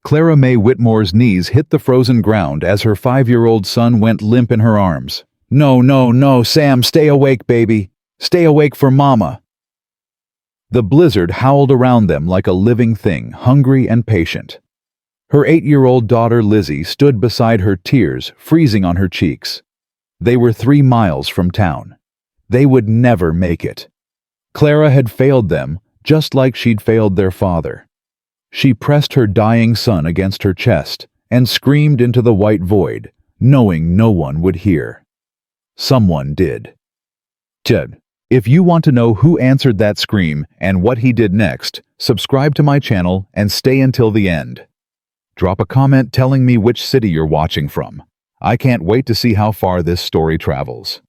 Clara May Whitmore's knees hit the frozen ground as her 5-year-old son went limp in her arms. "No, no, no, Sam, stay awake, baby. Stay awake for Mama." The blizzard howled around them like a living thing, hungry and patient. Her 8-year-old daughter Lizzie stood beside her, tears freezing on her cheeks. They were 3 miles from town. They would never make it. Clara had failed them, just like she'd failed their father. She pressed her dying son against her chest and screamed into the white void, knowing no one would hear. Someone did. Ted, if you want to know who answered that scream and what he did next, subscribe to my channel and stay until the end. Drop a comment telling me which city you're watching from. I can't wait to see how far this story travels.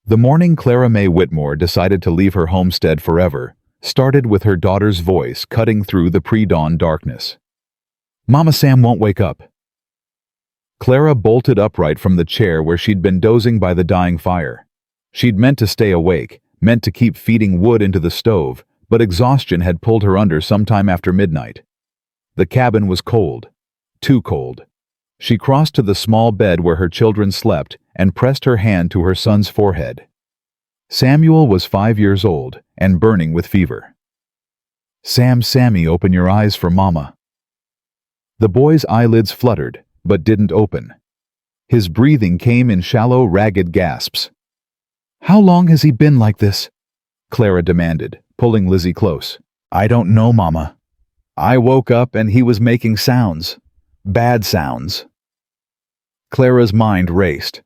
The morning Clara May Whitmore decided to leave her homestead forever started with her daughter's voice cutting through the pre-dawn darkness. "Mama, Sam won't wake up." Clara bolted upright from the chair where she'd been dozing by the dying fire. She'd meant to stay awake, meant to keep feeding wood into the stove, but exhaustion had pulled her under sometime after midnight. The cabin was cold. Too cold. She crossed to the small bed where her children slept and pressed her hand to her son's forehead. Samuel was 5 years old and burning with fever. "Sammy, open your eyes for Mama." The boy's eyelids fluttered, but didn't open. His breathing came in shallow, ragged gasps. "How long has he been like this?" Clara demanded, pulling Lizzie close. "I don't know, Mama. I woke up and he was making sounds. Bad sounds." Clara's mind raced.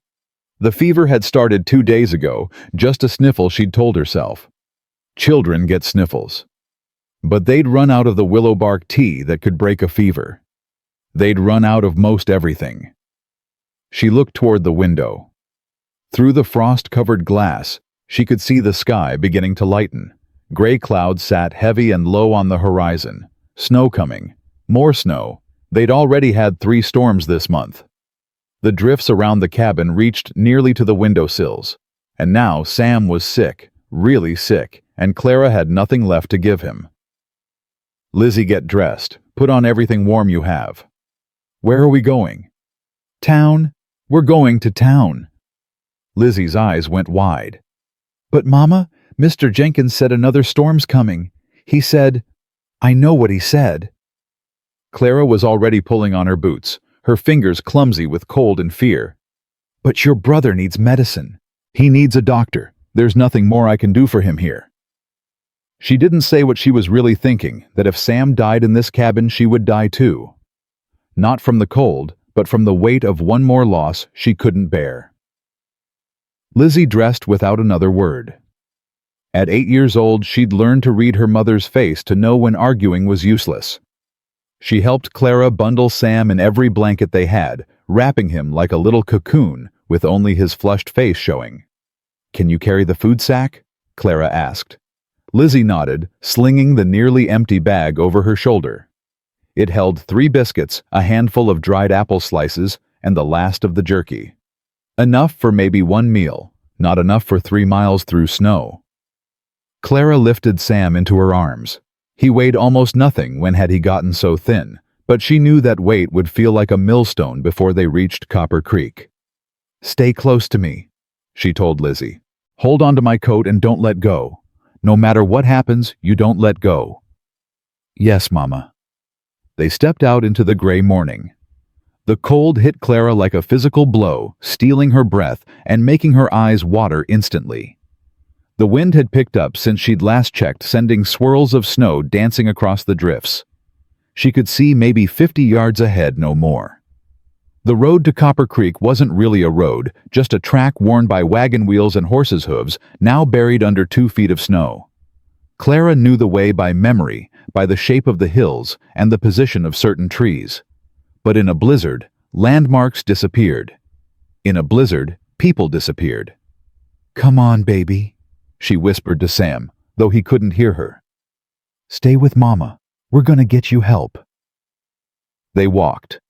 The fever had started 2 days ago, just a sniffle, she'd told herself. Children get sniffles. But they'd run out of the willow bark tea that could break a fever. They'd run out of most everything. She looked toward the window. Through the frost-covered glass, she could see the sky beginning to lighten. Gray clouds sat heavy and low on the horizon. Snow coming. More snow. They'd already had 3 storms this month. The drifts around the cabin reached nearly to the windowsills. And now Sam was sick, really sick, and Clara had nothing left to give him. "Lizzie, get dressed. Put on everything warm you have." "Where are we going?" "Town. We're going to town." Lizzie's eyes went wide. "But Mama, Mr. Jenkins said another storm's coming. He said—" "I know what he said." Clara was already pulling on her boots, her fingers clumsy with cold and fear. "But your brother needs medicine. He needs a doctor. There's nothing more I can do for him here." She didn't say what she was really thinking, that if Sam died in this cabin, she would die too. Not from the cold, but from the weight of one more loss she couldn't bear. Lizzie dressed without another word. At 8 years old, she'd learned to read her mother's face to know when arguing was useless. She helped Clara bundle Sam in every blanket they had, wrapping him like a little cocoon with only his flushed face showing. "Can you carry the food sack?" Clara asked. Lizzie nodded, slinging the nearly empty bag over her shoulder. It held 3 biscuits, a handful of dried apple slices, and the last of the jerky. Enough for maybe 1 meal, not enough for 3 miles through snow. Clara lifted Sam into her arms. He weighed almost nothing when had he gotten so thin, but she knew that weight would feel like a millstone before they reached Copper Creek. "Stay close to me," she told Lizzie. "Hold on to my coat and don't let go. No matter what happens, you don't let go." "Yes, Mama." They stepped out into the gray morning. The cold hit Clara like a physical blow, stealing her breath and making her eyes water instantly. The wind had picked up since she'd last checked, sending swirls of snow dancing across the drifts. She could see maybe 50 yards ahead, no more. The road to Copper Creek wasn't really a road, just a track worn by wagon wheels and horses' hooves, now buried under 2 feet of snow. Clara knew the way by memory, by the shape of the hills and the position of certain trees. But in a blizzard, landmarks disappeared. In a blizzard, people disappeared. "Come on, baby," she whispered to Sam, though he couldn't hear her. "Stay with Mama. We're gonna get you help." They walked.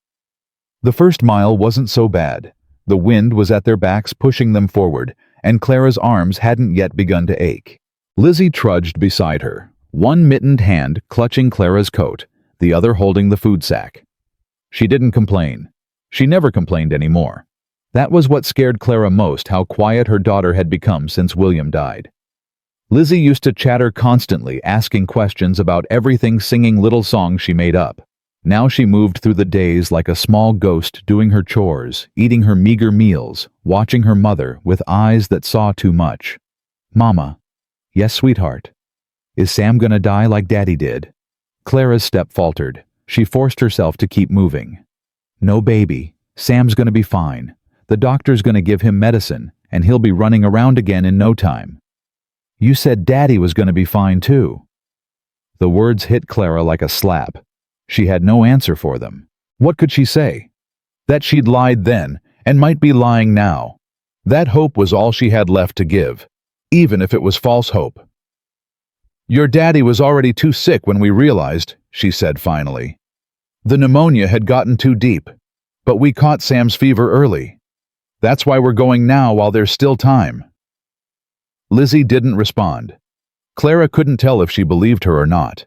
The first mile wasn't so bad. The wind was at their backs pushing them forward, and Clara's arms hadn't yet begun to ache. Lizzie trudged beside her, one mittened hand clutching Clara's coat, the other holding the food sack. She didn't complain. She never complained anymore. That was what scared Clara most, how quiet her daughter had become since William died. Lizzie used to chatter constantly, asking questions about everything, singing little songs she made up. Now she moved through the days like a small ghost, doing her chores, eating her meager meals, watching her mother with eyes that saw too much. "Mama." "Yes, sweetheart." "Is Sam gonna die like Daddy did?" Clara's step faltered. She forced herself to keep moving. "No, baby. Sam's gonna be fine. The doctor's gonna give him medicine, and he'll be running around again in no time." "You said Daddy was gonna be fine too." The words hit Clara like a slap. She had no answer for them. What could she say? That she'd lied then, and might be lying now. That hope was all she had left to give, even if it was false hope. "Your daddy was already too sick when we realized," she said finally. "The pneumonia had gotten too deep, but we caught Sam's fever early. That's why we're going now while there's still time." Lizzie didn't respond. Clara couldn't tell if she believed her or not.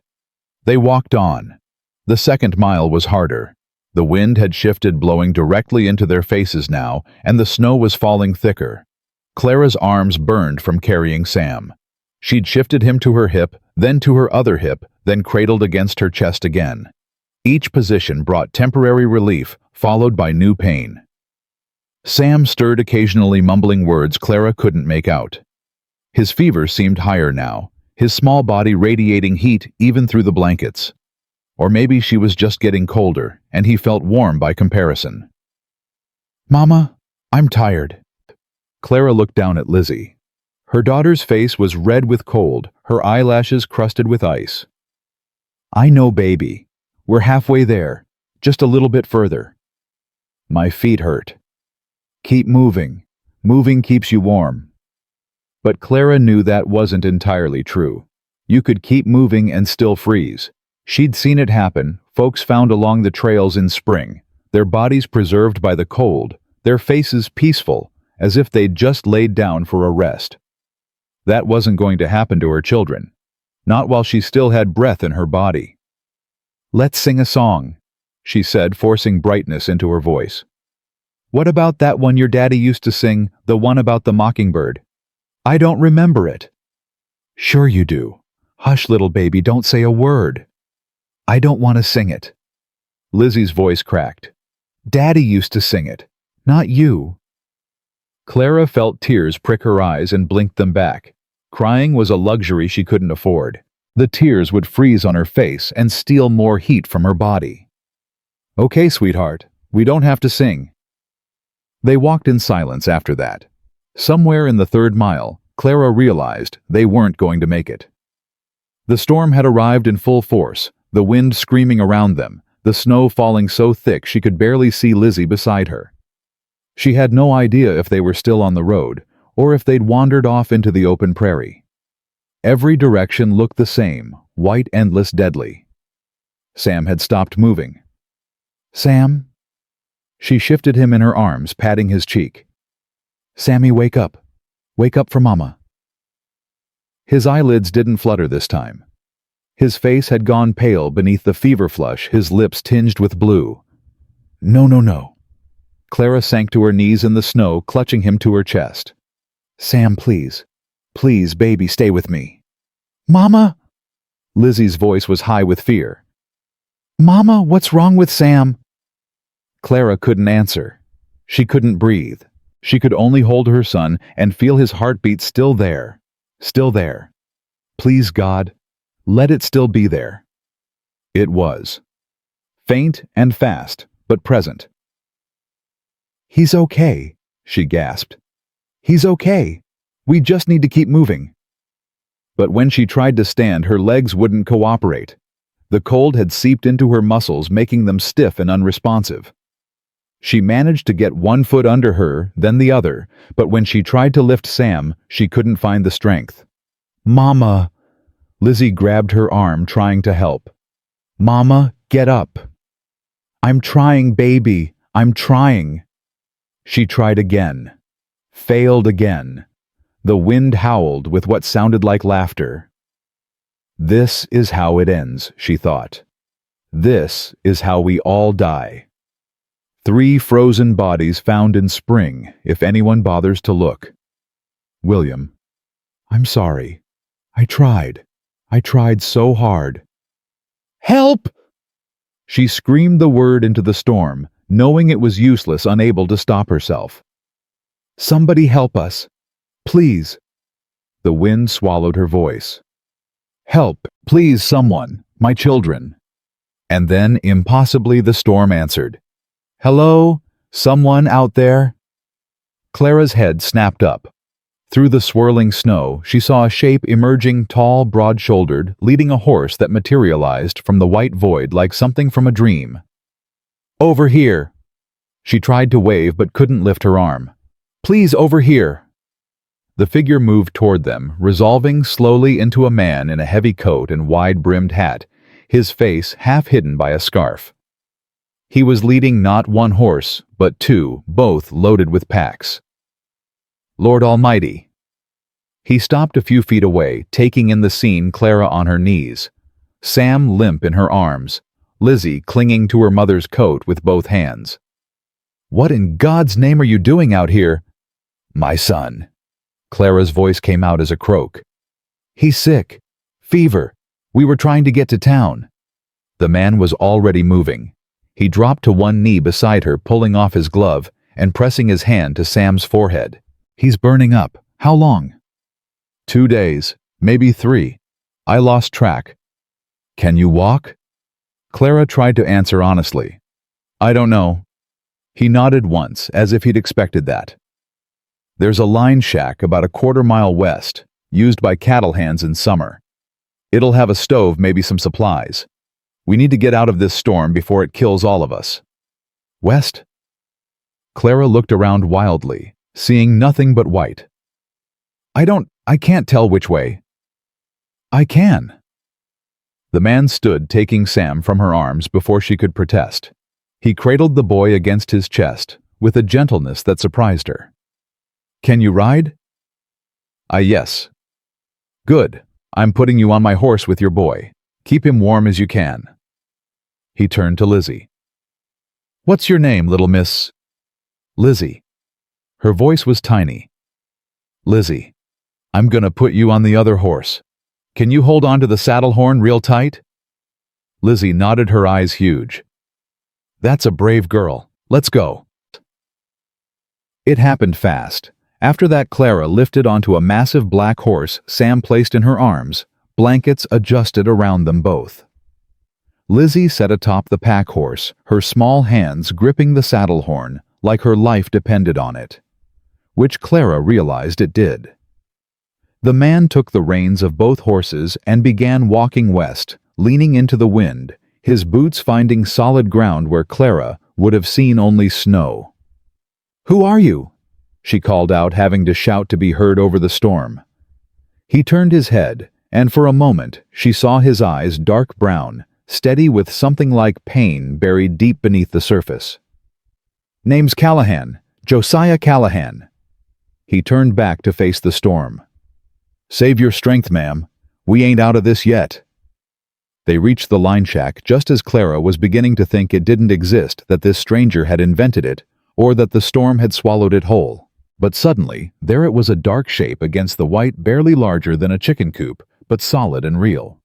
They walked on. The second mile was harder. The wind had shifted, blowing directly into their faces now, and the snow was falling thicker. Clara's arms burned from carrying Sam. She'd shifted him to her hip, then to her other hip, then cradled against her chest again. Each position brought temporary relief, followed by new pain. Sam stirred occasionally, mumbling words Clara couldn't make out. His fever seemed higher now, his small body radiating heat even through the blankets. Or maybe she was just getting colder, and he felt warm by comparison. "Mama, I'm tired." Clara looked down at Lizzie. Her daughter's face was red with cold, her eyelashes crusted with ice. "I know, baby. We're halfway there, just a little bit further." "My feet hurt." "Keep moving. Moving keeps you warm." But Clara knew that wasn't entirely true. You could keep moving and still freeze. She'd seen it happen, folks found along the trails in spring, their bodies preserved by the cold, their faces peaceful, as if they'd just laid down for a rest. That wasn't going to happen to her children, not while she still had breath in her body. "Let's sing a song," she said, forcing brightness into her voice. "What about that one your daddy used to sing, the one about the mockingbird?" "I don't remember it." "Sure you do. Hush, little baby, don't say a word." "I don't want to sing it." Lizzie's voice cracked. "Daddy used to sing it, not you." Clara felt tears prick her eyes and blinked them back. Crying was a luxury she couldn't afford. The tears would freeze on her face and steal more heat from her body. "Okay, sweetheart, we don't have to sing." They walked in silence after that. Somewhere in the third mile, Clara realized they weren't going to make it. The storm had arrived in full force, the wind screaming around them, the snow falling so thick she could barely see Lizzie beside her. She had no idea if they were still on the road, or if they'd wandered off into the open prairie. Every direction looked the same, white, endless, deadly. Sam had stopped moving. "Sam?" She shifted him in her arms, patting his cheek. "Sammy, wake up. Wake up for Mama." His eyelids didn't flutter this time. His face had gone pale beneath the fever flush, his lips tinged with blue. "No, no, no." Clara sank to her knees in the snow, clutching him to her chest. "Sam, please. Please, baby, stay with me." "Mama?" Lizzie's voice was high with fear. "Mama, what's wrong with Sam?" Clara couldn't answer. She couldn't breathe. She could only hold her son and feel his heartbeat still there. Still there. Please, God, let it still be there. It was. Faint and fast, but present. "He's okay," she gasped. "He's okay. We just need to keep moving." But when she tried to stand, her legs wouldn't cooperate. The cold had seeped into her muscles, making them stiff and unresponsive. She managed to get one foot under her, then the other, but when she tried to lift Sam, she couldn't find the strength. "Mama!" Lizzie grabbed her arm, trying to help. "Mama, get up." "I'm trying, baby. I'm trying." She tried again. Failed again. The wind howled with what sounded like laughter. This is how it ends, she thought. This is how we all die. 3 frozen bodies found in spring, if anyone bothers to look. William. I'm sorry. I tried. I tried so hard. Help! She screamed the word into the storm, knowing it was useless, unable to stop herself. Somebody help us. Please. The wind swallowed her voice. Help, please, someone, my children. And then, impossibly, the storm answered. Hello? Someone out there? Clara's head snapped up. Through the swirling snow, she saw a shape emerging, tall, broad-shouldered, leading a horse that materialized from the white void like something from a dream. Over here! She tried to wave but couldn't lift her arm. Please, over here! The figure moved toward them, resolving slowly into a man in a heavy coat and wide-brimmed hat, his face half hidden by a scarf. He was leading not 1 horse, but 2, both loaded with packs. Lord Almighty! He stopped a few feet away, taking in the scene, Clara on her knees, Sam limp in her arms, Lizzie clinging to her mother's coat with both hands. What in God's name are you doing out here? My son. Clara's voice came out as a croak. He's sick. Fever. We were trying to get to town. The man was already moving. He dropped to one knee beside her, pulling off his glove and pressing his hand to Sam's forehead. He's burning up. How long? 2 days, maybe 3. I lost track. Can you walk? Clara tried to answer honestly. I don't know. He nodded once, as if he'd expected that. There's a line shack about a quarter-mile west, used by cattle hands in summer. It'll have a stove, maybe some supplies. We need to get out of this storm before it kills all of us. West? Clara looked around wildly, seeing nothing but white. I can't tell which way. I can. The man stood, taking Sam from her arms before she could protest. He cradled the boy against his chest, with a gentleness that surprised her. Can you ride? Yes. Good. I'm putting you on my horse with your boy. Keep him warm as you can. He turned to Lizzie. What's your name, little miss? Lizzie. Her voice was tiny. Lizzie, I'm gonna put you on the other horse. Can you hold on to the saddle horn real tight? Lizzie nodded, her eyes huge. That's a brave girl. Let's go. It happened fast. After that, Clara lifted onto a massive black horse Sam placed in her arms, blankets adjusted around them both. Lizzie sat atop the pack horse, her small hands gripping the saddle horn like her life depended on it, which Clara realized it did. The man took the reins of both horses and began walking west, leaning into the wind, his boots finding solid ground where Clara would have seen only snow. Who are you? She called out, having to shout to be heard over the storm. He turned his head, and for a moment she saw his eyes, dark brown, steady with something like pain buried deep beneath the surface. Name's Callahan, Josiah Callahan. He turned back to face the storm. Save your strength, ma'am. We ain't out of this yet. They reached the line shack just as Clara was beginning to think it didn't exist, that this stranger had invented it, or that the storm had swallowed it whole. But suddenly, there it was, a dark shape against the white, barely larger than a chicken coop, but solid and real.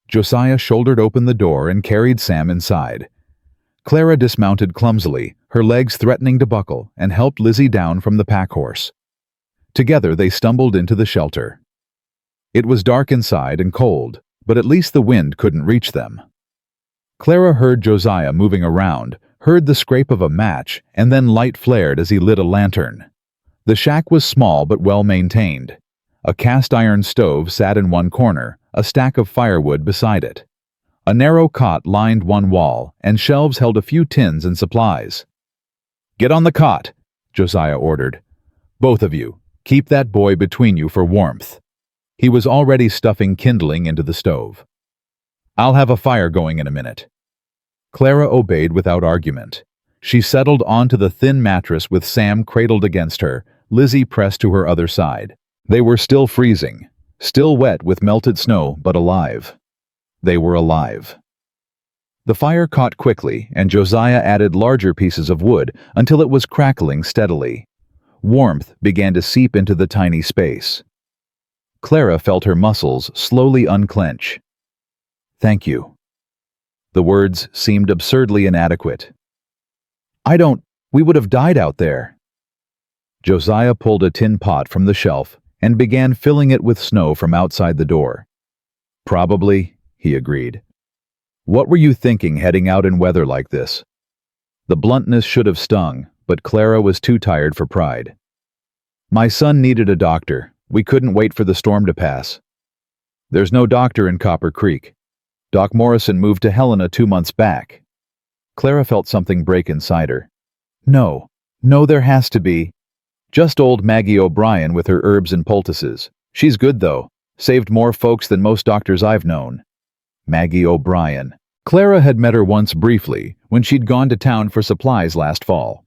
Josiah shouldered open the door and carried Sam inside. Clara dismounted clumsily, her legs threatening to buckle, and helped Lizzie down from the pack horse. Together they stumbled into the shelter. It was dark inside and cold, but at least the wind couldn't reach them. Clara heard Josiah moving around, heard the scrape of a match, and then light flared as he lit a lantern. The shack was small but well maintained. A cast-iron stove sat in one corner, a stack of firewood beside it. A narrow cot lined one wall, and shelves held a few tins and supplies. Get on the cot, Josiah ordered. Both of you, keep that boy between you for warmth. He was already stuffing kindling into the stove. I'll have a fire going in a minute. Clara obeyed without argument. She settled onto the thin mattress with Sam cradled against her, Lizzie pressed to her other side. They were still freezing, still wet with melted snow, but alive. They were alive. The fire caught quickly, and Josiah added larger pieces of wood until it was crackling steadily. Warmth began to seep into the tiny space. Clara felt her muscles slowly unclench. "Thank you." The words seemed absurdly inadequate. We would have died out there." Josiah pulled a tin pot from the shelf and began filling it with snow from outside the door. "Probably," he agreed. "What were you thinking heading out in weather like this?" The bluntness should have stung, but Clara was too tired for pride. "My son needed a doctor. We couldn't wait for the storm to pass." "There's no doctor in Copper Creek. Doc Morrison moved to Helena 2 months back." Clara felt something break inside her. No, there has to be. Just old Maggie O'Brien with her herbs and poultices. She's good though. Saved more folks than most doctors I've known. Maggie O'Brien. Clara had met her once briefly when she'd gone to town for supplies last fall.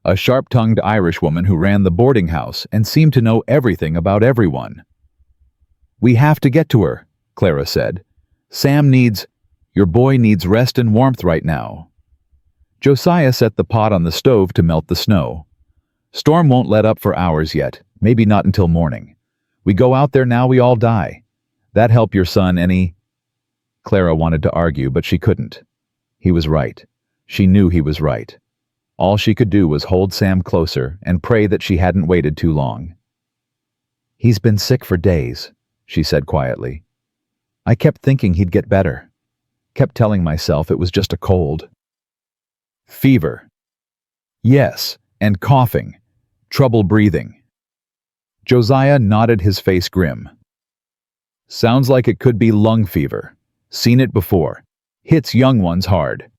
A sharp-tongued Irish woman who ran the boarding house and seemed to know everything about everyone. "We have to get to her," Clara said. Your boy needs rest and warmth right now." Josiah set the pot on the stove to melt the snow. "Storm won't let up for hours yet, maybe not until morning. We go out there now, we all die. That help your son any?" Clara wanted to argue, but she couldn't. He was right. She knew he was right. All she could do was hold Sam closer and pray that she hadn't waited too long. "He's been sick for days," she said quietly. "I kept thinking he'd get better. Kept telling myself it was just a cold." "Fever." "Yes, and coughing. Trouble breathing." Josiah nodded, his face grim. "Sounds like it could be lung fever. Seen it before. Hits young ones hard."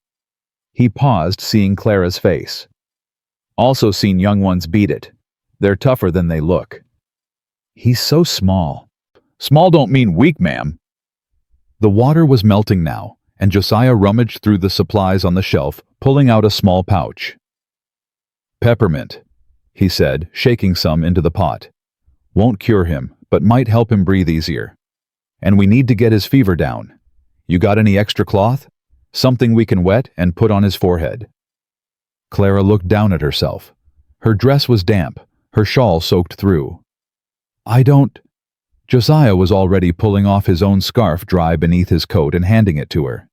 He paused, seeing Clara's face. "Also seen young ones beat it. They're tougher than they look." "He's so small." "Small don't mean weak, ma'am." The water was melting now, and Josiah rummaged through the supplies on the shelf, pulling out a small pouch. "Peppermint," he said, shaking some into the pot. "Won't cure him, but might help him breathe easier. And we need to get his fever down. You got any extra cloth? Something we can wet and put on his forehead." Clara looked down at herself. Her dress was damp, her shawl soaked through. "I don't—" Josiah was already pulling off his own scarf dry beneath his coat and handing it to her.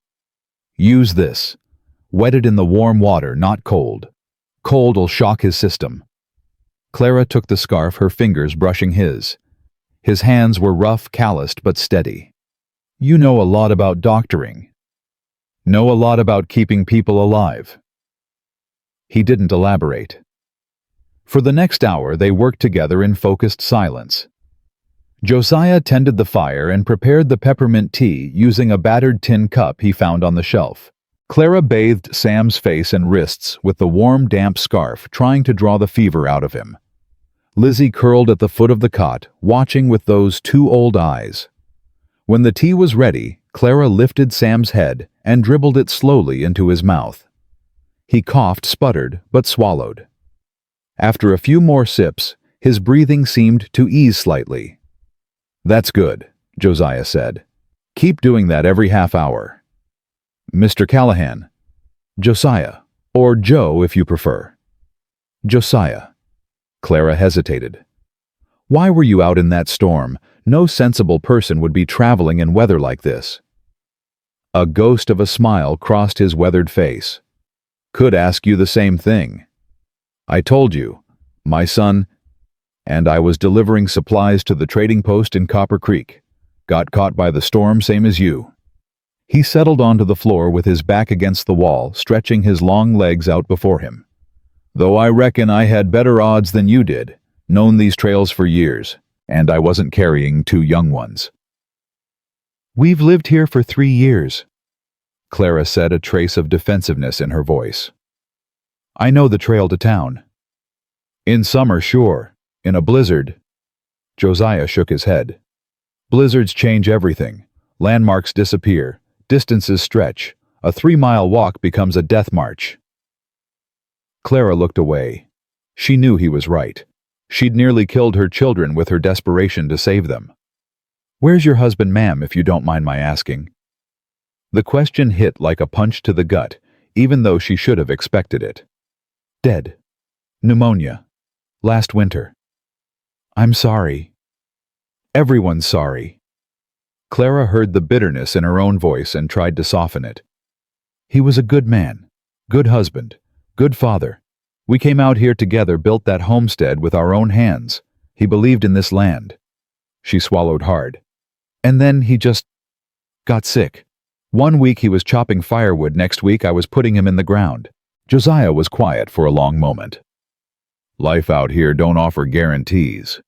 "Use this. Wet it in the warm water, not cold. Cold'll shock his system." Clara took the scarf, her fingers brushing his. His hands were rough, calloused, but steady. "You know a lot about doctoring." "Know a lot about keeping people alive." He didn't elaborate. For the next hour, they worked together in focused silence. Josiah tended the fire and prepared the peppermint tea using a battered tin cup he found on the shelf. Clara bathed Sam's face and wrists with the warm, damp scarf, trying to draw the fever out of him. Lizzie curled at the foot of the cot, watching with those two old eyes. When the tea was ready, Clara lifted Sam's head and dribbled it slowly into his mouth. He coughed, sputtered, but swallowed. After a few more sips, his breathing seemed to ease slightly. "That's good," Josiah said. "Keep doing that every half hour." "Mr. Callahan." "Josiah, or Joe if you prefer." "Josiah." Clara hesitated. "Why were you out in that storm? No sensible person would be traveling in weather like this." A ghost of a smile crossed his weathered face. "Could ask you the same thing. I told you, my son, and I was delivering supplies to the trading post in Copper Creek. Got caught by the storm, same as you." He settled onto the floor with his back against the wall, stretching his long legs out before him. "Though I reckon I had better odds than you did. Known these trails for years, and I wasn't carrying 2 young ones." "We've lived here for 3 years," Clara said, a trace of defensiveness in her voice. "I know the trail to town." "In summer, sure. In a blizzard." Josiah shook his head. "Blizzards change everything. Landmarks disappear. Distances stretch. A 3-mile walk becomes a death march." Clara looked away. She knew he was right. She'd nearly killed her children with her desperation to save them. "Where's your husband, ma'am, if you don't mind my asking?" The question hit like a punch to the gut, even though she should have expected it. Dead. Pneumonia. Last winter. I'm sorry. Everyone's sorry. Clara heard the bitterness in her own voice and tried to soften it. He was a good man, good husband, good father. We came out here together, built that homestead with our own hands. He believed in this land. She swallowed hard. And then he just got sick. 1 week he was chopping firewood, next week I was putting him in the ground. Josiah was quiet for a long moment. Life out here don't offer guarantees,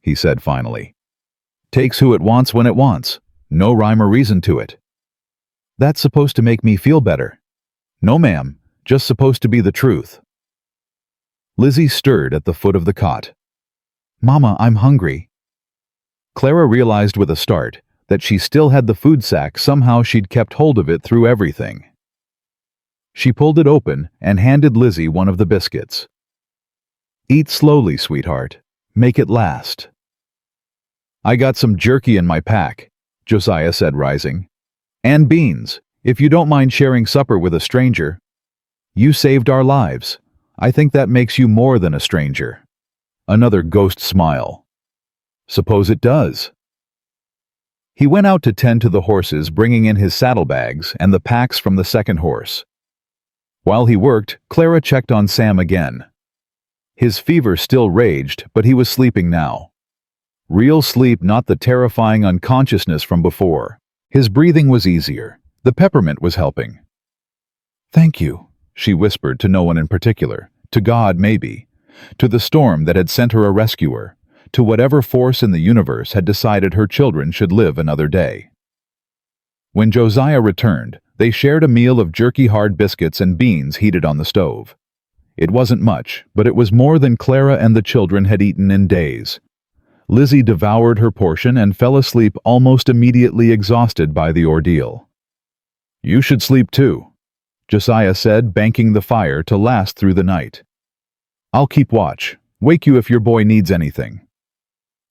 he said finally. Takes who it wants when it wants. No rhyme or reason to it. That's supposed to make me feel better. No, ma'am, just supposed to be the truth. Lizzie stirred at the foot of the cot. Mama, I'm hungry. Clara realized with a start that she still had the food sack. Somehow she'd kept hold of it through everything. She pulled it open and handed Lizzie one of the biscuits. Eat slowly, sweetheart. Make it last. I got some jerky in my pack, Josiah said, rising. And beans, if you don't mind sharing supper with a stranger. You saved our lives. I think that makes you more than a stranger. Another ghost smile. Suppose it does. He went out to tend to the horses, bringing in his saddlebags and the packs from the second horse. While he worked, Clara checked on Sam again. His fever still raged, but he was sleeping now. Real sleep, not the terrifying unconsciousness from before. His breathing was easier. The peppermint was helping. Thank you, she whispered to no one in particular. To God, maybe. To the storm that had sent her a rescuer. To whatever force in the universe had decided her children should live another day. When Josiah returned, they shared a meal of jerky hard biscuits and beans heated on the stove. It wasn't much, but it was more than Clara and the children had eaten in days. Lizzie devoured her portion and fell asleep almost immediately, exhausted by the ordeal. You should sleep too, Josiah said, banking the fire to last through the night. I'll keep watch. Wake you if your boy needs anything.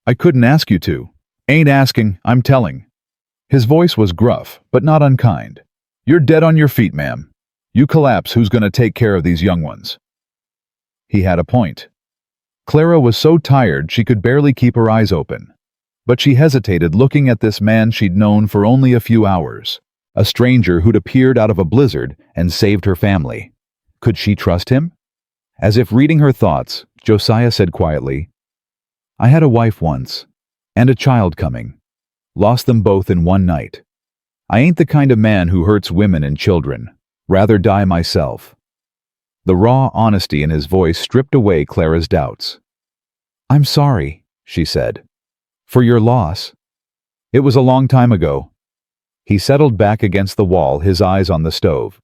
I couldn't ask you to. Ain't asking, I'm telling. His voice was gruff, but not unkind. You're dead on your feet, ma'am. You collapse, who's gonna take care of these young ones? He had a point. Clara was so tired she could barely keep her eyes open. But she hesitated, looking at this man she'd known for only a few hours. A stranger who'd appeared out of a blizzard and saved her family. Could she trust him? As if reading her thoughts, Josiah said quietly, I had a wife once, and a child coming. Lost them both in one night. I ain't the kind of man who hurts women and children. Rather die myself. The raw honesty in his voice stripped away Clara's doubts. I'm sorry, she said. For your loss. It was a long time ago. He settled back against the wall, his eyes on the stove.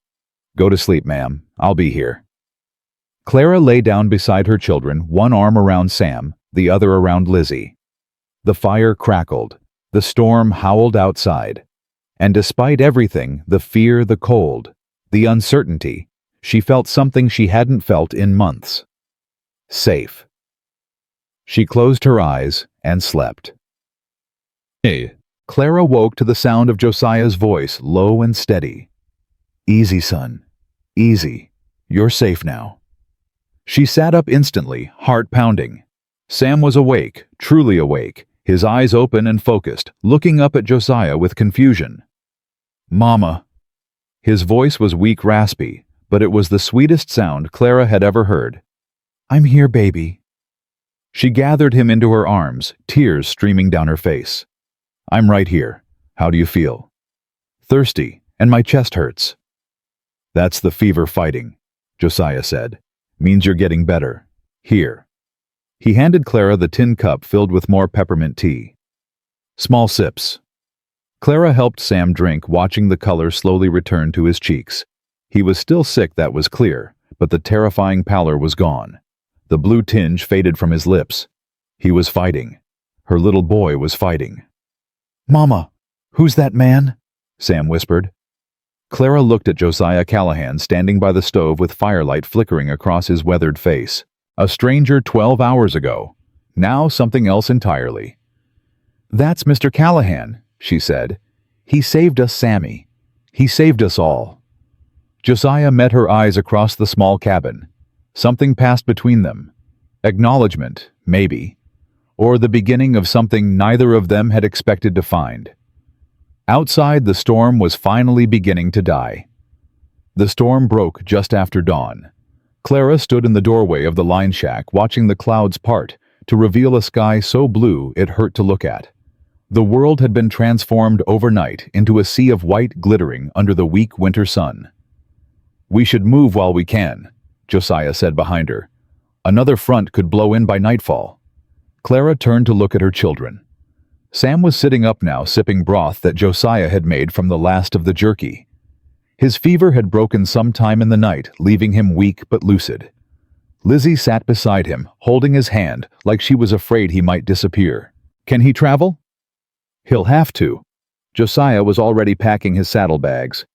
Go to sleep, ma'am. I'll be here. Clara lay down beside her children, one arm around Sam, the other around Lizzie. The fire crackled. The storm howled outside. And despite everything, the fear, the cold, the uncertainty, she felt something she hadn't felt in months. Safe. She closed her eyes and slept. Hey. Clara woke to the sound of Josiah's voice, low and steady. Easy, son. Easy. You're safe now. She sat up instantly, heart pounding. Sam was awake, truly awake, his eyes open and focused, looking up at Josiah with confusion. Mama. His voice was weak, raspy, but it was the sweetest sound Clara had ever heard. I'm here, baby. She gathered him into her arms, tears streaming down her face. I'm right here. How do you feel? Thirsty, and my chest hurts. That's the fever fighting, Josiah said. Means you're getting better. Here. He handed Clara the tin cup filled with more peppermint tea. Small sips. Clara helped Sam drink, watching the color slowly return to his cheeks. He was still sick, that was clear, but the terrifying pallor was gone. The blue tinge faded from his lips. He was fighting. Her little boy was fighting. Mama, who's that man? Sam whispered. Clara looked at Josiah Callahan standing by the stove with firelight flickering across his weathered face. A stranger 12 hours ago. Now something else entirely. That's Mr. Callahan, she said. He saved us Sammy. He saved us all. Josiah met her eyes across the small cabin. Something passed between them. Acknowledgement, maybe, or the beginning of something neither of them had expected to find. Outside, the storm was finally beginning to die. The storm broke just after dawn. Clara stood in the doorway of the line shack watching the clouds part to reveal a sky so blue it hurt to look at. The world had been transformed overnight into a sea of white glittering under the weak winter sun. "We should move while we can," Josiah said behind her. "Another front could blow in by nightfall." Clara turned to look at her children. Sam was sitting up now, sipping broth that Josiah had made from the last of the jerky. His fever had broken sometime in the night, leaving him weak but lucid. Lizzie sat beside him, holding his hand like she was afraid he might disappear. "Can he travel?" "He'll have to." Josiah was already packing his saddlebags.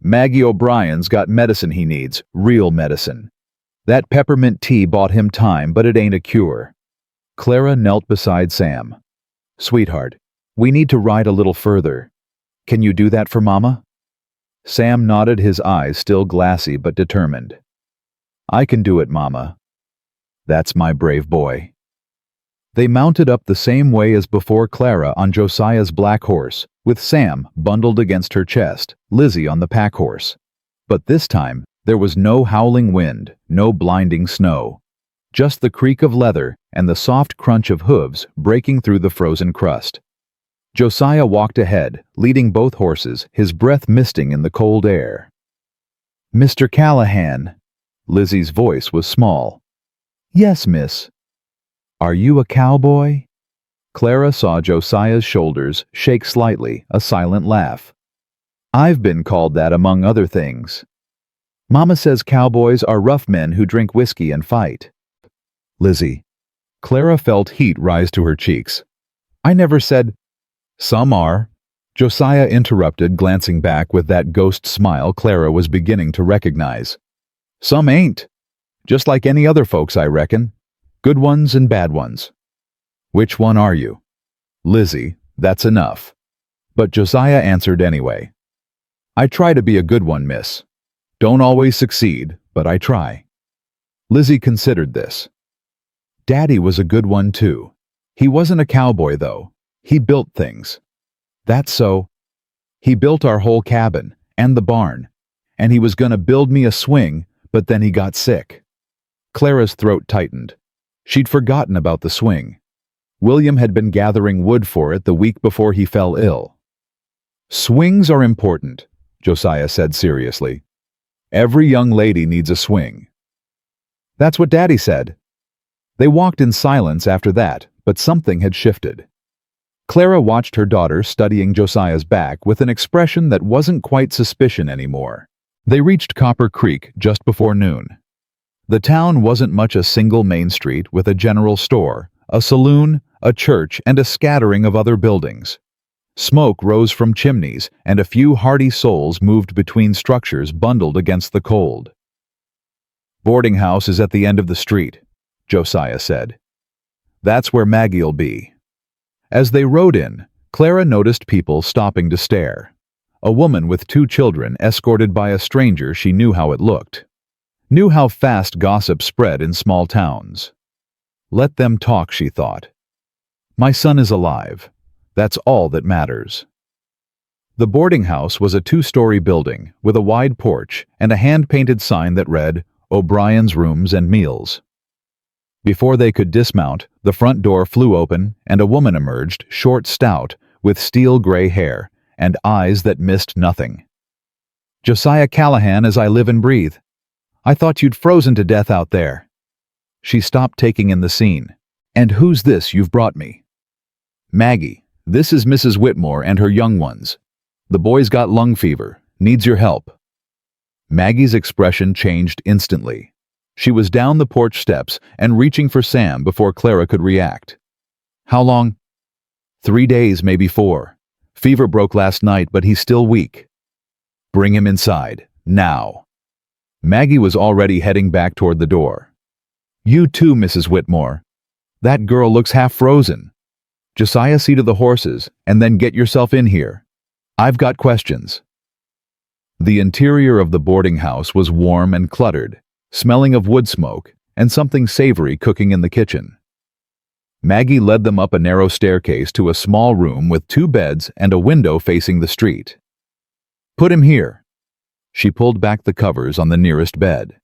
"Maggie O'Brien's got medicine he needs, real medicine. That peppermint tea bought him time, but it ain't a cure." Clara knelt beside Sam. "Sweetheart, we need to ride a little further. Can you do that for Mama?" Sam nodded, his eyes still glassy but determined. "I can do it, Mama." "That's my brave boy." They mounted up the same way as before, Clara on Josiah's black horse, with Sam bundled against her chest, Lizzie on the pack horse. But this time, there was no howling wind, no blinding snow. Just the creak of leather and the soft crunch of hooves breaking through the frozen crust. Josiah walked ahead, leading both horses, his breath misting in the cold air. "Mr. Callahan." Lizzie's voice was small. "Yes, miss." "Are you a cowboy?" Clara saw Josiah's shoulders shake slightly, a silent laugh. "I've been called that among other things. Mama says cowboys are rough men who drink whiskey and fight." "Lizzie." Clara felt heat rise to her cheeks. "I never said—" "Some are," Josiah interrupted, glancing back with that ghost smile Clara was beginning to recognize. "Some ain't. Just like any other folks, I reckon. Good ones and bad ones." "Which one are you?" "Lizzie, that's enough." But Josiah answered anyway. "I try to be a good one, miss. Don't always succeed, but I try." Lizzie considered this. "Daddy was a good one too. He wasn't a cowboy though. He built things." "That's so. He built our whole cabin, and the barn. And he was gonna build me a swing, but then he got sick." Clara's throat tightened. She'd forgotten about the swing. William had been gathering wood for it the week before he fell ill. "Swings are important," Josiah said seriously. "Every young lady needs a swing." "That's what Daddy said." They walked in silence after that, but something had shifted. Clara watched her daughter studying Josiah's back with an expression that wasn't quite suspicion anymore. They reached Copper Creek just before noon. The town wasn't much a single main street with a general store, a saloon, a church, and a scattering of other buildings. Smoke rose from chimneys, and a few hardy souls moved between structures bundled against the cold. "Boarding house is at the end of the street," Josiah said. "That's where Maggie'll be." As they rode in, Clara noticed people stopping to stare. A woman with 2 children escorted by a stranger she knew how it looked. Knew how fast gossip spread in small towns. Let them talk, she thought. My son is alive. That's all that matters. The boarding house was a 2-story building with a wide porch and a hand-painted sign that read, "O'Brien's Rooms and Meals." Before they could dismount, the front door flew open and a woman emerged, short, stout, with steel-gray hair and eyes that missed nothing. "Josiah Callahan, as I live and breathe. I thought you'd frozen to death out there." She stopped, taking in the scene. "And who's this you've brought me?" "Maggie, this is Mrs. Whitmore and her young ones. The boy's got lung fever, needs your help." Maggie's expression changed instantly. She was down the porch steps and reaching for Sam before Clara could react. "How long?" 3 days, maybe 4. Fever broke last night, but he's still weak." "Bring him inside, now." Maggie was already heading back toward the door. "You too, Mrs. Whitmore. That girl looks half frozen. Josiah, see to the horses, and then get yourself in here. I've got questions." The interior of the boarding house was warm and cluttered, smelling of wood smoke and something savory cooking in the kitchen. Maggie led them up a narrow staircase to a small room with 2 beds and a window facing the street. "Put him here." She pulled back the covers on the nearest bed.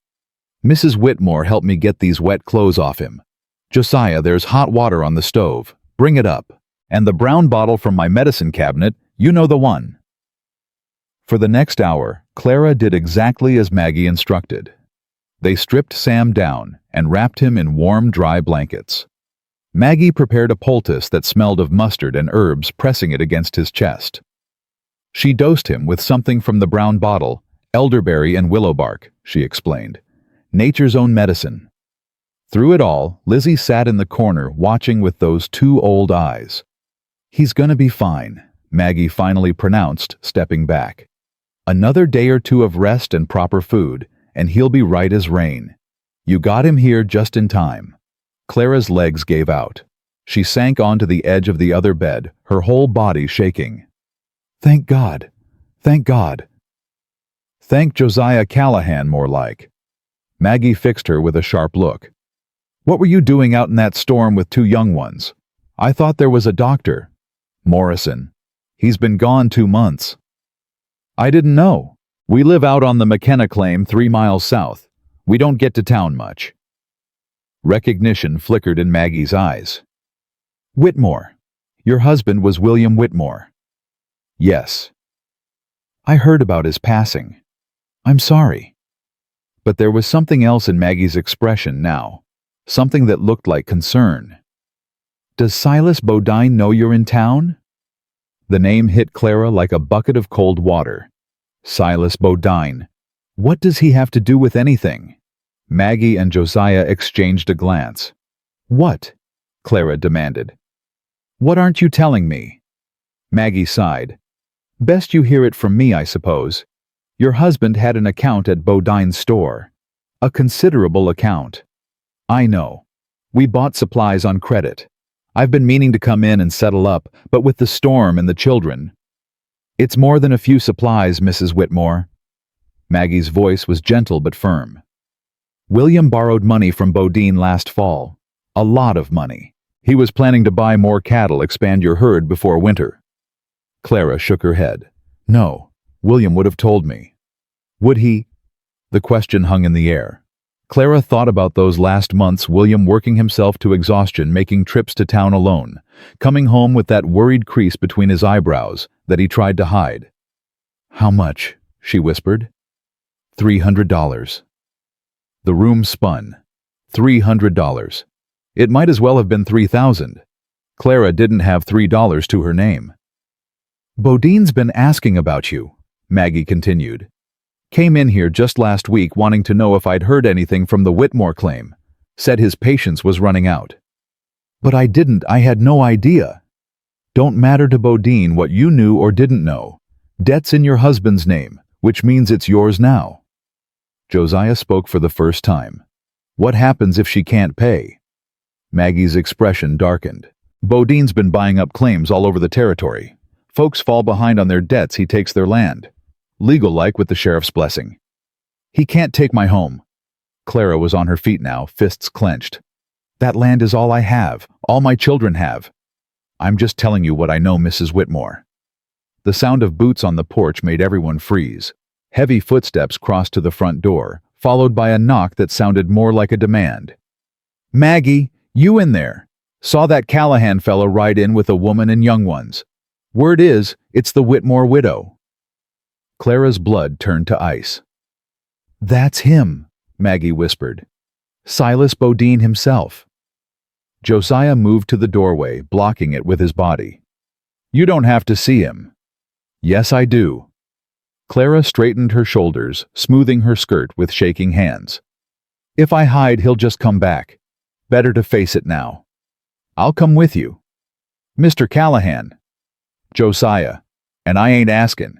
"Mrs. Whitmore helped me get these wet clothes off him. Josiah, there's hot water on the stove. Bring it up. And the brown bottle from my medicine cabinet, you know the one." For the next hour, Clara did exactly as Maggie instructed. They stripped Sam down and wrapped him in warm, dry blankets. Maggie prepared a poultice that smelled of mustard and herbs, pressing it against his chest. She dosed him with something from the brown bottle, elderberry and willow bark, she explained. Nature's own medicine. Through it all, Lizzie sat in the corner watching with those 2 old eyes. "He's gonna be fine," Maggie finally pronounced, stepping back. "Another day or 2 of rest and proper food, and he'll be right as rain. You got him here just in time." Clara's legs gave out. She sank onto the edge of the other bed, her whole body shaking. "Thank God. Thank God." "Thank Josiah Callahan, more like." Maggie fixed her with a sharp look. "What were you doing out in that storm with 2 young ones? I thought there was a doctor." "Morrison. He's been gone 2 months." "I didn't know. We live out on the McKenna claim 3 miles south. We don't get to town much." Recognition flickered in Maggie's eyes. "Whitmore. Your husband was William Whitmore." "Yes." "I heard about his passing. I'm sorry." But there was something else in Maggie's expression now, something that looked like concern. "Does Silas Bodine know you're in town?" The name hit Clara like a bucket of cold water. Silas Bodine. What does he have to do with anything? Maggie and Josiah exchanged a glance. "What?" Clara demanded. "What aren't you telling me?" Maggie sighed. "Best you hear it from me, I suppose. Your husband had an account at Bodine's store. A considerable account. I know. We bought supplies on credit. I've been meaning to come in and settle up, but with the storm and the children." "It's more than a few supplies, Mrs. Whitmore." Maggie's voice was gentle but firm. "William borrowed money from Bodine last fall. A lot of money. He was planning to buy more cattle, expand your herd before winter." Clara shook her head. "No, William would have told me." "Would he?" The question hung in the air. Clara thought about those last months, William working himself to exhaustion, making trips to town alone, coming home with that worried crease between his eyebrows that he tried to hide. "How much?" she whispered. $300. The room spun. $300. It might as well have been 3,000. Clara didn't have $3 to her name. "Bodine's been asking about you," Maggie continued. "Came in here just last week wanting to know if I'd heard anything from the Whitmore claim. Said his patience was running out." "But I didn't. I had no idea." "Don't matter to Bodine what you knew or didn't know. Debt's in your husband's name, which means it's yours now." Josiah spoke for the first time. "What happens if she can't pay?" Maggie's expression darkened. "Bodine's been buying up claims all over the territory. Folks fall behind on their debts, he takes their land. Legal-like with the sheriff's blessing." "He can't take my home." Clara was on her feet now, fists clenched. "That land is all I have, all my children have. I'm just telling you what I know, Mrs. Whitmore." The sound of boots on the porch made everyone freeze. Heavy footsteps crossed to the front door, followed by a knock that sounded more like a demand. "Maggie, you in there? Saw that Callahan fella ride in with a woman and young ones. Word is, it's the Whitmore widow." Clara's blood turned to ice. "That's him," Maggie whispered. "Silas Bodine himself." Josiah moved to the doorway, blocking it with his body. "You don't have to see him." "Yes, I do." Clara straightened her shoulders, smoothing her skirt with shaking hands. "If I hide, he'll just come back. Better to face it now." "I'll come with you." "Mr. Callahan." "Josiah. And I ain't asking."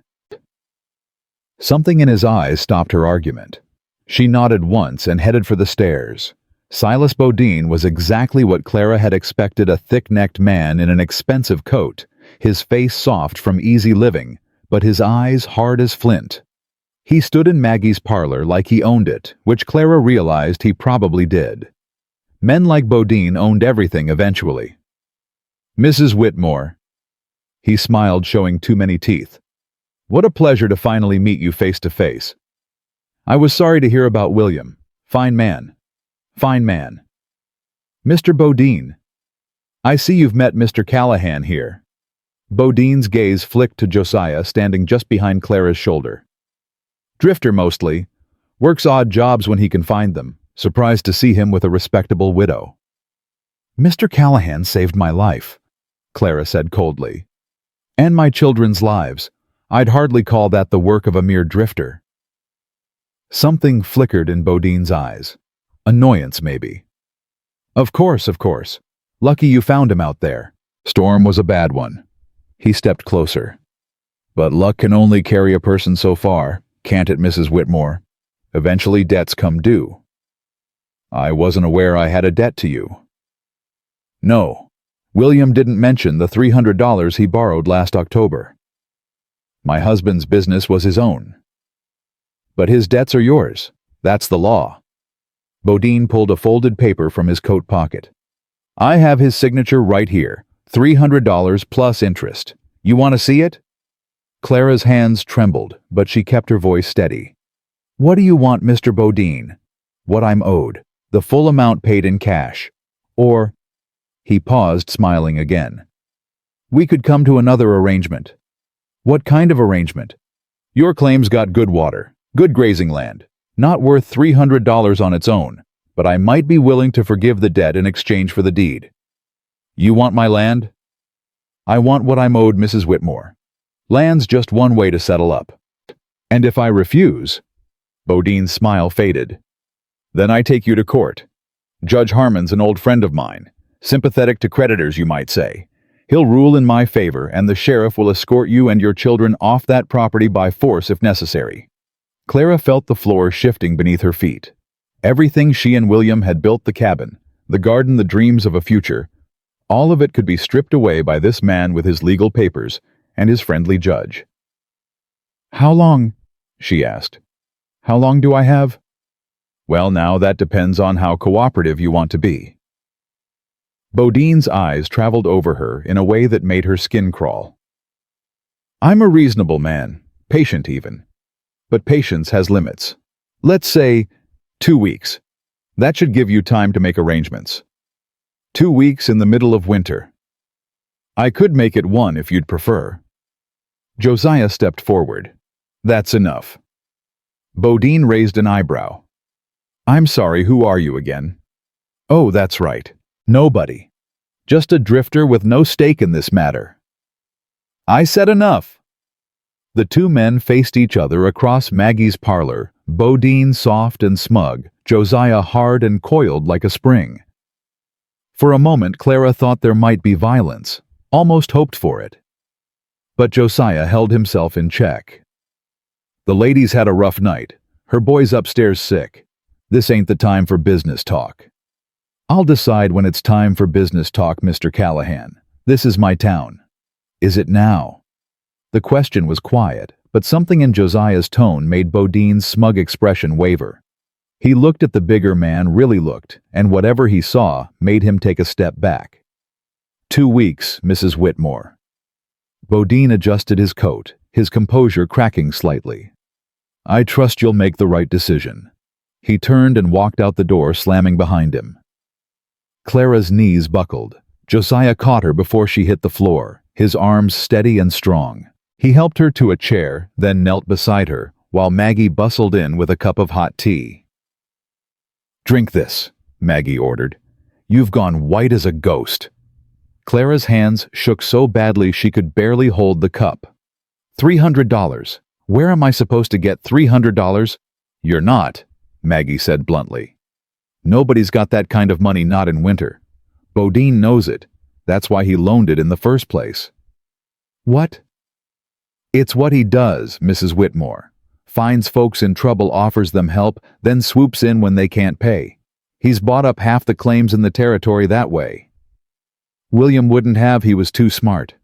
Something in his eyes stopped her argument. She nodded once and headed for the stairs. Silas Bodine was exactly what Clara had expected, a thick-necked man in an expensive coat, his face soft from easy living, but his eyes hard as flint. He stood in Maggie's parlor like he owned it, which Clara realized he probably did. Men like Bodine owned everything eventually. "Mrs. Whitmore." He smiled, showing too many teeth. "What a pleasure to finally meet you face to face. I was sorry to hear about William. Fine man. Fine man. Mr. Bodine. I see you've met Mr. Callahan here." Bodine's gaze flicked to Josiah standing just behind Clara's shoulder. "Drifter mostly. Works odd jobs when he can find them. Surprised to see him with a respectable widow." "Mr. Callahan saved my life," Clara said coldly. "And my children's lives. I'd hardly call that the work of a mere drifter." Something flickered in Bodine's eyes. Annoyance, maybe. Of course. Lucky you found him out there. Storm was a bad one." He stepped closer. "But luck can only carry a person so far, can't it, Mrs. Whitmore? Eventually debts come due." "I wasn't aware I had a debt to you." "No. William didn't mention the $300 he borrowed last October. My husband's business was his own. But his debts are yours. That's the law." Bodine pulled a folded paper from his coat pocket. "I have his signature right here. $300 plus interest. You want to see it?" Clara's hands trembled, but she kept her voice steady. "What do you want, Mr. Bodine?" "What I'm owed. The full amount paid in cash. Or—" He paused, smiling again. "We could come to another arrangement." "What kind of arrangement?" "Your claim's got good water, good grazing land. Not worth $300 on its own, but I might be willing to forgive the debt in exchange for the deed." "You want my land?" "I want what I'm owed, Mrs. Whitmore. Land's just one way to settle up. And if I refuse—" Bodine's smile faded. "Then I take you to court. Judge Harmon's an old friend of mine. Sympathetic to creditors, you might say. He'll rule in my favor, and the sheriff will escort you and your children off that property by force if necessary." Clara felt the floor shifting beneath her feet. Everything she and William had built, the cabin, the garden, the dreams of a future, all of it could be stripped away by this man with his legal papers and his friendly judge. "How long?" she asked. "How long do I have?" "Well, now that depends on how cooperative you want to be." Bodine's eyes traveled over her in a way that made her skin crawl. "I'm a reasonable man, patient even. But patience has limits. Let's say 2 weeks. That should give you time to make arrangements. 2 weeks in the middle of winter. I could make it 1 if you'd prefer." Josiah stepped forward. "That's enough." Bodine raised an eyebrow. "I'm sorry, who are you again?" "Oh, that's right. Nobody. Just a drifter with no stake in this matter." "I said enough." The two men faced each other across Maggie's parlor, Bodine soft and smug, Josiah hard and coiled like a spring. For a moment Clara thought there might be violence, almost hoped for it. But Josiah held himself in check. "The lady's had a rough night. Her boy's upstairs sick. This ain't the time for business talk." "I'll decide when it's time for business talk, Mr. Callahan. This is my town." "Is it now?" The question was quiet, but something in Josiah's tone made Bodine's smug expression waver. He looked at the bigger man, really looked, and whatever he saw made him take a step back. 2 weeks, Mrs. Whitmore." Bodine adjusted his coat, his composure cracking slightly. "I trust you'll make the right decision." He turned and walked out the door, slamming behind him. Clara's knees buckled. Josiah caught her before she hit the floor, his arms steady and strong. He helped her to a chair, then knelt beside her, while Maggie bustled in with a cup of hot tea. "Drink this," Maggie ordered. "You've gone white as a ghost." Clara's hands shook so badly she could barely hold the cup. $300. Where am I supposed to get $300? "You're not," Maggie said bluntly. "Nobody's got that kind of money, not in winter. Bodine knows it. That's why he loaned it in the first place." "What?" "It's what he does, Mrs. Whitmore. Finds folks in trouble, offers them help, then swoops in when they can't pay. He's bought up half the claims in the territory that way." "William wouldn't have, he was too smart."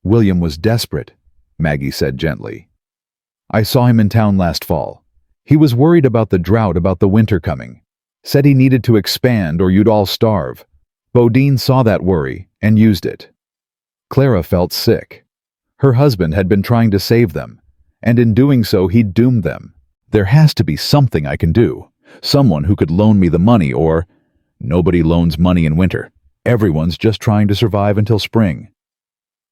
"William was desperate," Maggie said gently. I saw him in town last fall. He was worried about the drought, about the winter coming. Said he needed to expand or you'd all starve. Bodine saw that worry and used it. Clara felt sick. Her husband had been trying to save them, and in doing so he'd doomed them. There has to be something I can do. Someone who could loan me the money, or... Nobody loans money in winter. Everyone's just trying to survive until spring.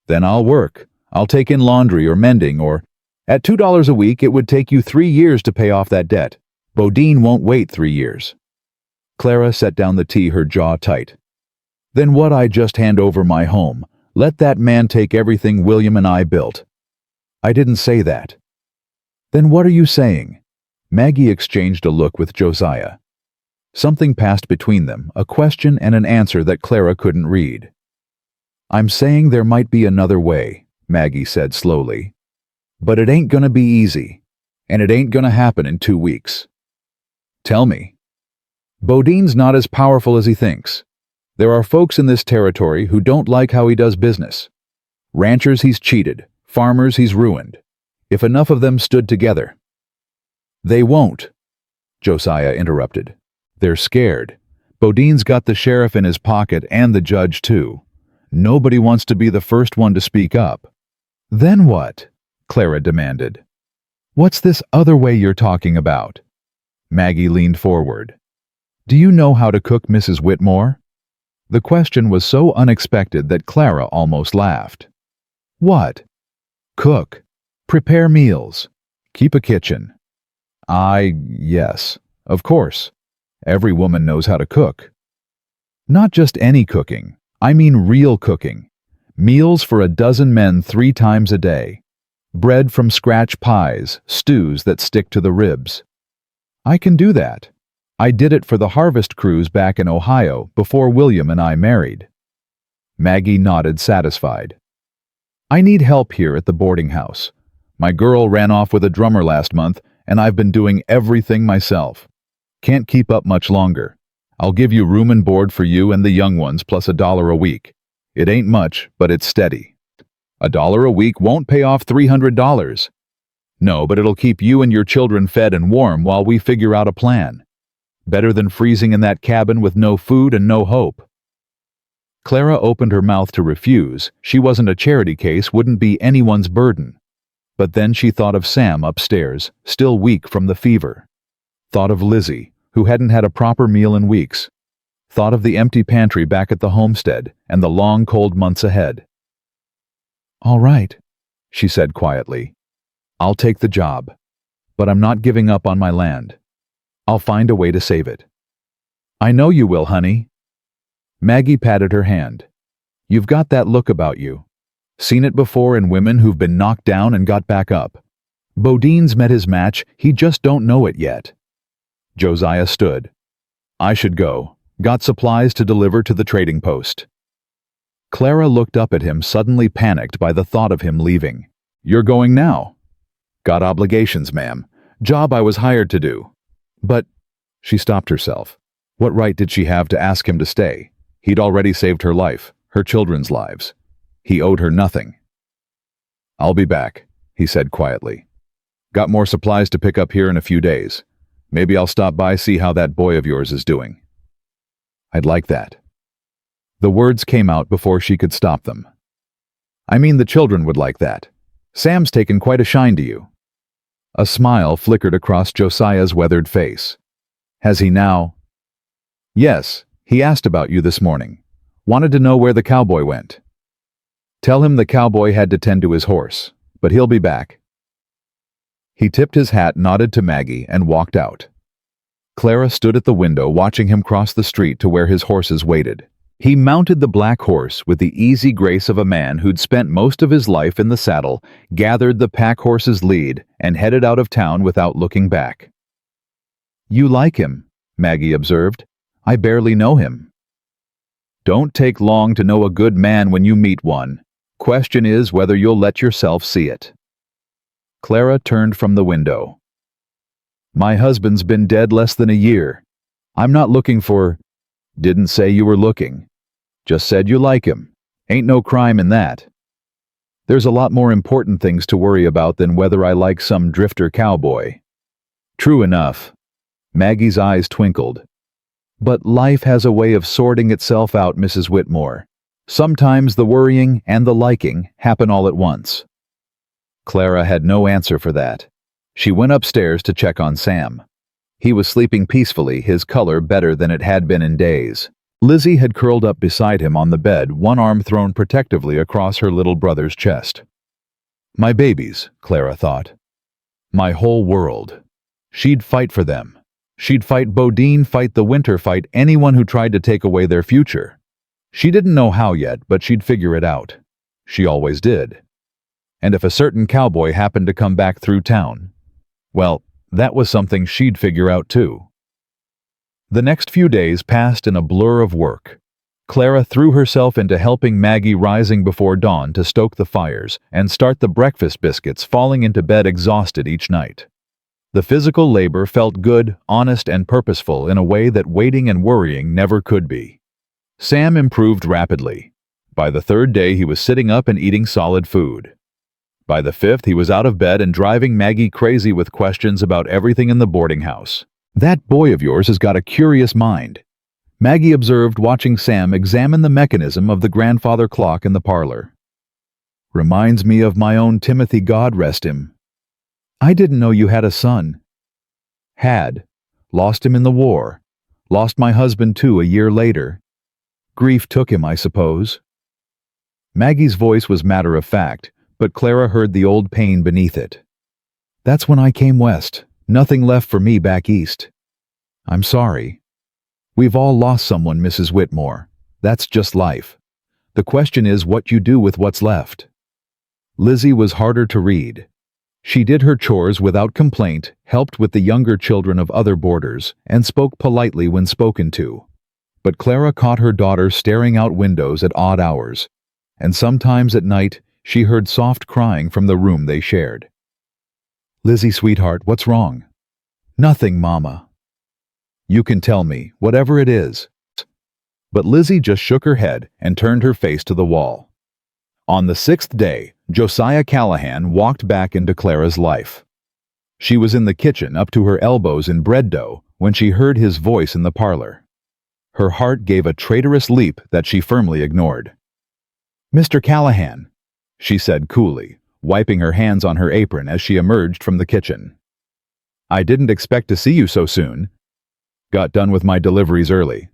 Then I'll work. I'll take in laundry or mending, or... At $2 a week, it would take you 3 years to pay off that debt. Bodine won't wait 3 years. Clara set down the tea, her jaw tight. Then what? I just hand over my home. Let that man take everything William and I built. I didn't say that. Then what are you saying? Maggie exchanged a look with Josiah. Something passed between them, a question and an answer that Clara couldn't read. I'm saying there might be another way, Maggie said slowly. But it ain't gonna be easy, and it ain't gonna happen in 2 weeks. Tell me. Bodine's not as powerful as he thinks. There are folks in this territory who don't like how he does business. Ranchers he's cheated, farmers he's ruined. If enough of them stood together. They won't, Josiah interrupted. They're scared. Bodine's got the sheriff in his pocket and the judge too. Nobody wants to be the first one to speak up. Then what? Clara demanded. What's this other way you're talking about? Maggie leaned forward. Do you know how to cook, Mrs. Whitmore? The question was so unexpected that Clara almost laughed. What? Cook. Prepare meals. Keep a kitchen. Yes, of course. Every woman knows how to cook. Not just any cooking. I mean real cooking. Meals for a dozen men 3 times a day. Bread from scratch pies, stews that stick to the ribs. I can do that. I did it for the harvest crews back in Ohio before William and I married. Maggie nodded, satisfied. I need help here at the boarding house. My girl ran off with a drummer last month, and I've been doing everything myself. Can't keep up much longer. I'll give you room and board for you and the young ones plus $1 a week. It ain't much, but it's steady. $1 a week won't pay off $300. No, but it'll keep you and your children fed and warm while we figure out a plan. Better than freezing in that cabin with no food and no hope. Clara opened her mouth to refuse. She wasn't a charity case, wouldn't be anyone's burden. But then she thought of Sam upstairs, still weak from the fever. Thought of Lizzie, who hadn't had a proper meal in weeks. Thought of the empty pantry back at the homestead and the long cold months ahead. All right, she said quietly. I'll take the job, but I'm not giving up on my land. I'll find a way to save it. I know you will, honey. Maggie patted her hand. You've got that look about you. Seen it before in women who've been knocked down and got back up. Bodine's met his match, he just don't know it yet. Josiah stood. I should go. Got supplies to deliver to the trading post. Clara looked up at him, suddenly panicked by the thought of him leaving. You're going now? Got obligations, ma'am. Job I was hired to do. But, she stopped herself. What right did she have to ask him to stay? He'd already saved her life, her children's lives. He owed her nothing. I'll be back, he said quietly. Got more supplies to pick up here in a few days. Maybe I'll stop by, see how that boy of yours is doing. I'd like that. The words came out before she could stop them. I mean, the children would like that. Sam's taken quite a shine to you. A smile flickered across Josiah's weathered face. Has he now? Yes, he asked about you this morning. Wanted to know where the cowboy went. Tell him the cowboy had to tend to his horse, but he'll be back. He tipped his hat, nodded to Maggie, and walked out. Clara stood at the window watching him cross the street to where his horses waited. He mounted the black horse with the easy grace of a man who'd spent most of his life in the saddle, gathered the pack horse's lead, and headed out of town without looking back. You like him, Maggie observed. I barely know him. Don't take long to know a good man when you meet one. Question is whether you'll let yourself see it. Clara turned from the window. My husband's been dead less than a year. I'm not looking for... Didn't say you were looking. Just said you like him. Ain't no crime in that. There's a lot more important things to worry about than whether I like some drifter cowboy. True enough. Maggie's eyes twinkled. But life has a way of sorting itself out, Mrs. Whitmore. Sometimes the worrying and the liking happen all at once. Clara had no answer for that. She went upstairs to check on Sam. He was sleeping peacefully, his color better than it had been in days. Lizzie had curled up beside him on the bed, one arm thrown protectively across her little brother's chest. My babies, Clara thought. My whole world. She'd fight for them. She'd fight Bodine, fight the winter, fight anyone who tried to take away their future. She didn't know how yet, but she'd figure it out. She always did. And if a certain cowboy happened to come back through town, well, that was something she'd figure out too. The next few days passed in a blur of work. Clara threw herself into helping Maggie rising before dawn to stoke the fires and start the breakfast biscuits, falling into bed exhausted each night. The physical labor felt good, honest, and purposeful in a way that waiting and worrying never could be. Sam improved rapidly. By the third day, he was sitting up and eating solid food. By the fifth, he was out of bed and driving Maggie crazy with questions about everything in the boarding house. That boy of yours has got a curious mind, Maggie observed, watching Sam examine the mechanism of the grandfather clock in the parlor. Reminds me of my own Timothy, God rest him. I didn't know you had a son. Had. Lost him in the war. Lost my husband too a year later. Grief took him, I suppose. Maggie's voice was matter of fact, but Clara heard the old pain beneath it. That's when I came west. Nothing left for me back east. I'm sorry. We've all lost someone, Mrs. Whitmore. That's just life. The question is what you do with what's left. Lizzie was harder to read. She did her chores without complaint, helped with the younger children of other boarders, and spoke politely when spoken to. But Clara caught her daughter staring out windows at odd hours, and sometimes at night she heard soft crying from the room they shared. Lizzie, sweetheart, what's wrong? Nothing, Mama. You can tell me, whatever it is. But Lizzie just shook her head and turned her face to the wall. On the sixth day, Josiah Callahan walked back into Clara's life. She was in the kitchen up to her elbows in bread dough when she heard his voice in the parlor. Her heart gave a traitorous leap that she firmly ignored. Mr. Callahan, she said coolly, wiping her hands on her apron as she emerged from the kitchen. I didn't expect to see you so soon. Got done with my deliveries early.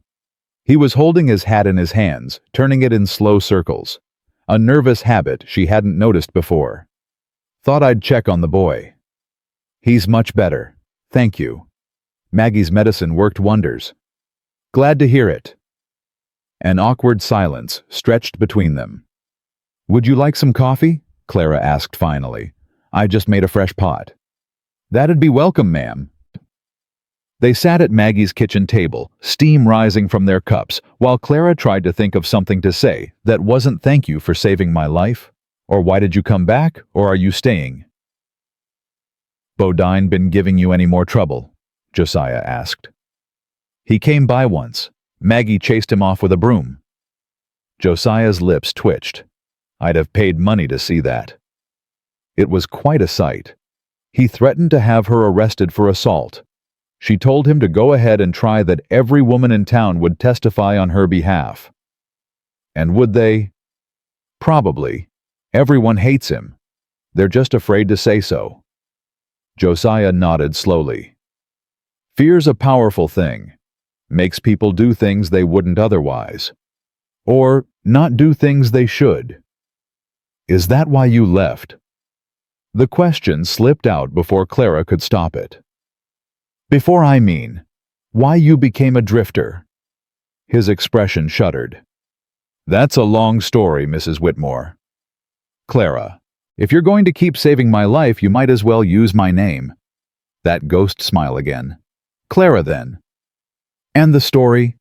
He was holding his hat in his hands, turning it in slow circles, a nervous habit she hadn't noticed before. Thought I'd check on the boy. He's much better, thank you. Maggie's medicine worked wonders. Glad to hear it. An awkward silence stretched between them. Would you like some coffee? Clara asked finally. I just made a fresh pot. That'd be welcome, ma'am. They sat at Maggie's kitchen table, steam rising from their cups, while Clara tried to think of something to say that wasn't thank you for saving my life, or why did you come back, or are you staying? Bodine been giving you any more trouble? Josiah asked. He came by once. Maggie chased him off with a broom. Josiah's lips twitched. I'd have paid money to see that. It was quite a sight. He threatened to have her arrested for assault. She told him to go ahead and try that every woman in town would testify on her behalf. And would they? Probably. Everyone hates him. They're just afraid to say so. Josiah nodded slowly. Fear's a powerful thing. Makes people do things they wouldn't otherwise. Or not do things they should. Is that why you left? The question slipped out before Clara could stop it. Before I mean, why you became a drifter. His expression shuddered. That's a long story, Mrs. Whitmore. Clara, if you're going to keep saving my life, you might as well use my name. That ghost smile again. Clara, then. And the story?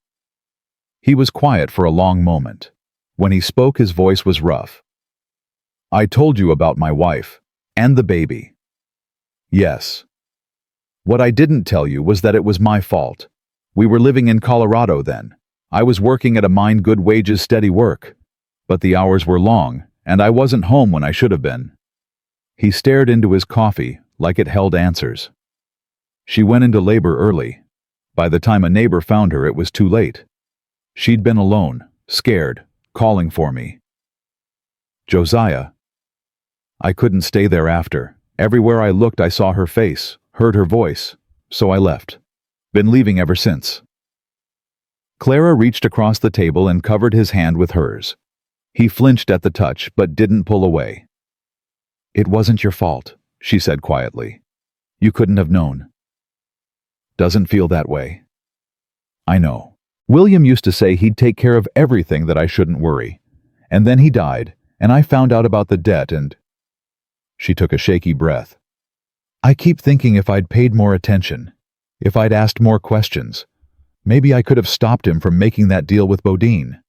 He was quiet for a long moment. When he spoke, his voice was rough. I told you about my wife, and the baby. Yes. What I didn't tell you was that it was my fault. We were living in Colorado then. I was working at a mine, good wages, steady work. But the hours were long, and I wasn't home when I should have been." He stared into his coffee like it held answers. "She went into labor early. By the time a neighbor found her, it was too late. She'd been alone, scared, calling for me." "Josiah." "I couldn't stay there after. Everywhere I looked I saw her face, heard her voice, so I left. Been leaving ever since." Clara reached across the table and covered his hand with hers. He flinched at the touch but didn't pull away. "It wasn't your fault," she said quietly. "You couldn't have known." "Doesn't feel that way." "I know. William used to say he'd take care of everything, that I shouldn't worry. And then he died, and I found out about the debt and—" She took a shaky breath. "I keep thinking if I'd paid more attention, if I'd asked more questions, maybe I could have stopped him from making that deal with Bodine."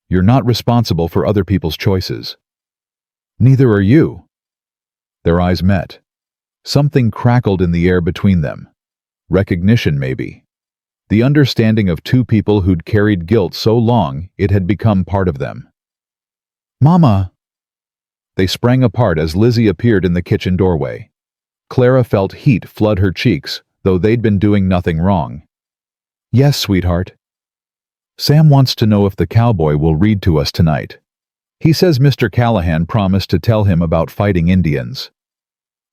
"You're not responsible for other people's choices." "Neither are you." Their eyes met. Something crackled in the air between them. Recognition, maybe. The understanding of two people who'd carried guilt so long it had become part of them. "Mama!" They sprang apart as Lizzie appeared in the kitchen doorway. Clara felt heat flood her cheeks, though they'd been doing nothing wrong. "Yes, sweetheart." "Sam wants to know if the cowboy will read to us tonight. He says Mr. Callahan promised to tell him about fighting Indians."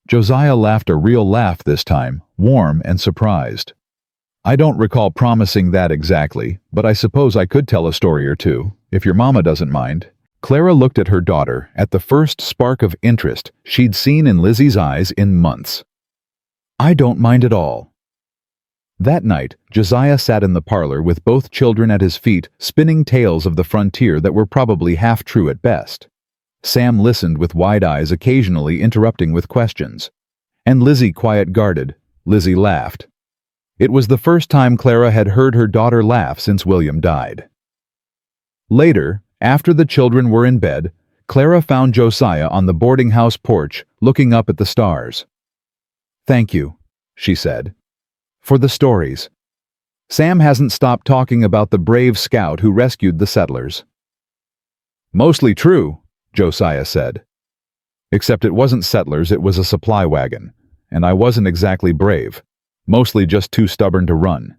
Josiah laughed a real laugh this time, warm and surprised. "I don't recall promising that exactly, but I suppose I could tell a story or two, if your mama doesn't mind." Clara looked at her daughter, at the first spark of interest she'd seen in Lizzie's eyes in months. "I don't mind at all." That night, Josiah sat in the parlor with both children at his feet, spinning tales of the frontier that were probably half true at best. Sam listened with wide eyes, occasionally interrupting with questions. And Lizzie quiet-guarded. Lizzie laughed. It was the first time Clara had heard her daughter laugh since William died. Later, after the children were in bed, Clara found Josiah on the boarding house porch, looking up at the stars. "Thank you," she said, "for the stories. Sam hasn't stopped talking about the brave scout who rescued the settlers." "Mostly true," Josiah said. "Except it wasn't settlers, it was a supply wagon, and I wasn't exactly brave, mostly just too stubborn to run."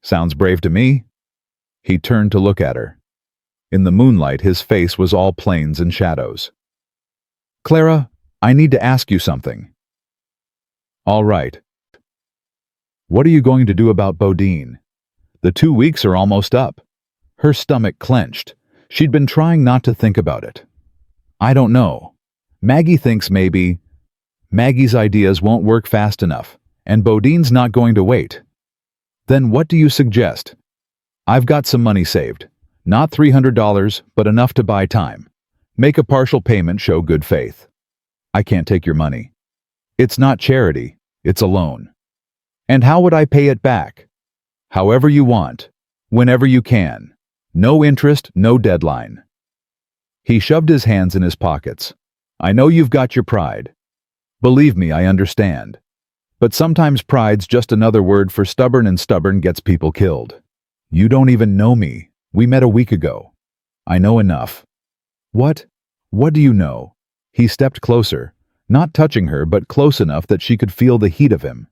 "Sounds brave to me." He turned to look at her. In the moonlight, his face was all plains and shadows. "Clara, I need to ask you something." "All right." "What are you going to do about Bodine? The 2 weeks are almost up." Her stomach clenched. She'd been trying not to think about it. "I don't know. Maggie thinks maybe. Maggie's ideas won't work fast enough, and Bodine's not going to wait." "Then what do you suggest?" "I've got some money saved. Not $300, but enough to buy time. Make a partial payment, show good faith." "I can't take your money." "It's not charity, it's a loan." "And how would I pay it back?" "However you want. Whenever you can. No interest, no deadline." He shoved his hands in his pockets. "I know you've got your pride. Believe me, I understand. But sometimes pride's just another word for stubborn, and stubborn gets people killed. You don't even know me. We met a week ago. I know enough." "What? What do you know?" He stepped closer, not touching her but close enough that she could feel the heat of him.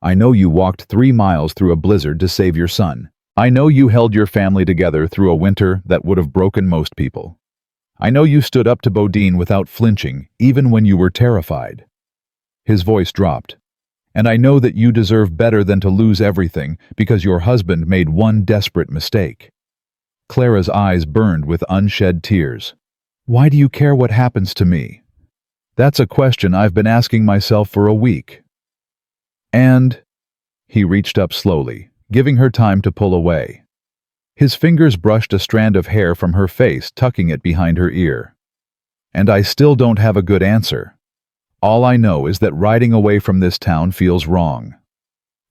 "I know you walked 3 miles through a blizzard to save your son. I know you held your family together through a winter that would have broken most people. I know you stood up to Bodine without flinching, even when you were terrified." His voice dropped. "And I know that you deserve better than to lose everything because your husband made one desperate mistake." Clara's eyes burned with unshed tears. "Why do you care what happens to me?" "That's a question I've been asking myself for a week." "And—" He reached up slowly, giving her time to pull away. His fingers brushed a strand of hair from her face, tucking it behind her ear. "And I still don't have a good answer. All I know is that riding away from this town feels wrong.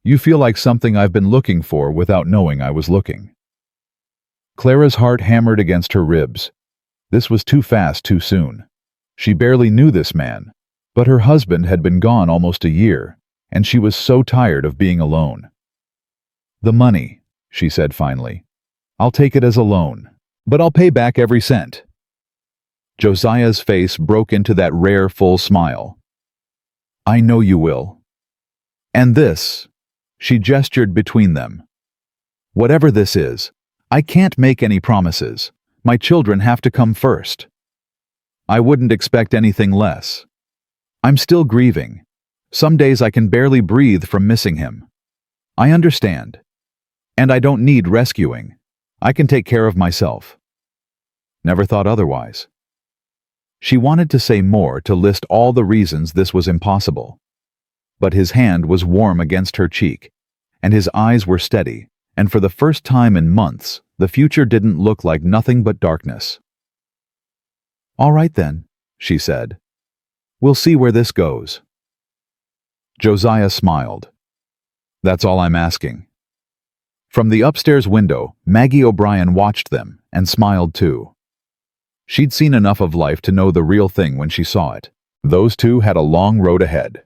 You feel like something I've been looking for without knowing I was looking." Clara's heart hammered against her ribs. This was too fast, too soon. She barely knew this man, but her husband had been gone almost a year, and she was so tired of being alone. "The money," she said finally. "I'll take it as a loan, but I'll pay back every cent." Josiah's face broke into that rare full smile. I know you will. And this, she gestured between them. Whatever this is, I can't make any promises. My children have to come first. I wouldn't expect anything less. I'm still grieving. Some days I can barely breathe from missing him. I understand. And I don't need rescuing. I can take care of myself. Never thought otherwise. She wanted to say more, to list all the reasons this was impossible. But his hand was warm against her cheek, and his eyes were steady, and for the first time in months, the future didn't look like nothing but darkness. All right then, she said. We'll see where this goes. Josiah smiled. That's all I'm asking. From the upstairs window, Maggie O'Brien watched them and smiled too. She'd seen enough of life to know the real thing when she saw it. Those two had a long road ahead.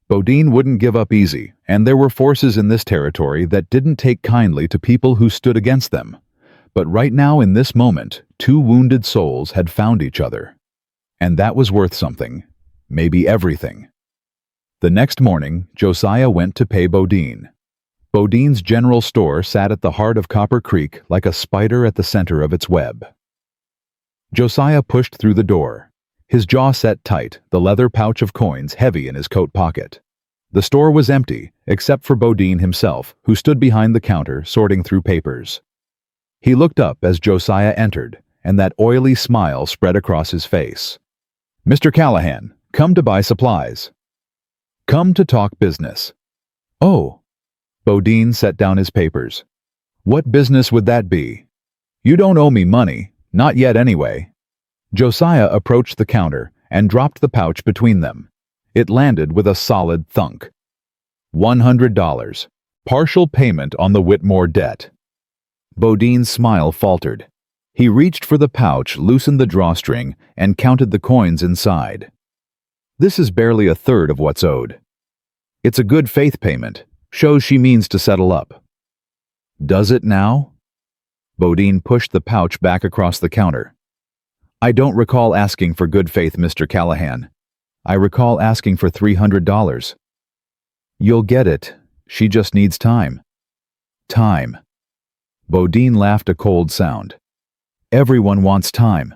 Bodine wouldn't give up easy, and there were forces in this territory that didn't take kindly to people who stood against them. But right now, in this moment, two wounded souls had found each other. And that was worth something. Maybe everything. The next morning, Josiah went to pay Bodine. Bodine's general store sat at the heart of Copper Creek like a spider at the center of its web. Josiah pushed through the door. His jaw set tight, the leather pouch of coins heavy in his coat pocket. The store was empty, except for Bodine himself, who stood behind the counter sorting through papers. He looked up as Josiah entered, and that oily smile spread across his face. Mr. Callahan, come to buy supplies. Come to talk business. Oh. Bodine set down his papers. What business would that be? You don't owe me money, not yet anyway. Josiah approached the counter and dropped the pouch between them. It landed with a solid thunk. $100. Partial payment on the Whitmore debt. Bodine's smile faltered. He reached for the pouch, loosened the drawstring, and counted the coins inside. This is barely a third of what's owed. It's a good faith payment. Shows she means to settle up. Does it now? Bodine pushed the pouch back across the counter. I don't recall asking for good faith, Mr. Callahan. I recall asking for $300. You'll get it. She just needs time. Time. Bodine laughed a cold sound. Everyone wants time.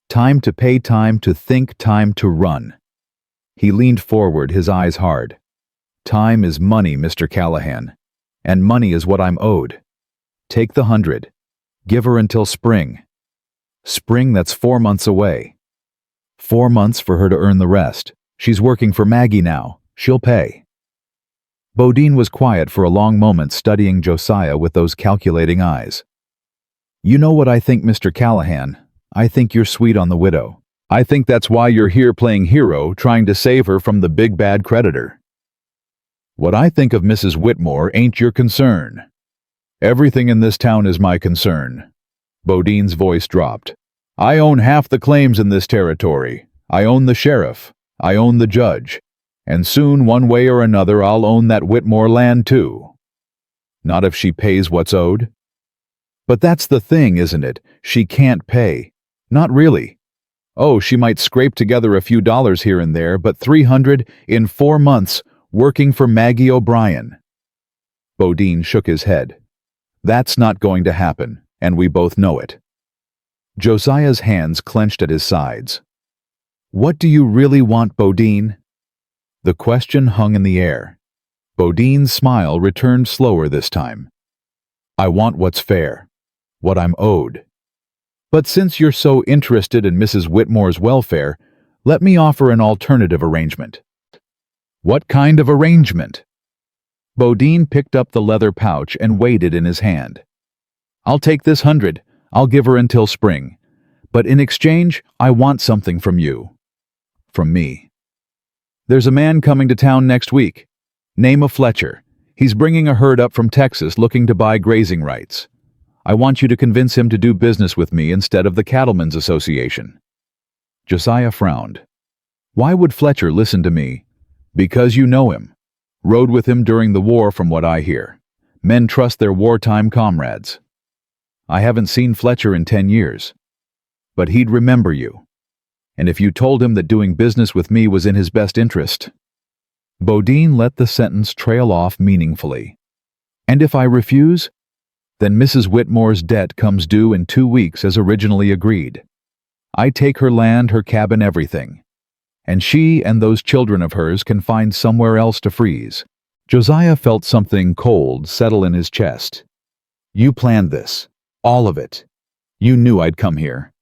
Time to pay, time to think, time to run. He leaned forward, his eyes hard. Time is money, Mr. Callahan. And money is what I'm owed. Take the 100. Give her until spring. Spring, that's 4 months away. 4 months for her to earn the rest. She's working for Maggie now. She'll pay. Bodine was quiet for a long moment, studying Josiah with those calculating eyes. You know what I think, Mr. Callahan? I think you're sweet on the widow. I think that's why you're here playing hero, trying to save her from the big bad creditor. What I think of Mrs. Whitmore ain't your concern. Everything in this town is my concern. Bodine's voice dropped. I own half the claims in this territory. I own the sheriff. I own the judge. And soon, one way or another, I'll own that Whitmore land too. Not if she pays what's owed. But that's the thing, isn't it? She can't pay. Not really. Oh, she might scrape together a few dollars here and there, but 300 in 4 months, working for Maggie O'Brien. Bodine shook his head. That's not going to happen, and we both know it. Josiah's hands clenched at his sides. What do you really want, Bodine? The question hung in the air. Bodine's smile returned slower this time. I want what's fair, what I'm owed. But since you're so interested in Mrs. Whitmore's welfare, let me offer an alternative arrangement. What kind of arrangement? Bodine picked up the leather pouch and weighed it in his hand. I'll take this 100. I'll give her until spring. But in exchange, I want something from you. From me. There's a man coming to town next week. Name of Fletcher. He's bringing a herd up from Texas looking to buy grazing rights. I want you to convince him to do business with me instead of the Cattlemen's Association. Josiah frowned. Why would Fletcher listen to me? Because you know him. Rode with him during the war, from what I hear. Men trust their wartime comrades. I haven't seen Fletcher in 10 years. But he'd remember you. And if you told him that doing business with me was in his best interest. Bodine let the sentence trail off meaningfully. And if I refuse? Then Mrs. Whitmore's debt comes due in 2 weeks as originally agreed. I take her land, her cabin, everything. And she and those children of hers can find somewhere else to freeze. Josiah felt something cold settle in his chest. You planned this. All of it. You knew I'd come here.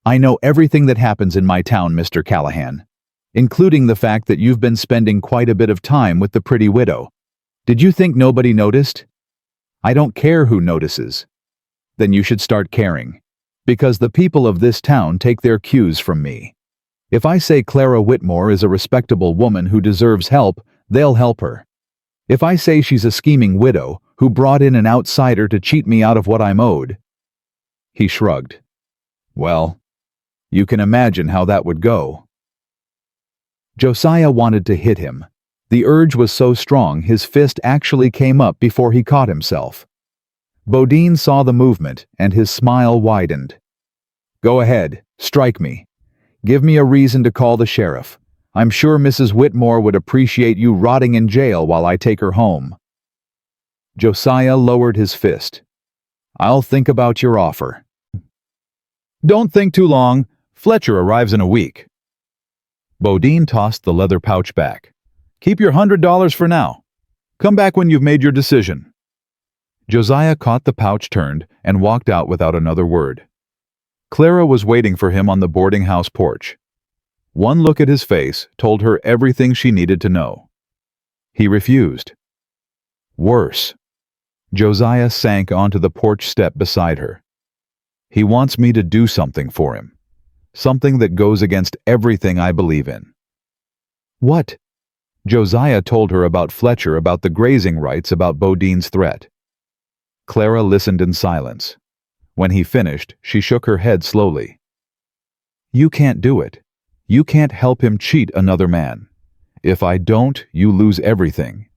I know everything that happens in my town, Mr. Callahan, including the fact that you've been spending quite a bit of time with the pretty widow. Did you think nobody noticed? I don't care who notices. Then you should start caring, because the people of this town take their cues from me. If I say Clara Whitmore is a respectable woman who deserves help, they'll help her. If I say she's a scheming widow who brought in an outsider to cheat me out of what I'm owed. He shrugged. Well, you can imagine how that would go. Josiah wanted to hit him. The urge was so strong his fist actually came up before he caught himself. Bodine saw the movement and his smile widened. Go ahead, strike me. Give me a reason to call the sheriff. I'm sure Mrs. Whitmore would appreciate you rotting in jail while I take her home. Josiah lowered his fist. I'll think about your offer. Don't think too long. Fletcher arrives in a week. Bodine tossed the leather pouch back. Keep your $100 for now. Come back when you've made your decision. Josiah caught the pouch turned and walked out without another word. Clara was waiting for him on the boarding house porch. One look at his face told her everything she needed to know. He refused. Worse. Josiah sank onto the porch step beside her. He wants me to do something for him. Something that goes against everything I believe in. What? Josiah told her about Fletcher, about the grazing rights, about Bodine's threat. Clara listened in silence. When he finished, she shook her head slowly. You can't do it. You can't help him cheat another man. If I don't, you lose everything.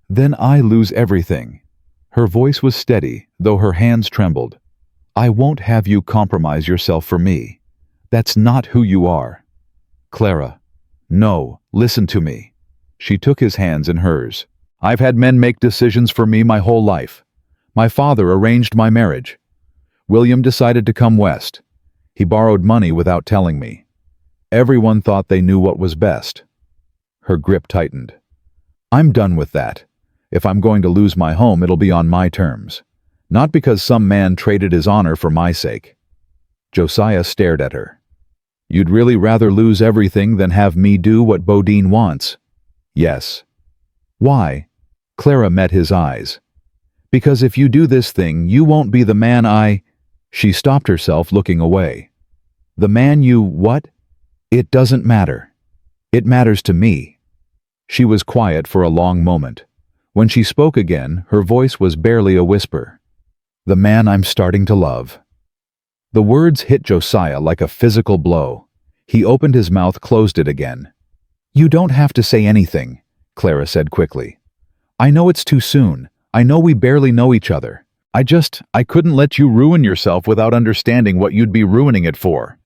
Then I lose everything. Her voice was steady, though her hands trembled. I won't have you compromise yourself for me. That's not who you are. Clara, no, listen to me. She took his hands in hers. I've had men make decisions for me my whole life. My father arranged my marriage. William decided to come west. He borrowed money without telling me. Everyone thought they knew what was best. Her grip tightened. I'm done with that. If I'm going to lose my home, it'll be on my terms. Not because some man traded his honor for my sake. Josiah stared at her. You'd really rather lose everything than have me do what Bodine wants? Yes. Why? Clara met his eyes. Because if you do this thing, you won't be the man I... She stopped herself, looking away. The man you what? It doesn't matter. It matters to me. She was quiet for a long moment. When she spoke again, her voice was barely a whisper. The man I'm starting to love. The words hit Josiah like a physical blow. He opened his mouth, closed it again. You don't have to say anything, Clara said quickly. I know it's too soon. I know we barely know each other. I couldn't let you ruin yourself without understanding what you'd be ruining it for.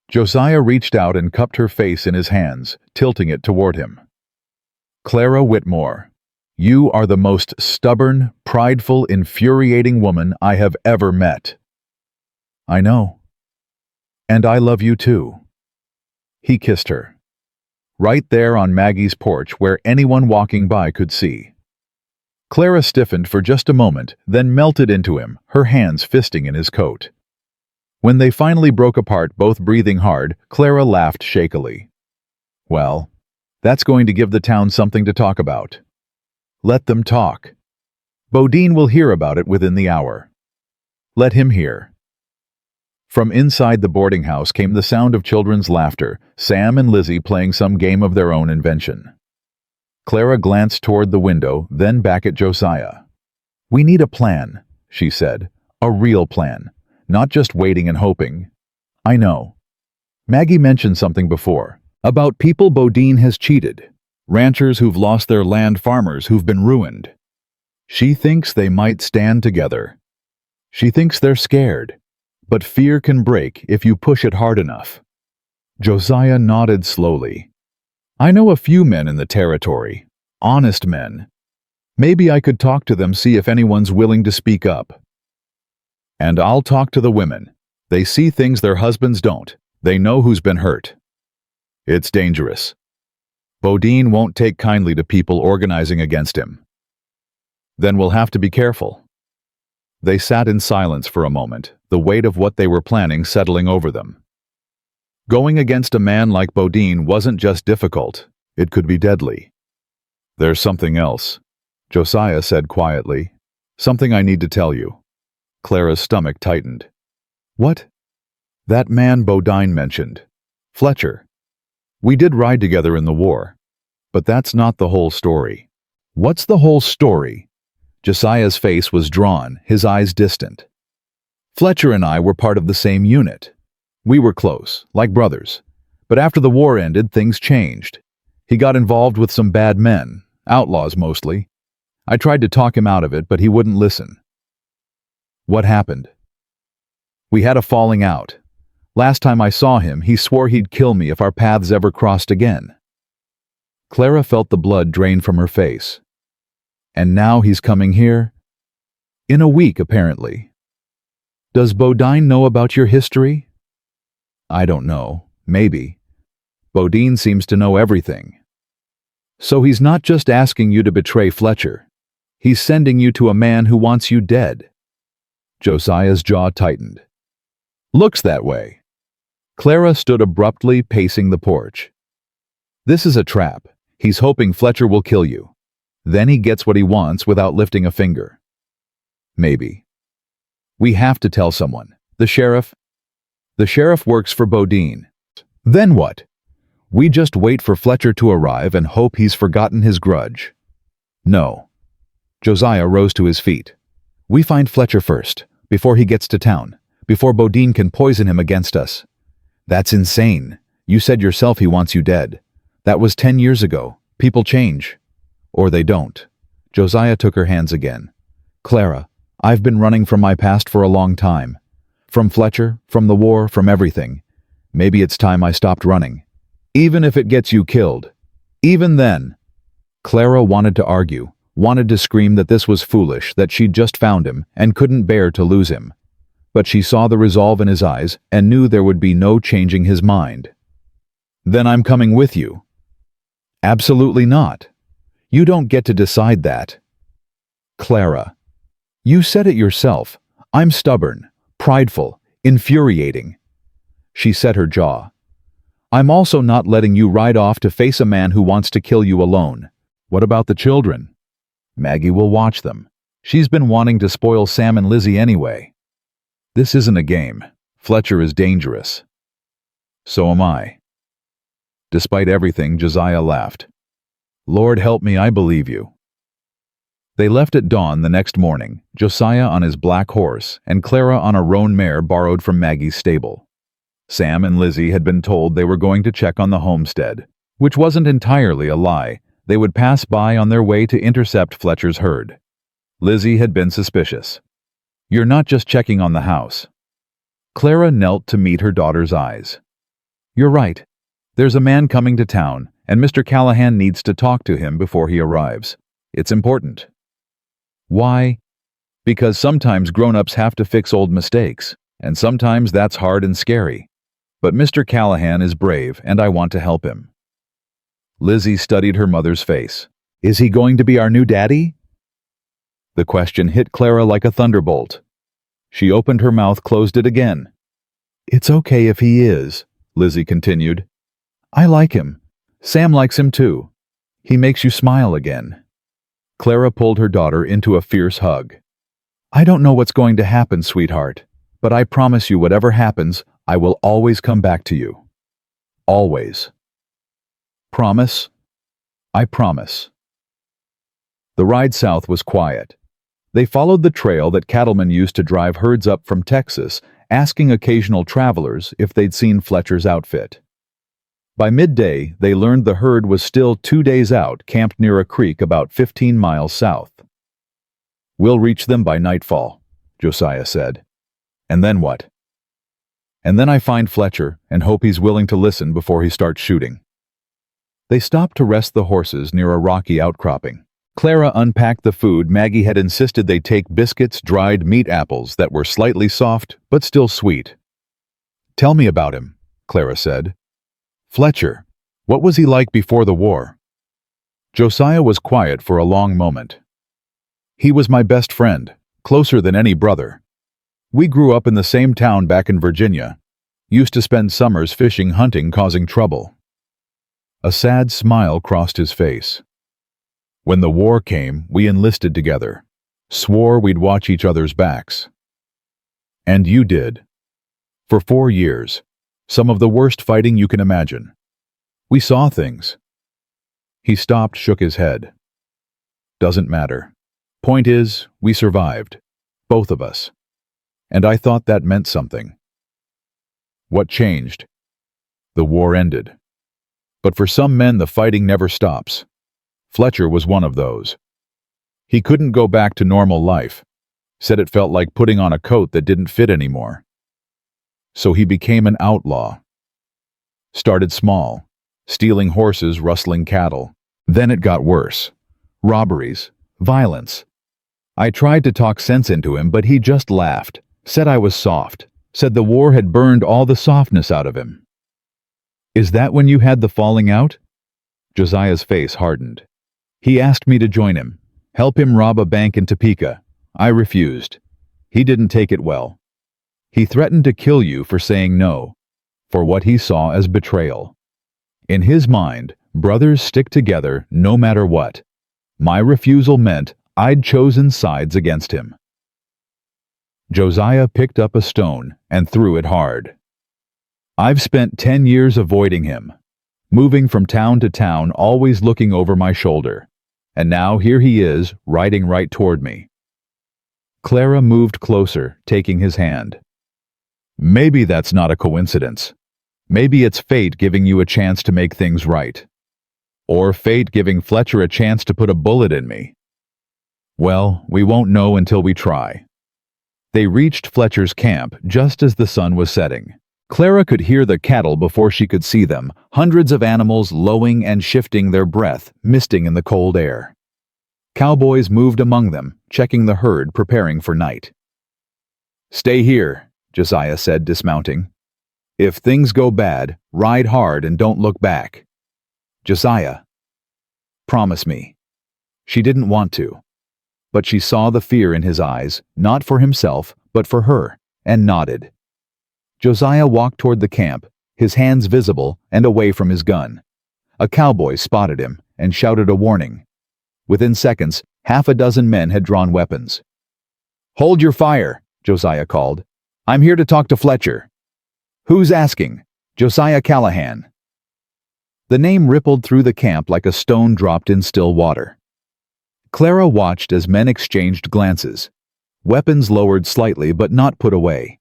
Josiah reached out and cupped her face in his hands, tilting it toward him. Clara Whitmore, you are the most stubborn, prideful, infuriating woman I have ever met. I know. And I love you too. He kissed her. Right there on Maggie's porch where anyone walking by could see. Clara stiffened for just a moment, then melted into him, her hands fisting in his coat. When they finally broke apart, both breathing hard, Clara laughed shakily. Well, that's going to give the town something to talk about. Let them talk. Bodine will hear about it within the hour. Let him hear. From inside the boarding house came the sound of children's laughter, Sam and Lizzie playing some game of their own invention. Clara glanced toward the window, then back at Josiah. We need a plan, she said. A real plan. Not just waiting and hoping. I know. Maggie mentioned something before. About people Bodine has cheated. Ranchers who've lost their land, farmers who've been ruined. She thinks they might stand together. She thinks they're scared. But fear can break if you push it hard enough. Josiah nodded slowly. I know a few men in the territory. Honest men. Maybe I could talk to them, see if anyone's willing to speak up. And I'll talk to the women. They see things their husbands don't. They know who's been hurt. It's dangerous. Bodine won't take kindly to people organizing against him. Then we'll have to be careful. They sat in silence for a moment, the weight of what they were planning settling over them. Going against a man like Bodine wasn't just difficult, it could be deadly. There's something else, Josiah said quietly. Something I need to tell you. Clara's stomach tightened. What? That man Bodine mentioned. Fletcher. We did ride together in the war. But that's not the whole story. What's the whole story? Josiah's face was drawn, his eyes distant. Fletcher and I were part of the same unit. We were close, like brothers. But after the war ended, things changed. He got involved with some bad men, outlaws mostly. I tried to talk him out of it, but he wouldn't listen. What happened? We had a falling out. Last time I saw him, he swore he'd kill me if our paths ever crossed again. Clara felt the blood drain from her face. And now he's coming here? In a week, apparently. Does Bodine know about your history? I don't know. Maybe. Bodine seems to know everything. So he's not just asking you to betray Fletcher. He's sending you to a man who wants you dead. Josiah's jaw tightened. Looks that way. Clara stood abruptly, pacing the porch. This is a trap. He's hoping Fletcher will kill you. Then he gets what he wants without lifting a finger. Maybe. We have to tell someone. The sheriff? The sheriff works for Bodine. Then what? We just wait for Fletcher to arrive and hope he's forgotten his grudge. No. Josiah rose to his feet. We find Fletcher first, before he gets to town, before Bodine can poison him against us. That's insane. You said yourself he wants you dead. That was 10 years ago. People change. Or they don't. Josiah took her hands again. Clara, I've been running from my past for a long time. From Fletcher, from the war, from everything. Maybe it's time I stopped running. Even if it gets you killed. Even then. Clara wanted to argue, wanted to scream that this was foolish, that she'd just found him and couldn't bear to lose him. But she saw the resolve in his eyes and knew there would be no changing his mind. Then I'm coming with you. Absolutely not. You don't get to decide that. Clara. You said it yourself. I'm stubborn, prideful, infuriating. She set her jaw. I'm also not letting you ride off to face a man who wants to kill you alone. What about the children? Maggie will watch them. She's been wanting to spoil Sam and Lizzie anyway. This isn't a game. Fletcher is dangerous. So am I. Despite everything, Josiah laughed. Lord help me, I believe you. They left at dawn the next morning, Josiah on his black horse and Clara on a roan mare borrowed from Maggie's stable. Sam and Lizzie had been told they were going to check on the homestead, which wasn't entirely a lie. They would pass by on their way to intercept Fletcher's herd. Lizzie had been suspicious. You're not just checking on the house. Clara knelt to meet her daughter's eyes. You're right. There's a man coming to town, and Mr. Callahan needs to talk to him before he arrives. It's important. Why? Because sometimes grown-ups have to fix old mistakes, and sometimes that's hard and scary. But Mr. Callahan is brave, and I want to help him. Lizzie studied her mother's face. Is he going to be our new daddy? The question hit Clara like a thunderbolt. She opened her mouth, closed it again. It's okay if he is, Lizzie continued. I like him. Sam likes him too. He makes you smile again. Clara pulled her daughter into a fierce hug. I don't know what's going to happen, sweetheart, but I promise you whatever happens, I will always come back to you. Always. Promise? I promise. The ride south was quiet. They followed the trail that cattlemen used to drive herds up from Texas, asking occasional travelers if they'd seen Fletcher's outfit. By midday, they learned the herd was still 2 days out, camped near a creek about 15 miles south. We'll reach them by nightfall, Josiah said. And then what? And then I find Fletcher and hope he's willing to listen before he starts shooting. They stopped to rest the horses near a rocky outcropping. Clara unpacked the food Maggie had insisted they take: biscuits, dried meat apples that were slightly soft but still sweet. "Tell me about him," Clara said. "Fletcher, what was he like before the war?" Josiah was quiet for a long moment. "He was my best friend, closer than any brother. We grew up in the same town back in Virginia. Used to spend summers fishing, hunting, causing trouble." A sad smile crossed his face. "When the war came, we enlisted together. Swore we'd watch each other's backs. And you did. For 4 years. Some of the worst fighting you can imagine. We saw things." He stopped, shook his head. "Doesn't matter. Point is, we survived. Both of us. And I thought that meant something." "What changed?" "The war ended. But for some men the fighting never stops. Fletcher was one of those. He couldn't go back to normal life. Said it felt like putting on a coat that didn't fit anymore. So he became an outlaw. Started small, stealing horses, rustling cattle. Then it got worse. Robberies, violence. I tried to talk sense into him, but he just laughed, said I was soft, said the war had burned all the softness out of him." "Is that when you had the falling out?" Josiah's face hardened. "He asked me to join him, help him rob a bank in Topeka. I refused. He didn't take it well. He threatened to kill you for saying no, for what he saw as betrayal. In his mind, brothers stick together no matter what. My refusal meant I'd chosen sides against him." Josiah picked up a stone and threw it hard. "I've spent 10 years avoiding him, moving from town to town, always looking over my shoulder. And now here he is, riding right toward me." Clara moved closer, taking his hand. "Maybe that's not a coincidence. Maybe it's fate giving you a chance to make things right. Or fate giving Fletcher a chance to put a bullet in me. Well, we won't know until we try." They reached Fletcher's camp just as the sun was setting. Clara could hear the cattle before she could see them, hundreds of animals lowing and shifting their breath, misting in the cold air. Cowboys moved among them, checking the herd, preparing for night. "Stay here," Josiah said, dismounting. "If things go bad, ride hard and don't look back." "Josiah, promise me." She didn't want to, but she saw the fear in his eyes, not for himself, but for her, and nodded. Josiah walked toward the camp, his hands visible and away from his gun. A cowboy spotted him and shouted a warning. Within seconds, half a dozen men had drawn weapons. "Hold your fire," Josiah called. "I'm here to talk to Fletcher." "Who's asking?" "Josiah Callahan." The name rippled through the camp like a stone dropped in still water. Clara watched as men exchanged glances. Weapons lowered slightly but not put away.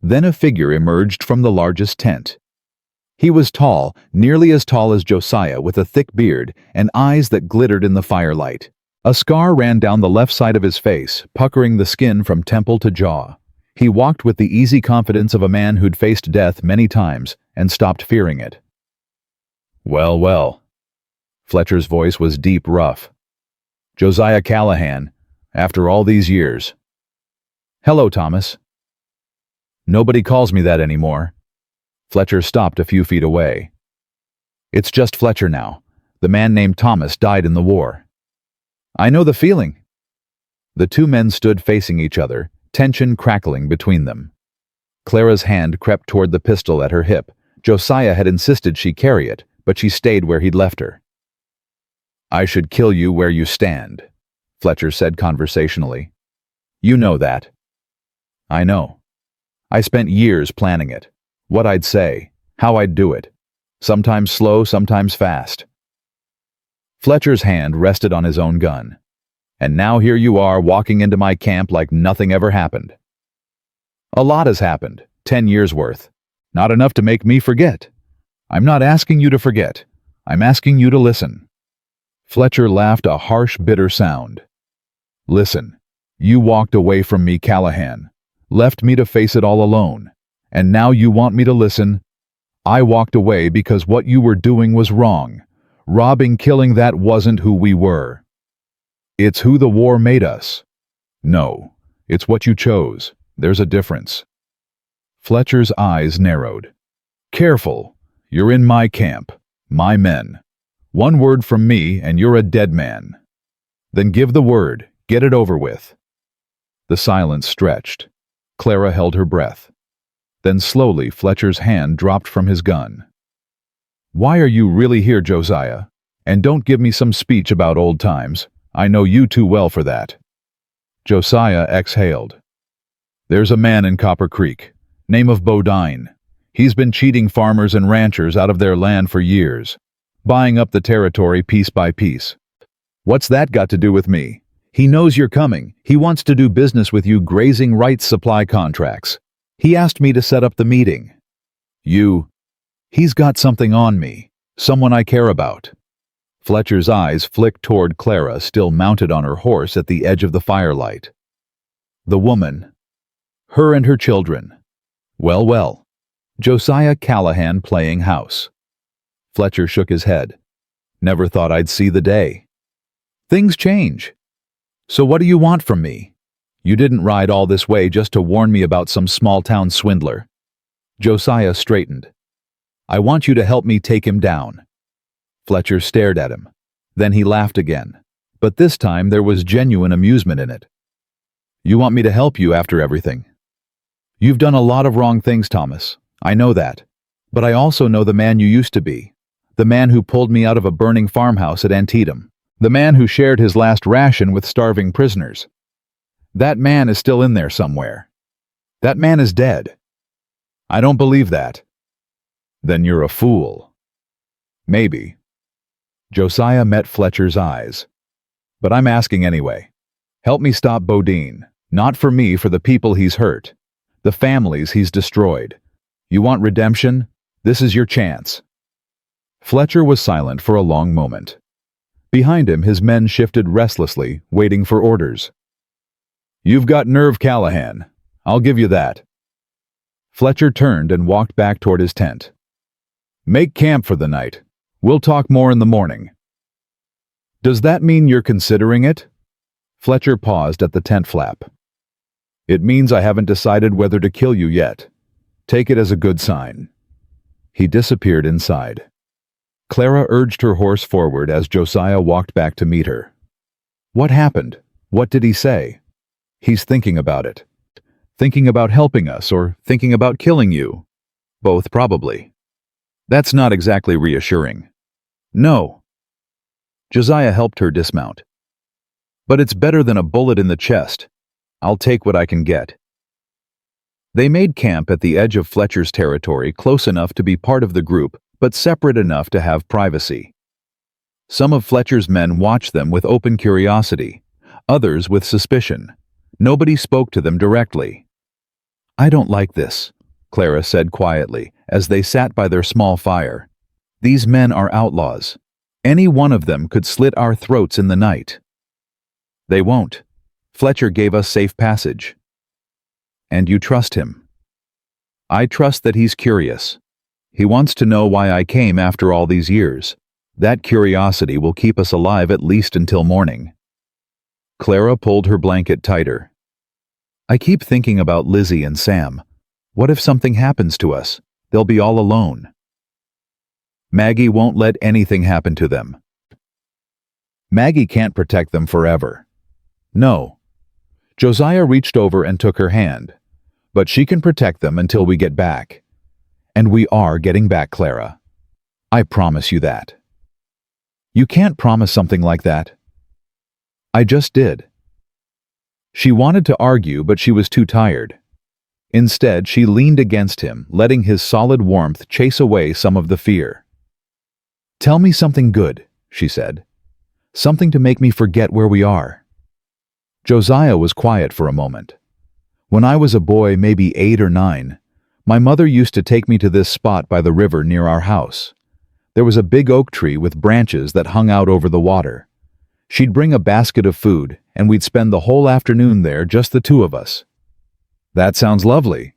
Then a figure emerged from the largest tent. He was tall, nearly as tall as Josiah, with a thick beard and eyes that glittered in the firelight. A scar ran down the left side of his face, puckering the skin from temple to jaw. He walked with the easy confidence of a man who'd faced death many times and stopped fearing it. "Well, well." Fletcher's voice was deep, rough. "Josiah Callahan, after all these years." "Hello, Thomas." "Nobody calls me that anymore." Fletcher stopped a few feet away. "It's just Fletcher now. The man named Thomas died in the war." "I know the feeling." The two men stood facing each other, tension crackling between them. Clara's hand crept toward the pistol at her hip. Josiah had insisted she carry it, but she stayed where he'd left her. "I should kill you where you stand," Fletcher said conversationally. "You know that." "I know. I spent years planning it. What I'd say, how I'd do it. Sometimes slow, sometimes fast." Fletcher's hand rested on his own gun. "And now here you are walking into my camp like nothing ever happened." "A lot has happened, 10 years worth. Not enough to make me forget." "I'm not asking you to forget. I'm asking you to listen." Fletcher laughed, a harsh, bitter sound. "Listen, you walked away from me, Callahan. Left me to face it all alone. And now you want me to listen? I walked away because what you were doing was wrong. Robbing, killing, that wasn't who we were. It's who the war made us. No, it's what you chose. There's a difference. Fletcher's eyes narrowed. Careful. You're in my camp, my men. One word from me and you're a dead man. Then give the word, get it over with. The silence stretched. Clara held her breath. Then slowly Fletcher's hand dropped from his gun. Why are you really here, Josiah? And don't give me some speech about old times. I know you too well for that. Josiah exhaled. There's a man in Copper Creek, name of Bodine. He's been cheating farmers and ranchers out of their land for years, buying up the territory piece by piece. What's that got to do with me? He knows you're coming. He wants to do business with you, grazing rights supply contracts. He asked me to set up the meeting. He's got something on me, someone I care about. Fletcher's eyes flicked toward Clara, still mounted on her horse at the edge of the firelight. The woman. Her and her children. Well, well. Josiah Callahan playing house. Fletcher shook his head. Never thought I'd see the day. Things change. So what do you want from me? You didn't ride all this way just to warn me about some small-town swindler. Josiah straightened. I want you to help me take him down. Fletcher stared at him. Then he laughed again. But this time there was genuine amusement in it. You want me to help you after everything? You've done a lot of wrong things, Thomas. I know that. But I also know the man you used to be. The man who pulled me out of a burning farmhouse at Antietam. The man who shared his last ration with starving prisoners. That man is still in there somewhere. That man is dead. I don't believe that. Then you're a fool. Maybe. Josiah met Fletcher's eyes. But I'm asking anyway. Help me stop Bodine. Not for me, for the people he's hurt. The families he's destroyed. You want redemption? This is your chance. Fletcher was silent for a long moment. Behind him, his men shifted restlessly, waiting for orders. You've got nerve, Callahan. I'll give you that. Fletcher turned and walked back toward his tent. Make camp for the night. We'll talk more in the morning. Does that mean you're considering it? Fletcher paused at the tent flap. It means I haven't decided whether to kill you yet. Take it as a good sign. He disappeared inside. Clara urged her horse forward as Josiah walked back to meet her. What happened? What did he say? He's thinking about it. Thinking about helping us, or thinking about killing you? Both, probably. That's not exactly reassuring. No. Josiah helped her dismount. But it's better than a bullet in the chest. I'll take what I can get. They made camp at the edge of Fletcher's territory, close enough to be part of the group, but separate enough to have privacy. Some of Fletcher's men watched them with open curiosity, others with suspicion. Nobody spoke to them directly. I don't like this, Clara said quietly, as they sat by their small fire. These men are outlaws. Any one of them could slit our throats in the night. They won't. Fletcher gave us safe passage. And you trust him? I trust that he's curious. He wants to know why I came after all these years. That curiosity will keep us alive at least until morning. Clara pulled her blanket tighter. I keep thinking about Lizzie and Sam. What if something happens to us? They'll be all alone. Maggie won't let anything happen to them. Maggie can't protect them forever. No. Josiah reached over and took her hand. But she can protect them until we get back. And we are getting back, Clara. I promise you that. You can't promise something like that. I just did. She wanted to argue, but she was too tired. Instead, she leaned against him, letting his solid warmth chase away some of the fear. Tell me something good, she said. Something to make me forget where we are. Josiah was quiet for a moment. When I was a boy, maybe 8 or 9, my mother used to take me to this spot by the river near our house. There was a big oak tree with branches that hung out over the water. She'd bring a basket of food, and we'd spend the whole afternoon there, just the two of us. That sounds lovely.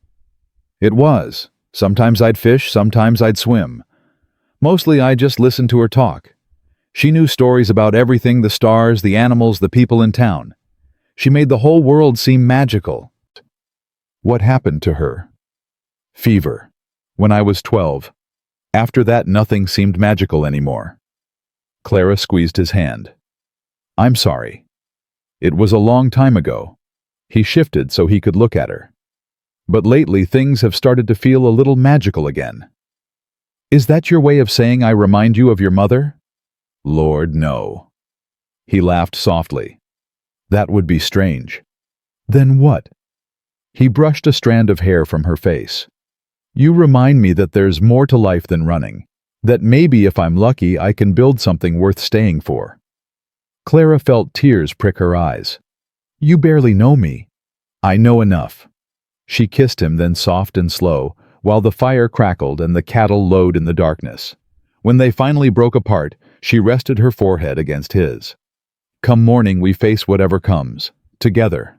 It was. Sometimes I'd fish, sometimes I'd swim. Mostly I just listened to her talk. She knew stories about everything, the stars, the animals, the people in town. She made the whole world seem magical. What happened to her? Fever. When I was 12. After that, nothing seemed magical anymore. Clara squeezed his hand. I'm sorry. It was a long time ago. He shifted so he could look at her. But lately things have started to feel a little magical again. Is that your way of saying I remind you of your mother? Lord, no. He laughed softly. That would be strange. Then what? He brushed a strand of hair from her face. You remind me that there's more to life than running, that maybe if I'm lucky I can build something worth staying for. Clara felt tears prick her eyes. You barely know me. I know enough. She kissed him, then soft and slow, while the fire crackled and the cattle lowed in the darkness. When they finally broke apart, she rested her forehead against his. Come morning we face whatever comes. Together.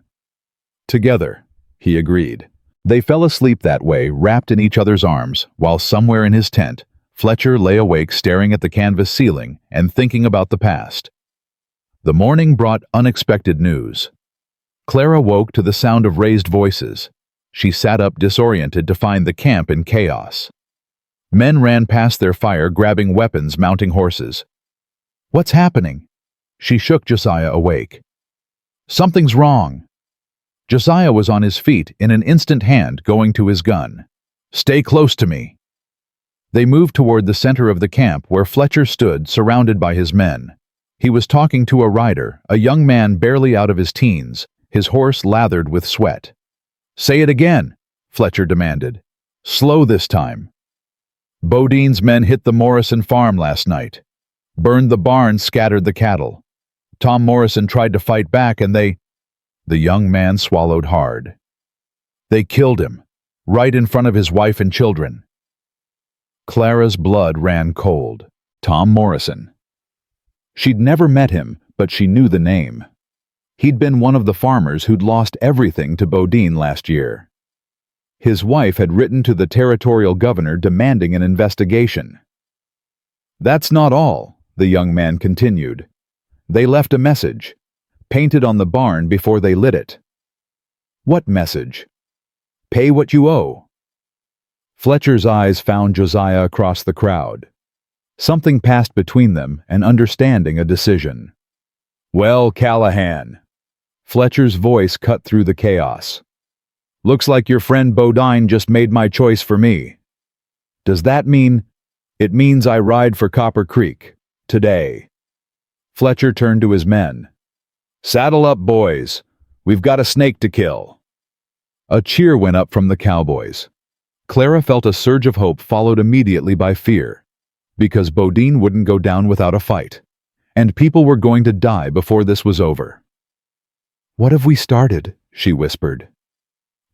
Together, he agreed. They fell asleep that way, wrapped in each other's arms, while somewhere in his tent, Fletcher lay awake staring at the canvas ceiling and thinking about the past. The morning brought unexpected news. Clara woke to the sound of raised voices. She sat up disoriented to find the camp in chaos. Men ran past their fire, grabbing weapons, mounting horses. What's happening? She shook Josiah awake. Something's wrong. Josiah was on his feet, in an instant hand going to his gun. Stay close to me. They moved toward the center of the camp where Fletcher stood, surrounded by his men. He was talking to a rider, a young man barely out of his teens, his horse lathered with sweat. Say it again, Fletcher demanded. Slow this time. Bodine's men hit the Morrison farm last night. Burned the barn, scattered the cattle. Tom Morrison tried to fight back and they... The young man swallowed hard. They killed him, right in front of his wife and children. Clara's blood ran cold. Tom Morrison. She'd never met him, but she knew the name. He'd been one of the farmers who'd lost everything to Bodine last year. His wife had written to the territorial governor demanding an investigation. That's not all, the young man continued. They left a message, painted on the barn before they lit it. What message? Pay what you owe. Fletcher's eyes found Josiah across the crowd. Something passed between them, an understanding, a decision. Well, Callahan. Fletcher's voice cut through the chaos. Looks like your friend Bodine just made my choice for me. Does that mean? It means I ride for Copper Creek. Today. Fletcher turned to his men. Saddle up, boys. We've got a snake to kill. A cheer went up from the cowboys. Clara felt a surge of hope followed immediately by fear, because Bodine wouldn't go down without a fight, and people were going to die before this was over. What have we started? She whispered.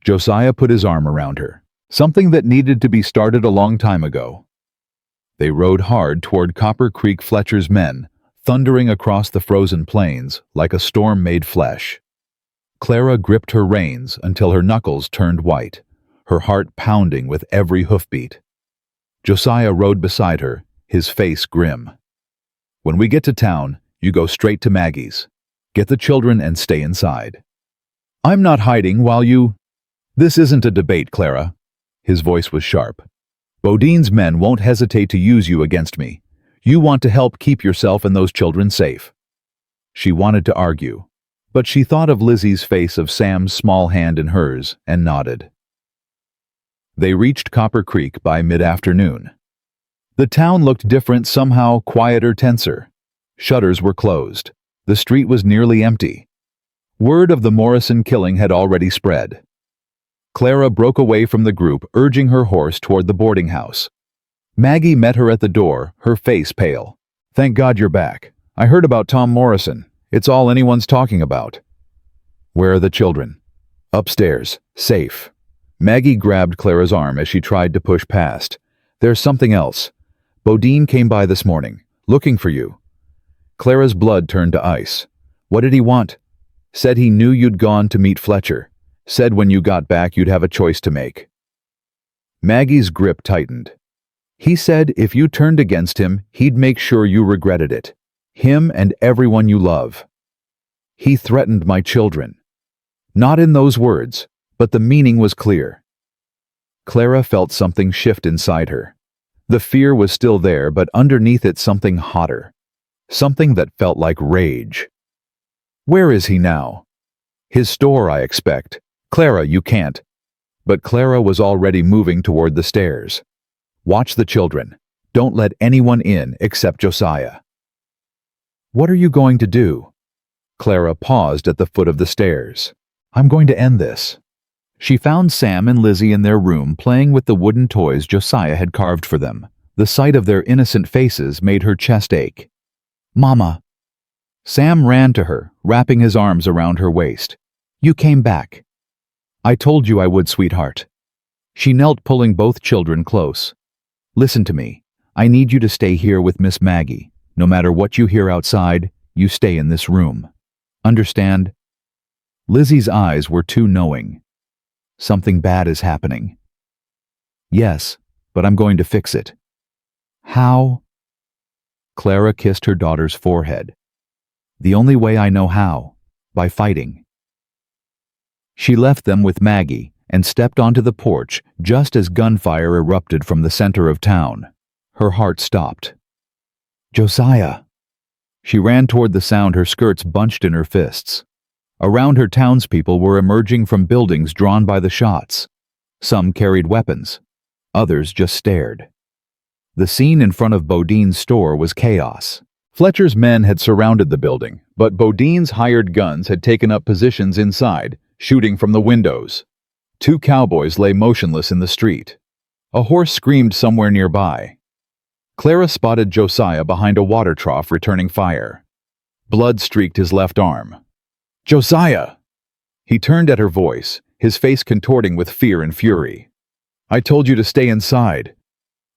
Josiah put his arm around her. Something that needed to be started a long time ago. They rode hard toward Copper Creek. Fletcher's men, thundering across the frozen plains like a storm made flesh. Clara gripped her reins until her knuckles turned white, her heart pounding with every hoofbeat. Josiah rode beside her, his face grim. When we get to town, you go straight to Maggie's. Get the children and stay inside. I'm not hiding while you... This isn't a debate, Clara. His voice was sharp. Bodine's men won't hesitate to use you against me. You want to help keep yourself and those children safe. She wanted to argue, but she thought of Lizzie's face, of Sam's small hand in hers, and nodded. They reached Copper Creek by mid-afternoon. The town looked different, somehow quieter, tenser. Shutters were closed. The street was nearly empty. Word of the Morrison killing had already spread. Clara broke away from the group, urging her horse toward the boarding house. Maggie met her at the door, her face pale. Thank God you're back. I heard about Tom Morrison. It's all anyone's talking about. Where are the children? Upstairs, safe. Maggie grabbed Clara's arm as she tried to push past. There's something else. Bodine came by this morning, looking for you. Clara's blood turned to ice. What did he want? Said he knew you'd gone to meet Fletcher. Said when you got back you'd have a choice to make. Maggie's grip tightened. He said if you turned against him, he'd make sure you regretted it. Him and everyone you love. He threatened my children. Not in those words, but the meaning was clear. Clara felt something shift inside her. The fear was still there, but underneath it something hotter. Something that felt like rage. Where is he now? His store, I expect. Clara, you can't. But Clara was already moving toward the stairs. Watch the children. Don't let anyone in except Josiah. What are you going to do? Clara paused at the foot of the stairs. I'm going to end this. She found Sam and Lizzie in their room playing with the wooden toys Josiah had carved for them. The sight of their innocent faces made her chest ache. Mama. Sam ran to her, wrapping his arms around her waist. You came back. I told you I would, sweetheart. She knelt, pulling both children close. Listen to me. I need you to stay here with Miss Maggie. No matter what you hear outside, you stay in this room. Understand? Lizzie's eyes were too knowing. Something bad is happening. Yes, but I'm going to fix it. How? Clara kissed her daughter's forehead. The only way I know how, by fighting. She left them with Maggie and stepped onto the porch just as gunfire erupted from the center of town. Her heart stopped. Josiah! She ran toward the sound, her skirts bunched in her fists. Around her, townspeople were emerging from buildings drawn by the shots. Some carried weapons. Others just stared. The scene in front of Bodine's store was chaos. Fletcher's men had surrounded the building, but Bodine's hired guns had taken up positions inside, shooting from the windows. Two cowboys lay motionless in the street. A horse screamed somewhere nearby. Clara spotted Josiah behind a water trough returning fire. Blood streaked his left arm. Josiah! He turned at her voice, his face contorting with fear and fury. I told you to stay inside.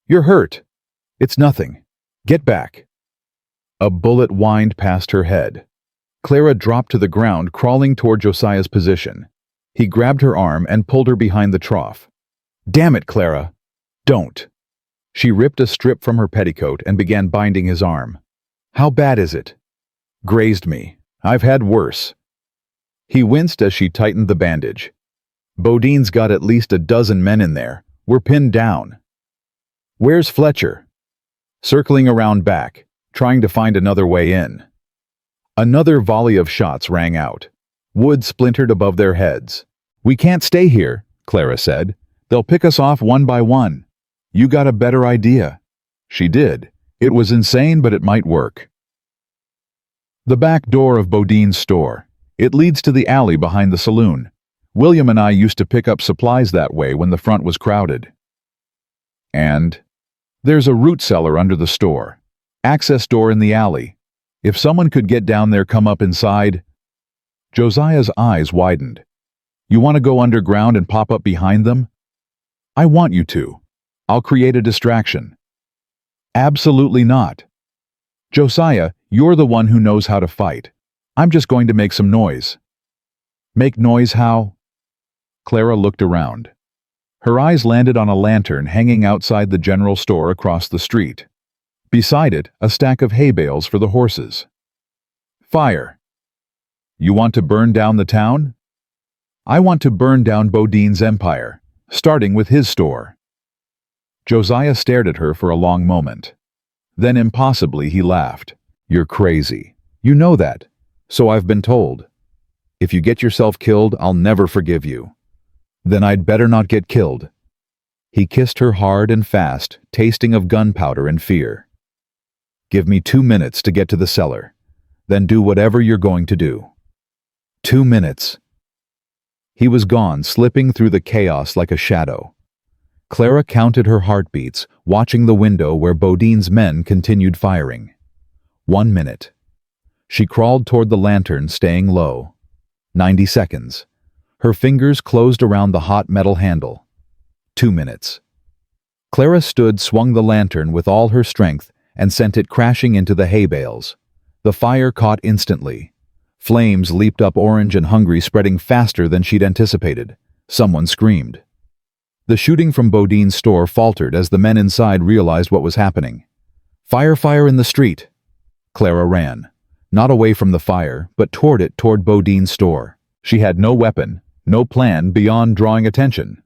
You're hurt. It's nothing. Get back. A bullet whined past her head. Clara dropped to the ground, crawling toward Josiah's position. He grabbed her arm and pulled her behind the trough. Damn it, Clara. Don't. She ripped a strip from her petticoat and began binding his arm. How bad is it? Grazed me. I've had worse. He winced as she tightened the bandage. Bodine's got at least a dozen men in there. We're pinned down. Where's Fletcher? Circling around back, trying to find another way in. Another volley of shots rang out. Wood splintered above their heads. We can't stay here, Clara said. They'll pick us off one by one. You got a better idea. She did. It was insane, but it might work. The back door of Bodine's store. It leads to the alley behind the saloon. William and I used to pick up supplies that way when the front was crowded. And there's a root cellar under the store. Access door in the alley. If someone could get down there, come up inside. Josiah's eyes widened. You want to go underground and pop up behind them? I want you to. I'll create a distraction. Absolutely not. Josiah, you're the one who knows how to fight. I'm just going to make some noise. Make noise how? Clara looked around. Her eyes landed on a lantern hanging outside the general store across the street. Beside it, a stack of hay bales for the horses. Fire. You want to burn down the town? I want to burn down Bodine's empire, starting with his store. Josiah stared at her for a long moment. Then impossibly he laughed. You're crazy. You know that. So I've been told. If you get yourself killed, I'll never forgive you. Then I'd better not get killed. He kissed her hard and fast, tasting of gunpowder and fear. Give me 2 minutes to get to the cellar. Then do whatever you're going to do. 2 minutes. He was gone, slipping through the chaos like a shadow. Clara counted her heartbeats, watching the window where Bodine's men continued firing. 1 minute. She crawled toward the lantern, staying low. 90 seconds. Her fingers closed around the hot metal handle. 2 minutes. Clara stood, swung the lantern with all her strength, and sent it crashing into the hay bales. The fire caught instantly. Flames leaped up, orange and hungry, spreading faster than she'd anticipated. Someone screamed. The shooting from Bodine's store faltered as the men inside realized what was happening. Fire, fire in the street! Clara ran. Not away from the fire, but toward Bodine's store. She had no weapon, no plan beyond drawing attention.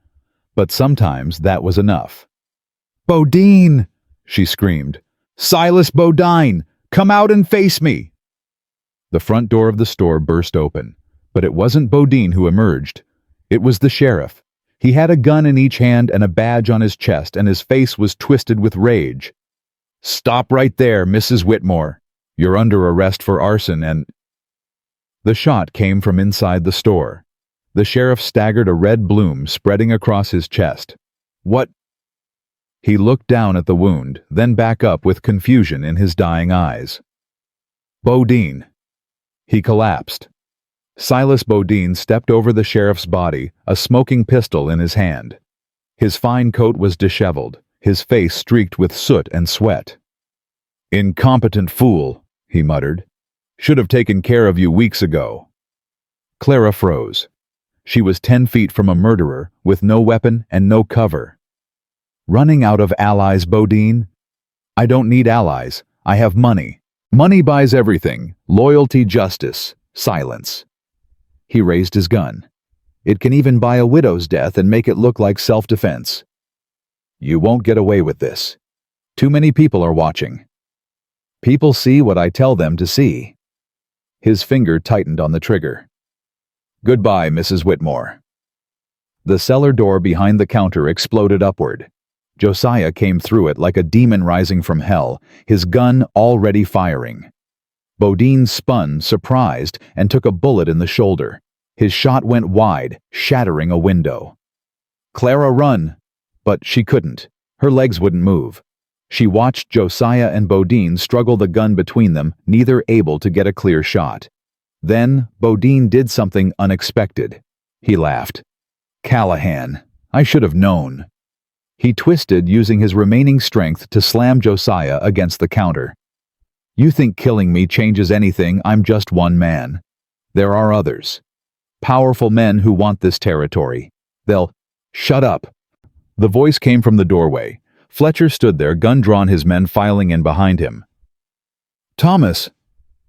But sometimes that was enough. "Bodine!" she screamed. "Silas Bodine! Come out and face me!" The front door of the store burst open, but it wasn't Bodine who emerged. It was the sheriff. He had a gun in each hand and a badge on his chest, and his face was twisted with rage. "Stop right there, Mrs. Whitmore. You're under arrest for arson and—" The shot came from inside the store. The sheriff staggered, a red bloom spreading across his chest. "What?" He looked down at the wound, then back up with confusion in his dying eyes. "Bodine." He collapsed. Silas Bodine stepped over the sheriff's body, a smoking pistol in his hand. His fine coat was disheveled, his face streaked with soot and sweat. "Incompetent fool," he muttered. "Should have taken care of you weeks ago." Clara froze. She was 10 feet from a murderer, with no weapon and no cover. "Running out of allies, Bodine?" "I don't need allies. I have money. Money buys everything. Loyalty, justice, silence." He raised his gun. "It can even buy a widow's death and make it look like self-defense." "You won't get away with this. Too many people are watching." "People see what I tell them to see." His finger tightened on the trigger. "Goodbye, Mrs. Whitmore." The cellar door behind the counter exploded upward. Josiah came through it like a demon rising from hell, his gun already firing. Bodine spun, surprised, and took a bullet in the shoulder. His shot went wide, shattering a window. "Clara, run!" But she couldn't. Her legs wouldn't move. She watched Josiah and Bodine struggle, the gun between them, neither able to get a clear shot. Then Bodine did something unexpected. He laughed. "Callahan, I should have known." He twisted, using his remaining strength to slam Josiah against the counter. "You think killing me changes anything? I'm just one man. There are others. Powerful men who want this territory. They'll—" "Shut up!" The voice came from the doorway. Fletcher stood there, gun drawn, his men filing in behind him. "Thomas!"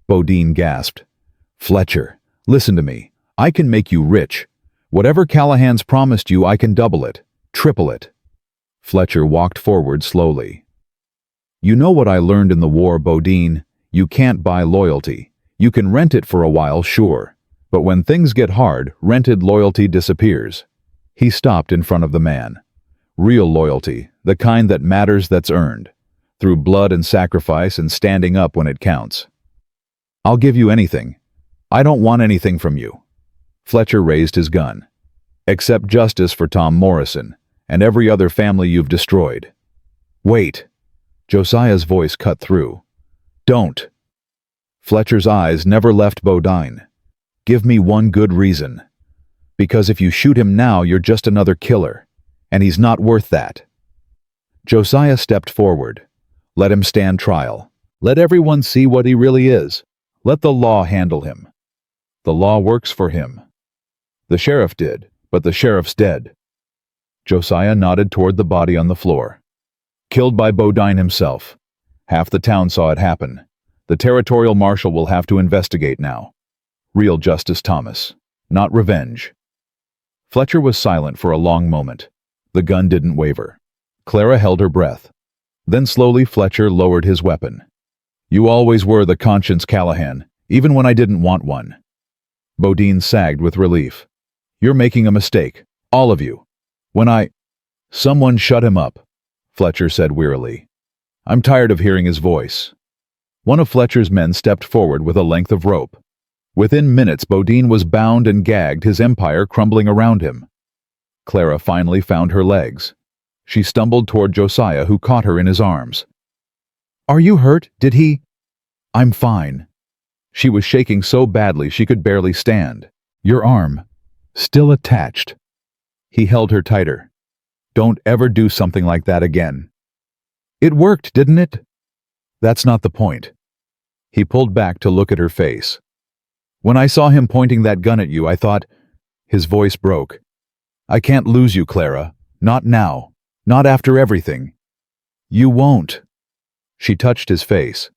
Bodine gasped. "Fletcher, listen to me. I can make you rich. Whatever Callahan's promised you, I can double it, triple it." Fletcher walked forward slowly. "You know what I learned in the war, Bodine. You can't buy loyalty. You can rent it for a while, sure. But when things get hard, rented loyalty disappears." He stopped in front of the man. "Real loyalty, the kind that matters, that's earned, through blood and sacrifice and standing up when it counts. I'll give you anything. I don't want anything from you." Fletcher raised his gun. "Except justice for Tom Morrison and every other family you've destroyed." "Wait." Josiah's voice cut through. "Don't." Fletcher's eyes never left Bodine. "Give me one good reason. Because if you shoot him now, you're just another killer, and he's not worth that." Josiah stepped forward. "Let him stand trial. Let everyone see what he really is. Let the law handle him. The law works for him. The sheriff did, but the sheriff's dead." Josiah nodded toward the body on the floor. "Killed by Bodine himself. Half the town saw it happen. The territorial marshal will have to investigate now. Real justice, Thomas, not revenge." Fletcher was silent for a long moment. The gun didn't waver. Clara held her breath. Then slowly Fletcher lowered his weapon. "You always were the conscience, Callahan, even when I didn't want one." Bodine sagged with relief. "You're making a mistake, all of you. When I—" "Someone shut him up," Fletcher said wearily. "I'm tired of hearing his voice." One of Fletcher's men stepped forward with a length of rope. Within minutes, Bodine was bound and gagged, his empire crumbling around him. Clara finally found her legs. She stumbled toward Josiah, who caught her in his arms. "Are you hurt? Did he—" "I'm fine." She was shaking so badly she could barely stand. "Your arm, still attached." He held her tighter. "Don't ever do something like that again." "It worked, didn't it?" "That's not the point." He pulled back to look at her face. "When I saw him pointing that gun at you, I thought—" His voice broke. "I can't lose you, Clara. Not now. Not after everything. You won't. She touched his face.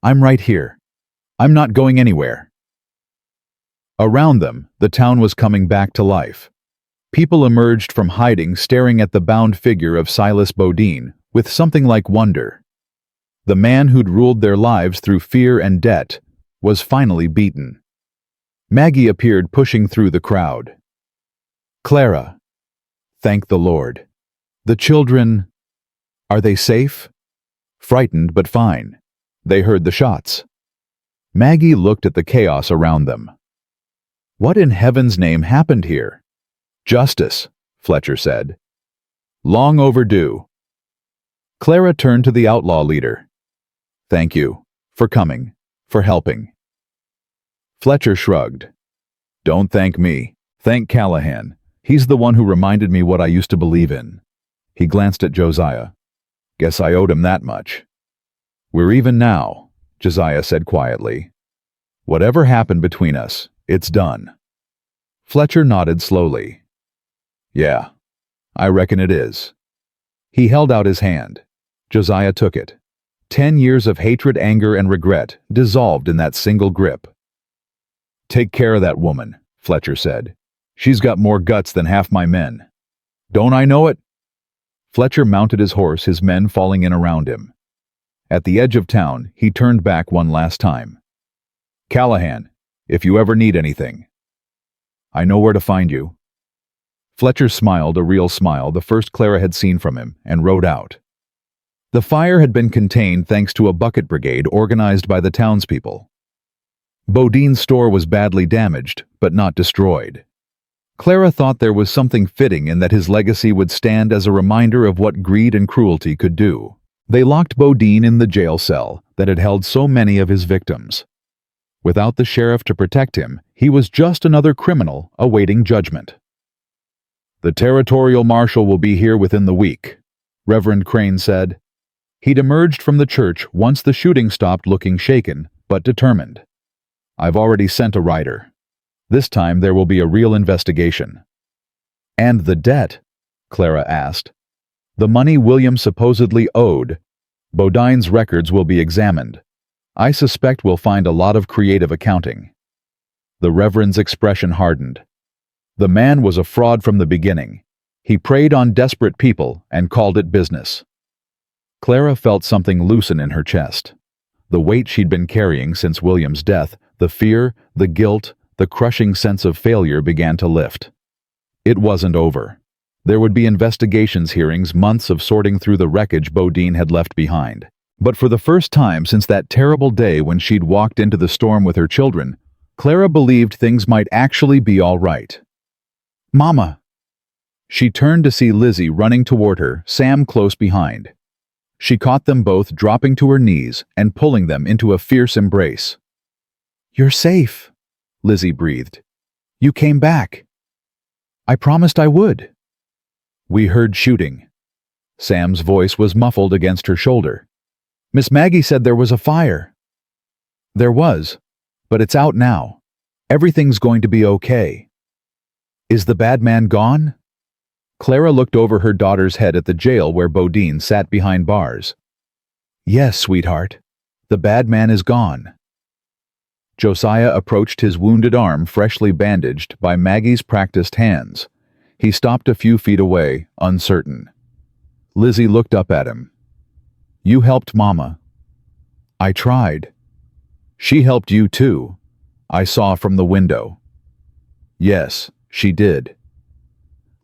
I'm right here. I'm not going anywhere. Around them, the town was coming back to life. People emerged from hiding, staring at the bound figure of Silas Bodine with something like wonder. The man who'd ruled their lives through fear and debt was finally beaten. Maggie appeared, pushing through the crowd. Clara. Thank the Lord. The children, are they safe? Frightened but fine. They heard the shots. Maggie looked at the chaos around them. What in heaven's name happened here? Justice, Fletcher said. Long overdue. Clara turned to the outlaw leader. Thank you, for coming, for helping. Fletcher shrugged. Don't thank me. Thank Callahan. He's the one who reminded me what I used to believe in. He glanced at Josiah. Guess I owed him that much. We're even now, Josiah said quietly. Whatever happened between us, it's done. Fletcher nodded slowly. Yeah, I reckon it is. He held out his hand. Josiah took it. 10 years of hatred, anger, and regret dissolved in that single grip. Take care of that woman, Fletcher said. She's got more guts than half my men. Don't I know it? Fletcher mounted his horse, his men falling in around him. At the edge of town, he turned back one last time. Callahan, if you ever need anything. I know where to find you. Fletcher smiled, a real smile, the first Clara had seen from him, and rode out. The fire had been contained thanks to a bucket brigade organized by the townspeople. Bodine's store was badly damaged, but not destroyed. Clara thought there was something fitting in that his legacy would stand as a reminder of what greed and cruelty could do. They locked Bodine in the jail cell that had held so many of his victims. Without the sheriff to protect him, he was just another criminal awaiting judgment. The territorial marshal will be here within the week, Reverend Crane said. He'd emerged from the church once the shooting stopped, looking shaken, but determined. I've already sent a rider. This time there will be a real investigation. And the debt? Clara asked. The money William supposedly owed. Bodine's records will be examined. I suspect we'll find a lot of creative accounting. The Reverend's expression hardened. The man was a fraud from the beginning. He preyed on desperate people and called it business. Clara felt something loosen in her chest. The weight she'd been carrying since William's death, the fear, the guilt, the crushing sense of failure began to lift. It wasn't over. There would be investigations, hearings, months of sorting through the wreckage Bodine had left behind. But for the first time since that terrible day when she'd walked into the storm with her children, Clara believed things might actually be all right. Mama! She turned to see Lizzie running toward her, Sam close behind. She caught them both, dropping to her knees and pulling them into a fierce embrace. You're safe, Lizzie breathed. You came back. I promised I would. We heard shooting. Sam's voice was muffled against her shoulder. Miss Maggie said there was a fire. There was, but it's out now. Everything's going to be okay. Is the bad man gone? Clara looked over her daughter's head at the jail where Bodine sat behind bars. Yes, sweetheart. The bad man is gone. Josiah approached his wounded arm, freshly bandaged by Maggie's practiced hands. He stopped a few feet away, uncertain. Lizzie looked up at him. You helped Mama. I tried. She helped you too. I saw from the window. Yes, she did.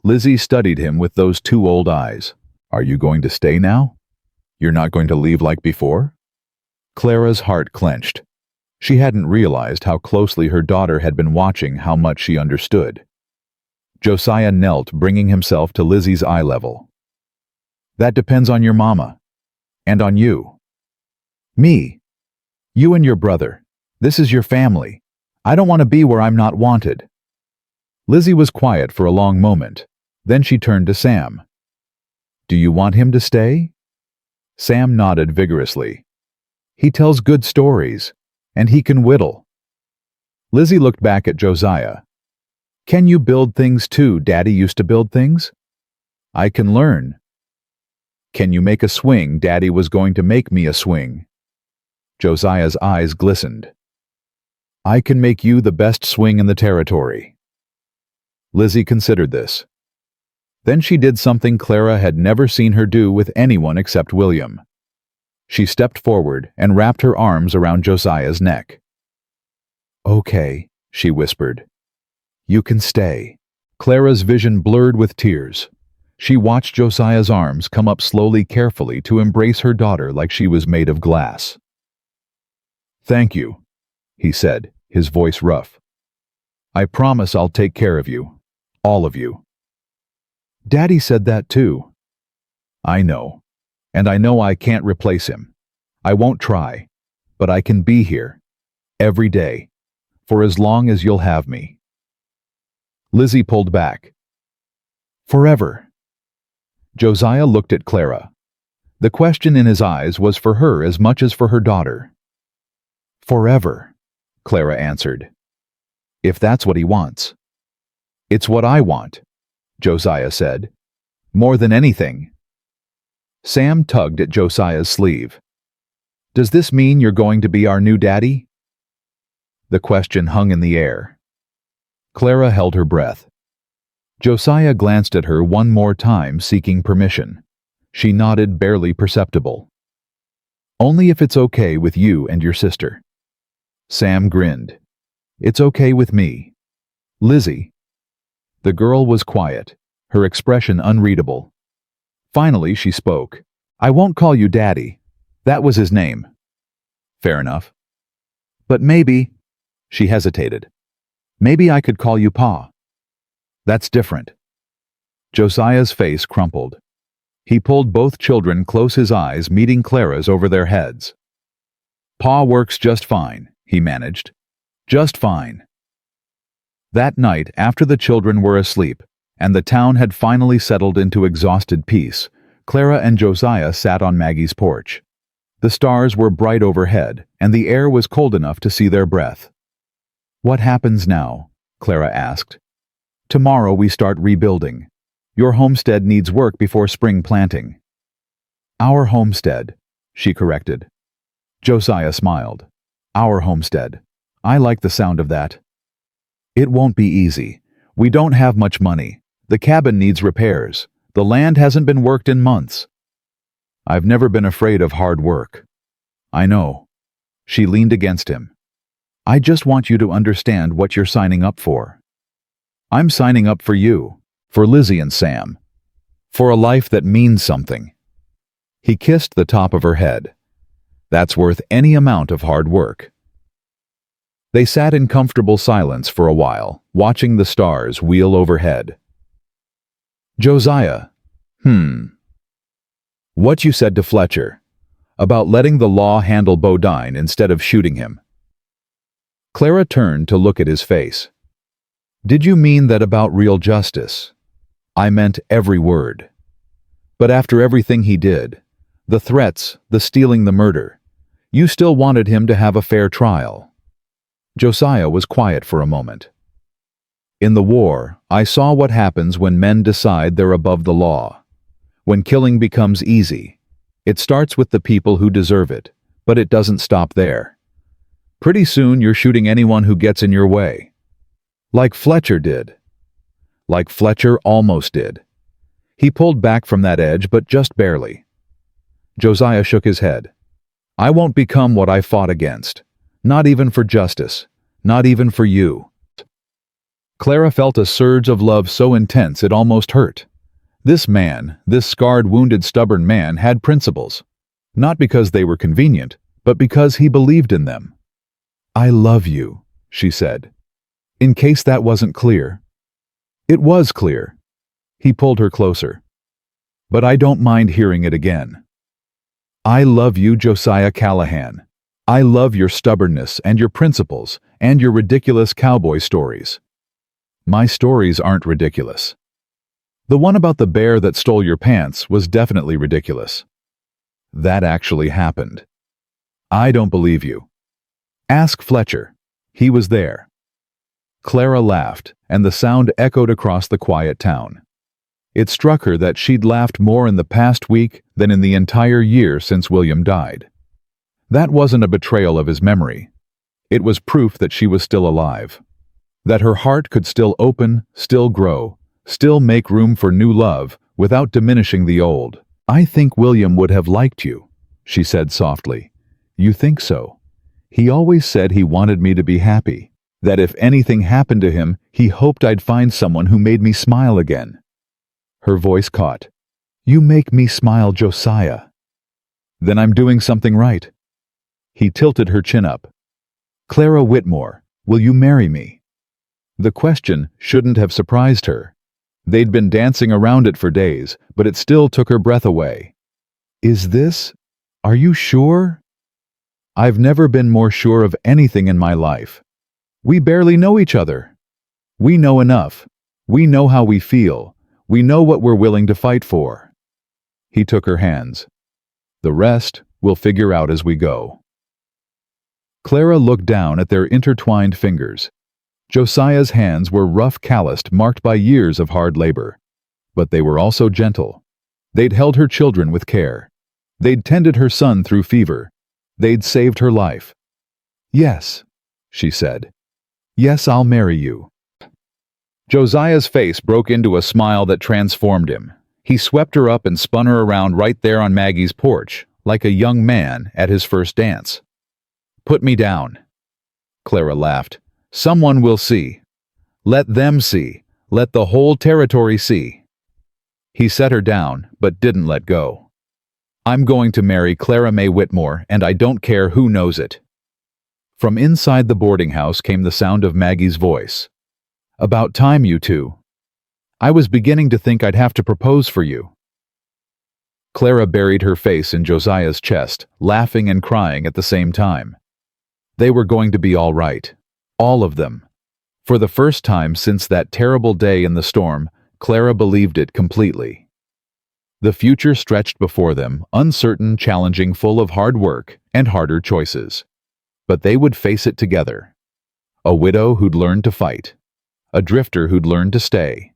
Lizzie studied him with those two old eyes. Are you going to stay now? You're not going to leave like before? Clara's heart clenched. She hadn't realized how closely her daughter had been watching, how much she understood. Josiah knelt, bringing himself to Lizzie's eye level. That depends on your mama. And on you. Me. You and your brother. This is your family. I don't want to be where I'm not wanted. Lizzie was quiet for a long moment. Then she turned to Sam. Do you want him to stay? Sam nodded vigorously. He tells good stories, and he can whittle. Lizzie looked back at Josiah. Can you build things too? Daddy used to build things. I can learn. Can you make a swing? Daddy was going to make me a swing. Josiah's eyes glistened. I can make you the best swing in the territory. Lizzie considered this. Then she did something Clara had never seen her do with anyone except William. She stepped forward and wrapped her arms around Josiah's neck. Okay, she whispered. You can stay. Clara's vision blurred with tears. She watched Josiah's arms come up slowly, carefully, to embrace her daughter like she was made of glass. Thank you, he said, his voice rough. I promise I'll take care of you. All of you. Daddy said that too. I know. And I know I can't replace him. I won't try. But I can be here. Every day. For as long as you'll have me. Lizzie pulled back. Forever. Josiah looked at Clara. The question in his eyes was for her as much as for her daughter. Forever, Clara answered. If that's what he wants. It's what I want, Josiah said. More than anything. Sam tugged at Josiah's sleeve. Does this mean you're going to be our new daddy? The question hung in the air. Clara held her breath. Josiah glanced at her one more time, seeking permission. She nodded, barely perceptible. Only if it's okay with you and your sister. Sam grinned. It's okay with me. Lizzie. The girl was quiet, her expression unreadable. Finally, she spoke. I won't call you Daddy. That was his name. Fair enough. But maybe, she hesitated. Maybe I could call you Pa. That's different. Josiah's face crumpled. He pulled both children close, his eyes meeting Clara's over their heads. Pa works just fine, he managed. Just fine. That night, after the children were asleep, and the town had finally settled into exhausted peace, Clara and Josiah sat on Maggie's porch. The stars were bright overhead, and the air was cold enough to see their breath. What happens now? Clara asked. Tomorrow we start rebuilding. Your homestead needs work before spring planting. Our homestead, she corrected. Josiah smiled. Our homestead. I like the sound of that. It won't be easy. We don't have much money. The cabin needs repairs. The land hasn't been worked in months. I've never been afraid of hard work. I know. She leaned against him. I just want you to understand what you're signing up for. I'm signing up for you, for Lizzie and Sam, for a life that means something. He kissed the top of her head. That's worth any amount of hard work. They sat in comfortable silence for a while, watching the stars wheel overhead. Josiah. What you said to Fletcher, about letting the law handle Bodine instead of shooting him. Clara turned to look at his face. Did you mean that about real justice? I meant every word. But after everything he did, the threats, the stealing, the murder, you still wanted him to have a fair trial. Josiah was quiet for a moment. In the war, I saw what happens when men decide they're above the law. When killing becomes easy. It starts with the people who deserve it, but it doesn't stop there. Pretty soon you're shooting anyone who gets in your way. Like Fletcher did. Like Fletcher almost did. He pulled back from that edge, but just barely. Josiah shook his head. I won't become what I fought against. Not even for justice. Not even for you. Clara felt a surge of love so intense it almost hurt. This man, this scarred, wounded, stubborn man, had principles. Not because they were convenient, but because he believed in them. I love you, she said. In case that wasn't clear. It was clear. He pulled her closer. But I don't mind hearing it again. I love you, Josiah Callahan. I love your stubbornness and your principles and your ridiculous cowboy stories. My stories aren't ridiculous. The one about the bear that stole your pants was definitely ridiculous. That actually happened. I don't believe you. Ask Fletcher. He was there. Clara laughed, and the sound echoed across the quiet town. It struck her that she'd laughed more in the past week than in the entire year since William died. That wasn't a betrayal of his memory. It was proof that she was still alive. That her heart could still open, still grow, still make room for new love without diminishing the old. "I think William would have liked you," she said softly. "You think so? He always said he wanted me to be happy, that if anything happened to him, he hoped I'd find someone who made me smile again." Her voice caught. "You make me smile, Josiah." "Then I'm doing something right." He tilted her chin up. "Clara Whitmore, will you marry me?" The question shouldn't have surprised her. They'd been dancing around it for days, but it still took her breath away. Are you sure?" "I've never been more sure of anything in my life. We barely know each other. We know enough. We know how we feel. We know what we're willing to fight for." He took her hands. "The rest we'll figure out as we go." Clara looked down at their intertwined fingers. Josiah's hands were rough, calloused, marked by years of hard labor. But they were also gentle. They'd held her children with care. They'd tended her son through fever. They'd saved her life. "Yes," she said. "Yes, I'll marry you." Josiah's face broke into a smile that transformed him. He swept her up and spun her around right there on Maggie's porch, like a young man at his first dance. "Put me down." Clara laughed. "Someone will see. Let them see. Let the whole territory see." He set her down, but didn't let go. "I'm going to marry Clara May Whitmore, and I don't care who knows it." From inside the boarding house came the sound of Maggie's voice. "About time, you two. I was beginning to think I'd have to propose for you." Clara buried her face in Josiah's chest, laughing and crying at the same time. They were going to be all right. All of them. For the first time since that terrible day in the storm, Clara believed it completely. The future stretched before them, uncertain, challenging, full of hard work and harder choices. But they would face it together. A widow who'd learned to fight. A drifter who'd learned to stay.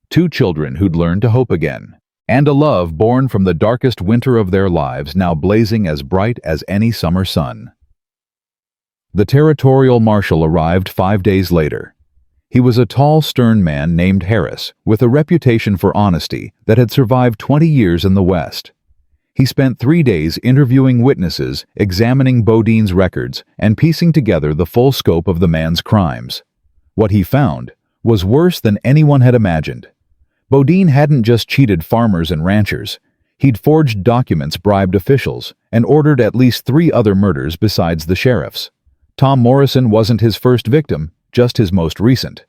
2 children who'd learned to hope again. And a love born from the darkest winter of their lives, now blazing as bright as any summer sun. The territorial marshal arrived 5 days later. He was a tall, stern man named Harris, with a reputation for honesty that had survived 20 years in the West. He spent 3 days interviewing witnesses, examining Bodine's records, and piecing together the full scope of the man's crimes. What he found was worse than anyone had imagined. Bodine hadn't just cheated farmers and ranchers. He'd forged documents, bribed officials, and ordered at least 3 other murders besides the sheriff's. Tom Morrison wasn't his first victim, just his most recent.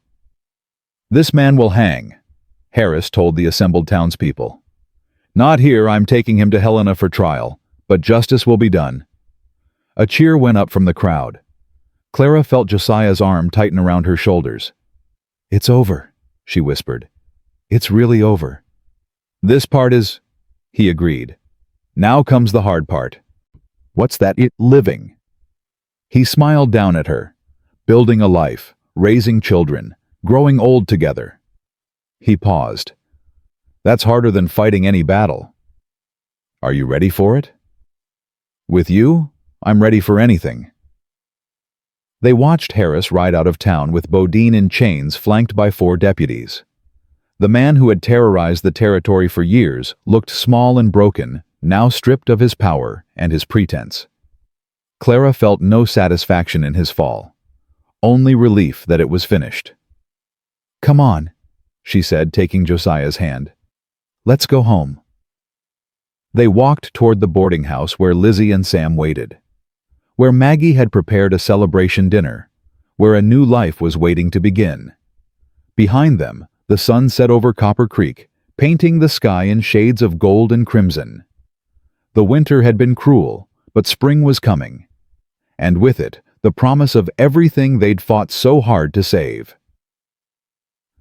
"This man will hang," Harris told the assembled townspeople. "Not here, I'm taking him to Helena for trial, but justice will be done." A cheer went up from the crowd. Clara felt Josiah's arm tighten around her shoulders. "It's over," she whispered. "It's really over." "This part is," he agreed. "Now comes the hard part." "What's that? Living." He smiled down at her. "Building a life, raising children, growing old together." He paused. "That's harder than fighting any battle." "Are you ready for it?" "With you, I'm ready for anything." They watched Harris ride out of town with Bodine in chains, flanked by 4 deputies. The man who had terrorized the territory for years looked small and broken, now stripped of his power and his pretense. Clara felt no satisfaction in his fall, only relief that it was finished. "Come on," she said, taking Josiah's hand. "Let's go home." They walked toward the boarding house where Lizzie and Sam waited, where Maggie had prepared a celebration dinner, where a new life was waiting to begin. Behind them, the sun set over Copper Creek, painting the sky in shades of gold and crimson. The winter had been cruel, but spring was coming, and with it, the promise of everything they'd fought so hard to save.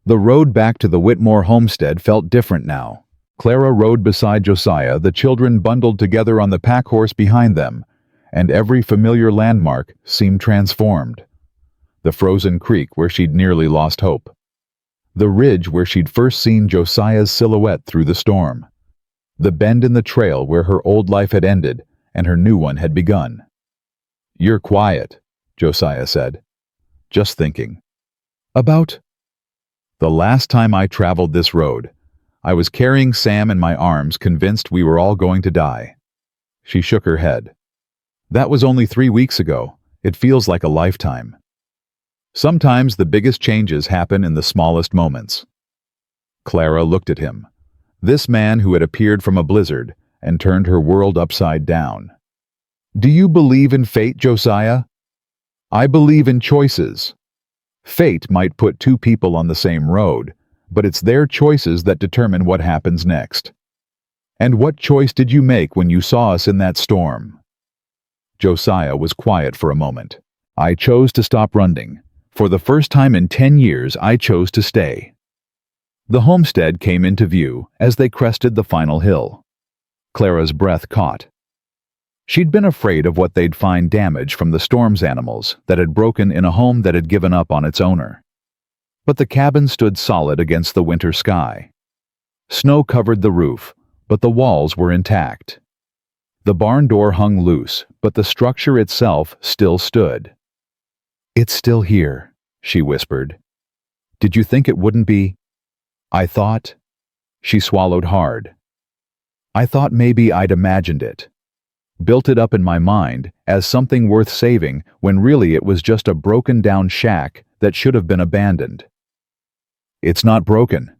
The road back to the Whitmore homestead felt different now. Clara rode beside Josiah, the children bundled together on the pack horse behind them, and every familiar landmark seemed transformed. The frozen creek where she'd nearly lost hope. The ridge where she'd first seen Josiah's silhouette through the storm. The bend in the trail where her old life had ended and her new one had begun. "You're quiet," Josiah said. "Just thinking." "About?" "The last time I traveled this road, I was carrying Sam in my arms, convinced we were all going to die." She shook her head. "That was only 3 weeks ago. It feels like a lifetime." Sometimes the biggest changes happen in the smallest moments. Clara looked at him, this man who had appeared from a blizzard and turned her world upside down. "Do you believe in fate, Josiah?" "I believe in choices. Fate might put two people on the same road, but it's their choices that determine what happens next." "And what choice did you make when you saw us in that storm?" Josiah was quiet for a moment. "I chose to stop running. For the first time in 10 years, I chose to stay." The homestead came into view as they crested the final hill. Clara's breath caught. She'd been afraid of what they'd find damage from the storm's animals that had broken in a home that had given up on its owner. But the cabin stood solid against the winter sky. Snow covered the roof, but the walls were intact. The barn door hung loose, but the structure itself still stood. "It's still here," she whispered. "Did you think it wouldn't be?" "I thought—" She swallowed hard. "I thought maybe I'd imagined it. Built it up in my mind as something worth saving when really it was just a broken-down shack that should have been abandoned." "It's not broken."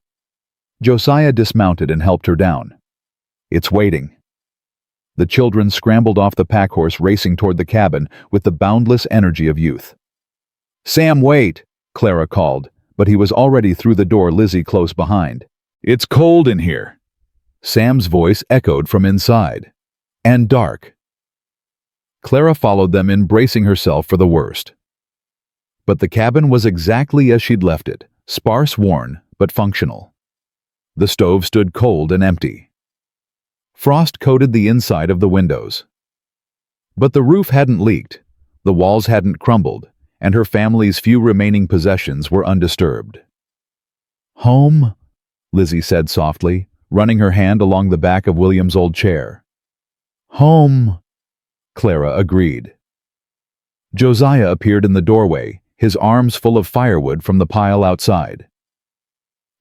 Josiah dismounted and helped her down. "It's waiting." The children scrambled off the packhorse, racing toward the cabin with the boundless energy of youth. "Sam, wait!" Clara called, but he was already through the door, Lizzie close behind. "It's cold in here." Sam's voice echoed from inside. "And dark." Clara followed them in, bracing herself for the worst. But the cabin was exactly as she'd left it, sparse, worn, but functional. The stove stood cold and empty. Frost coated the inside of the windows. But the roof hadn't leaked, the walls hadn't crumbled, and her family's few remaining possessions were undisturbed. "Home?" Lizzie said softly, running her hand along the back of William's old chair. "Home," Clara agreed. Josiah appeared in the doorway, his arms full of firewood from the pile outside.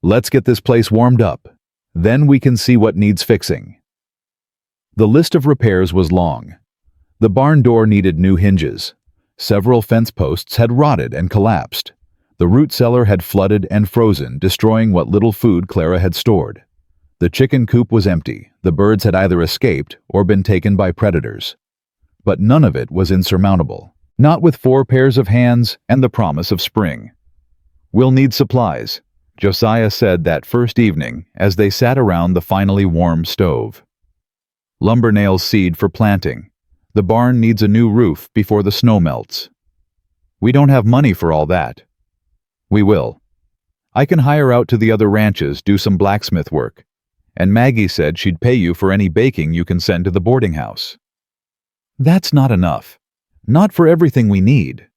"Let's get this place warmed up. Then we can see what needs fixing." The list of repairs was long. The barn door needed new hinges. Several fence posts had rotted and collapsed. The root cellar had flooded and frozen, destroying what little food Clara had stored. The chicken coop was empty. The birds had either escaped or been taken by predators. But none of it was insurmountable, not with 4 pairs of hands and the promise of spring. "We'll need supplies," Josiah said that first evening as they sat around the finally warm stove. "Lumber nails, seed for planting. The barn needs a new roof before the snow melts." "We don't have money for all that." "We will. I can hire out to the other ranches, do some blacksmith work. And Maggie said she'd pay you for any baking you can send to the boarding house." "That's not enough. Not for everything we need."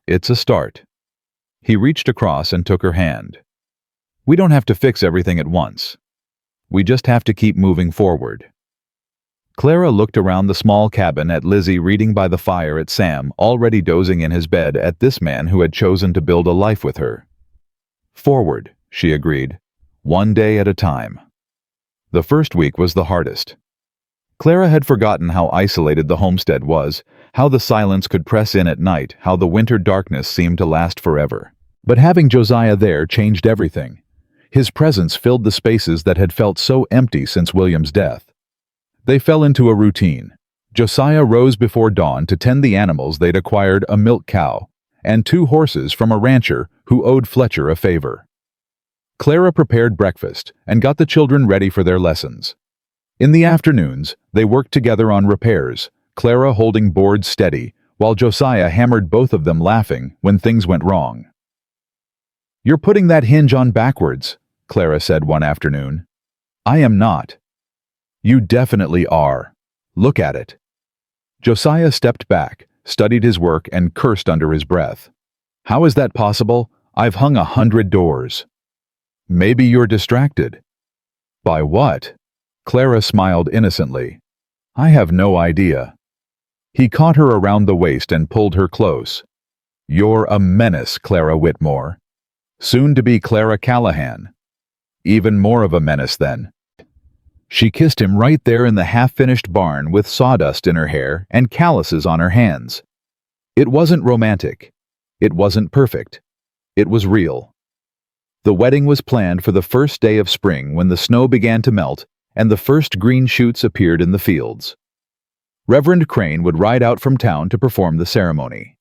"It's a start." He reached across and took her hand. "We don't have to fix everything at once. We just have to keep moving forward." Clara looked around the small cabin, at Lizzie reading by the fire, at Sam already dozing in his bed, at this man who had chosen to build a life with her. "Forward," she agreed, "one day at a time." The first week was the hardest. Clara had forgotten how isolated the homestead was, how the silence could press in at night, how the winter darkness seemed to last forever. But having Josiah there changed everything. His presence filled the spaces that had felt so empty since William's death. They fell into a routine. Josiah rose before dawn to tend the animals they'd acquired, a milk cow, and 2 horses from a rancher who owed Fletcher a favor. Clara prepared breakfast and got the children ready for their lessons. In the afternoons, they worked together on repairs, Clara holding boards steady, while Josiah hammered, both of them laughing when things went wrong. "You're putting that hinge on backwards," Clara said one afternoon. "I am not." "You definitely are. Look at it." Josiah stepped back, studied his work, and cursed under his breath. "How is that possible? I've hung 100 doors. Maybe you're distracted. By what? Clara smiled innocently. I have no idea. He caught her around the waist and pulled her close. You're a menace, Clara Whitmore. Soon to be Clara Callahan. Even more of a menace then. She kissed him right there in the half-finished barn with sawdust in her hair and calluses on her hands. It wasn't romantic. It wasn't perfect. It was real. The wedding was planned for the first day of spring when the snow began to melt and the first green shoots appeared in the fields. Reverend Crane would ride out from town to perform the ceremony.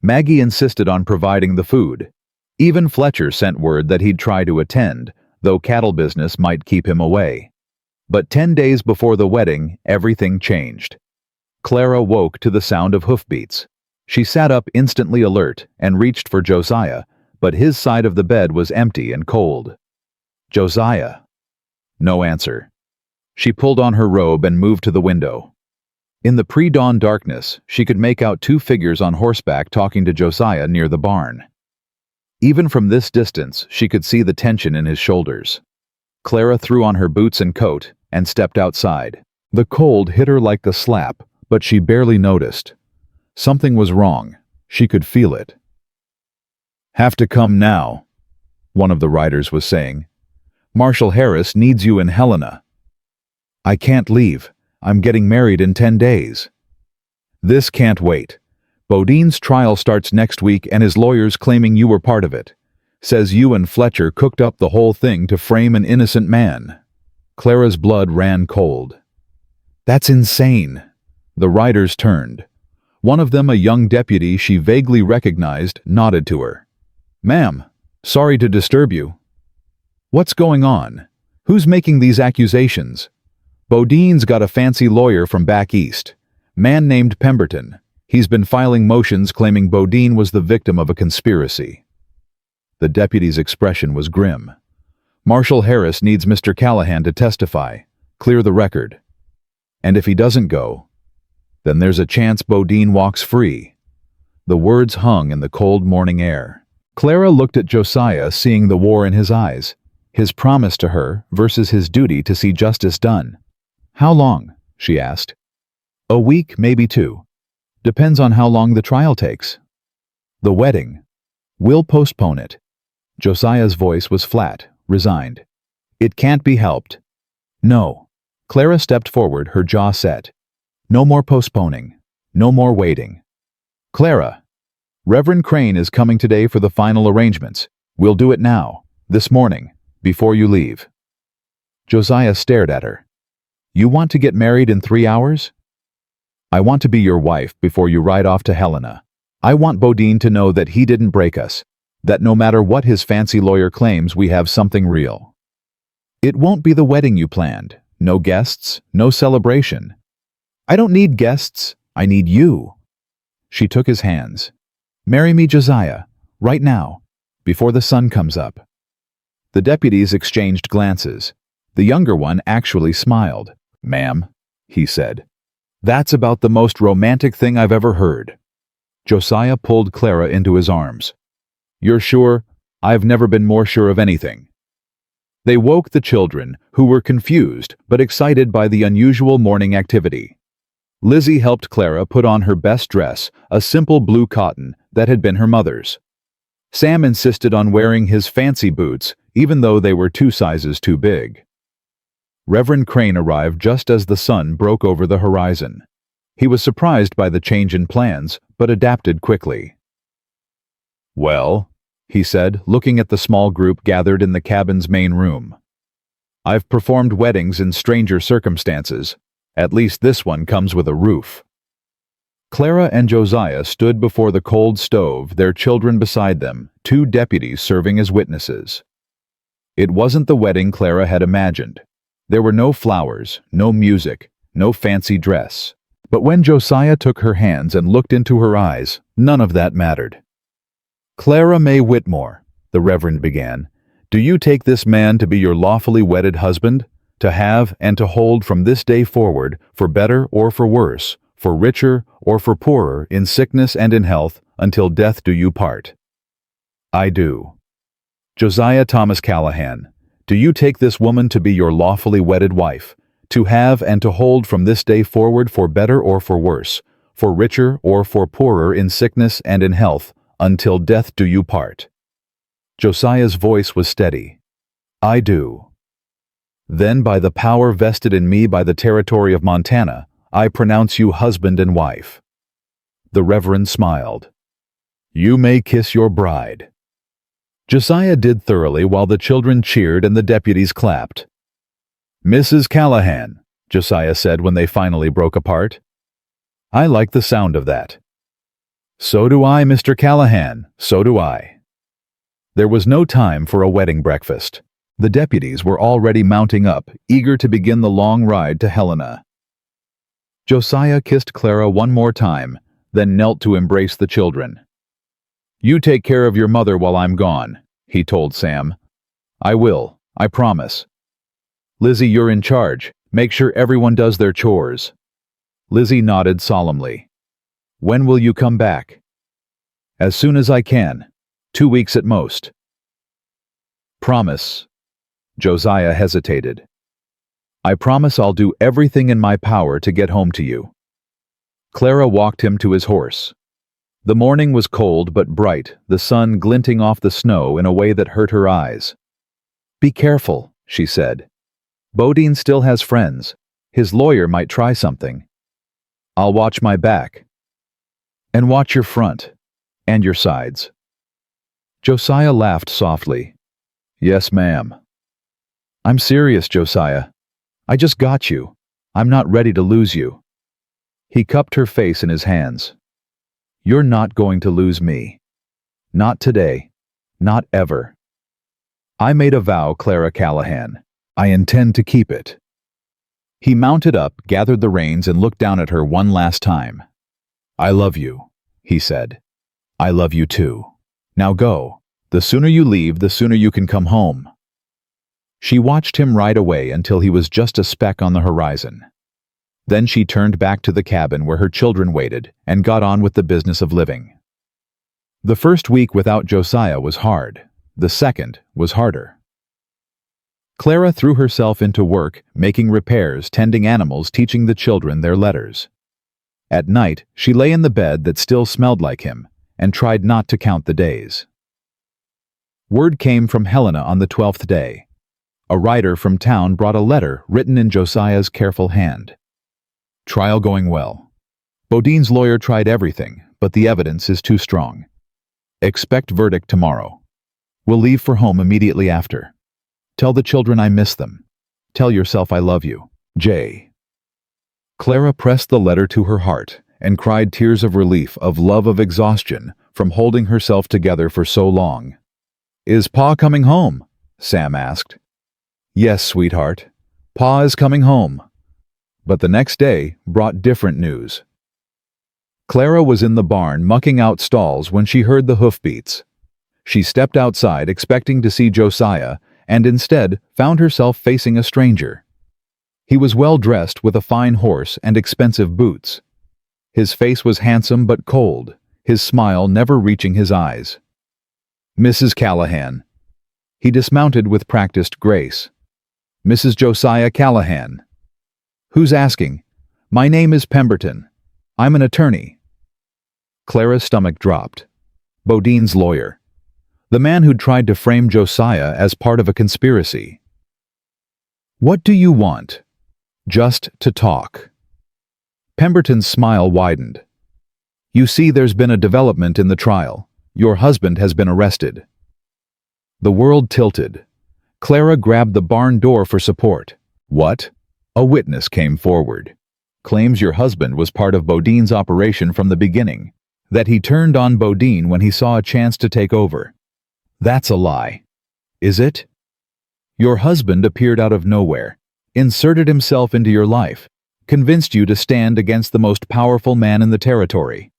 Maggie insisted on providing the food. Even Fletcher sent word that he'd try to attend, though cattle business might keep him away. But 10 days before the wedding, everything changed. Clara woke to the sound of hoofbeats. She sat up instantly alert and reached for Josiah, but his side of the bed was empty and cold. Josiah. No answer. She pulled on her robe and moved to the window. In the pre-dawn darkness, she could make out 2 figures on horseback talking to Josiah near the barn. Even from this distance, she could see the tension in his shoulders. Clara threw on her boots and coat and stepped outside. The cold hit her like a slap, but she barely noticed. Something was wrong. She could feel it. Have to come now, one of the riders was saying. Marshal Harris needs you in Helena. I can't leave. I'm getting married in 10 days. This can't wait. Bodine's trial starts next week and his lawyer's claiming you were part of it. Says you and Fletcher cooked up the whole thing to frame an innocent man. Clara's blood ran cold. That's insane. The riders turned. One of them, a young deputy she vaguely recognized, nodded to her. Ma'am, sorry to disturb you. What's going on? Who's making these accusations? Bodine's got a fancy lawyer from back east. Man named Pemberton. He's been filing motions claiming Bodine was the victim of a conspiracy. The deputy's expression was grim. Marshal Harris needs Mr. Callahan to testify, clear the record. And if he doesn't go, then there's a chance Bodine walks free. The words hung in the cold morning air. Clara looked at Josiah, seeing the war in his eyes, his promise to her versus his duty to see justice done. How long? She asked. A week, maybe 2. Depends on how long the trial takes. The wedding. We'll postpone it. Josiah's voice was flat, resigned. It can't be helped. No. Clara stepped forward, her jaw set. No more postponing. No more waiting. Clara. Reverend Crane is coming today for the final arrangements. We'll do it now, this morning, before you leave. Josiah stared at her. You want to get married in 3 hours? I want to be your wife before you ride off to Helena. I want Bodine to know that he didn't break us, that no matter what his fancy lawyer claims, we have something real. It won't be the wedding you planned. No guests, no celebration. I don't need guests. I need you. She took his hands. Marry me, Josiah, right now, before the sun comes up. The deputies exchanged glances. The younger one actually smiled. Ma'am, he said. That's about the most romantic thing I've ever heard. Josiah pulled Clara into his arms. You're sure? I've never been more sure of anything. They woke the children, who were confused but excited by the unusual morning activity. Lizzie helped Clara put on her best dress, a simple blue cotton that had been her mother's. Sam insisted on wearing his fancy boots, even though they were 2 sizes too big. Reverend Crane arrived just as the sun broke over the horizon. He was surprised by the change in plans, but adapted quickly. Well, he said, looking at the small group gathered in the cabin's main room. I've performed weddings in stranger circumstances. At least this one comes with a roof. Clara and Josiah stood before the cold stove, their children beside them, 2 deputies serving as witnesses. It wasn't the wedding Clara had imagined. There were no flowers, no music, no fancy dress. But when Josiah took her hands and looked into her eyes, none of that mattered. Clara May Whitmore, the Reverend began, do you take this man to be your lawfully wedded husband, to have and to hold from this day forward, for better or for worse, for richer or for poorer, in sickness and in health, until death do you part? I do. Josiah Thomas Callahan, do you take this woman to be your lawfully wedded wife, to have and to hold from this day forward for better or for worse, for richer or for poorer in sickness and in health, until death do you part? Josiah's voice was steady. I do. Then by the power vested in me by the territory of Montana, I pronounce you husband and wife. The Reverend smiled. You may kiss your bride. Josiah did thoroughly while the children cheered and the deputies clapped. Mrs. Callahan, Josiah said when they finally broke apart. I like the sound of that. So do I, Mr. Callahan, so do I. There was no time for a wedding breakfast. The deputies were already mounting up, eager to begin the long ride to Helena. Josiah kissed Clara one more time, then knelt to embrace the children. You take care of your mother while I'm gone, he told Sam. I will, I promise. Lizzie, you're in charge. Make sure everyone does their chores. Lizzie nodded solemnly. When will you come back? As soon as I can. 2 weeks at most. Promise. Josiah hesitated. I promise I'll do everything in my power to get home to you. Clara walked him to his horse. The morning was cold but bright, the sun glinting off the snow in a way that hurt her eyes. Be careful, she said. Bodine still has friends. His lawyer might try something. I'll watch my back. And watch your front. And your sides. Josiah laughed softly. Yes, ma'am. I'm serious, Josiah. I just got you. I'm not ready to lose you. He cupped her face in his hands. You're not going to lose me. Not today. Not ever. I made a vow, Clara Callahan. I intend to keep it. He mounted up, gathered the reins, and looked down at her one last time. I love you, he said. I love you too. Now go. The sooner you leave, the sooner you can come home. She watched him ride away until he was just a speck on the horizon. Then she turned back to the cabin where her children waited and got on with the business of living. The first week without Josiah was hard. The second was harder. Clara threw herself into work, making repairs, tending animals, teaching the children their letters. At night, she lay in the bed that still smelled like him and tried not to count the days. Word came from Helena on the 12th day. A writer from town brought a letter written in Josiah's careful hand. Trial going well. Bodine's lawyer tried everything, but the evidence is too strong. Expect verdict tomorrow. We'll leave for home immediately after. Tell the children I miss them. Tell yourself I love you. J. Clara pressed the letter to her heart and cried tears of relief, of love, of exhaustion from holding herself together for so long. Is Pa coming home? Sam asked. Yes, sweetheart. Pa is coming home. But the next day brought different news. Clara was in the barn mucking out stalls when she heard the hoofbeats. She stepped outside expecting to see Josiah and instead found herself facing a stranger. He was well dressed with a fine horse and expensive boots. His face was handsome but cold, his smile never reaching his eyes. Mrs. Callahan. He dismounted with practiced grace. Mrs. Josiah Callahan. Who's asking? My name is Pemberton. I'm an attorney. Clara's stomach dropped. Bodine's lawyer. The man who'd tried to frame Josiah as part of a conspiracy. What do you want? Just to talk. Pemberton's smile widened. You see, there's been a development in the trial. Your husband has been arrested. The world tilted. Clara grabbed the barn door for support. What? A witness came forward. Claims your husband was part of Bodine's operation from the beginning. That he turned on Bodine when he saw a chance to take over. That's a lie. Is it? Your husband appeared out of nowhere, inserted himself into your life, convinced you to stand against the most powerful man in the territory.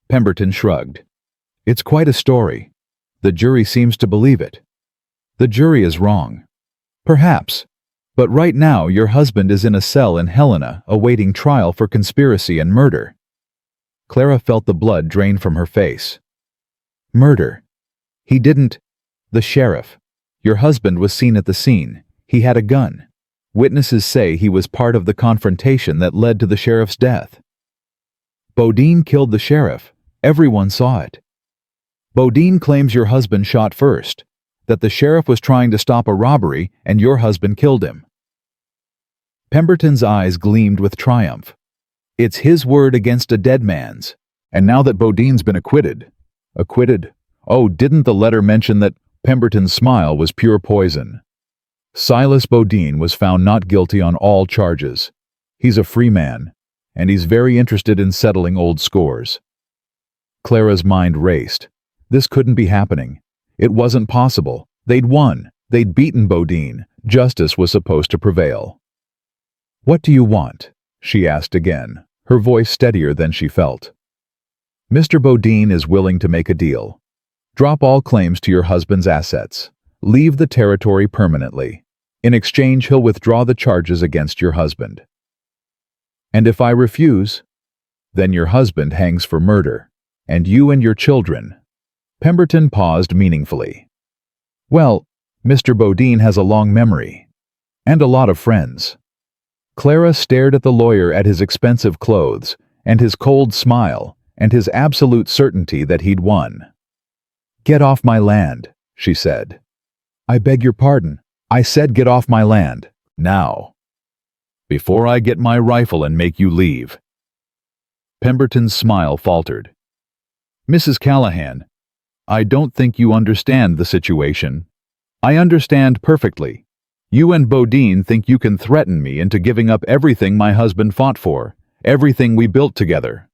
Pemberton shrugged. It's quite a story. The jury seems to believe it. The jury is wrong. Perhaps. But right now your husband is in a cell in Helena awaiting trial for conspiracy and murder. Clara felt the blood drain from her face. Murder. He didn't. The sheriff. Your husband was seen at the scene. He had a gun. Witnesses say he was part of the confrontation that led to the sheriff's death. Bodine killed the sheriff. Everyone saw it. Bodine claims your husband shot first, that the sheriff was trying to stop a robbery and your husband killed him. Pemberton's eyes gleamed with triumph. It's his word against a dead man's. And now that Bodine's been acquitted. Acquitted? Oh, didn't the letter mention that Pemberton's smile was pure poison? Silas Bodine was found not guilty on all charges. He's a free man, and he's very interested in settling old scores. Clara's mind raced. This couldn't be happening. It wasn't possible. They'd won. They'd beaten Bodine. Justice was supposed to prevail. "What do you want?" she asked again, her voice steadier than she felt. "Mr. Bodine is willing to make a deal. Drop all claims to your husband's assets. Leave the territory permanently. In exchange, he'll withdraw the charges against your husband." "And if I refuse?" "Then your husband hangs for murder, and you and your children." Pemberton paused meaningfully. "Well, Mr. Bodine has a long memory. And a lot of friends." Clara stared at the lawyer, at his expensive clothes, and his cold smile, and his absolute certainty that he'd won. "Get off my land," she said. "I beg your pardon. I said get off my land. Now. Before I get my rifle and make you leave." Pemberton's smile faltered. "Mrs. Callahan, I don't think you understand the situation." "I understand perfectly. You and Bodine think you can threaten me into giving up everything my husband fought for, everything we built together."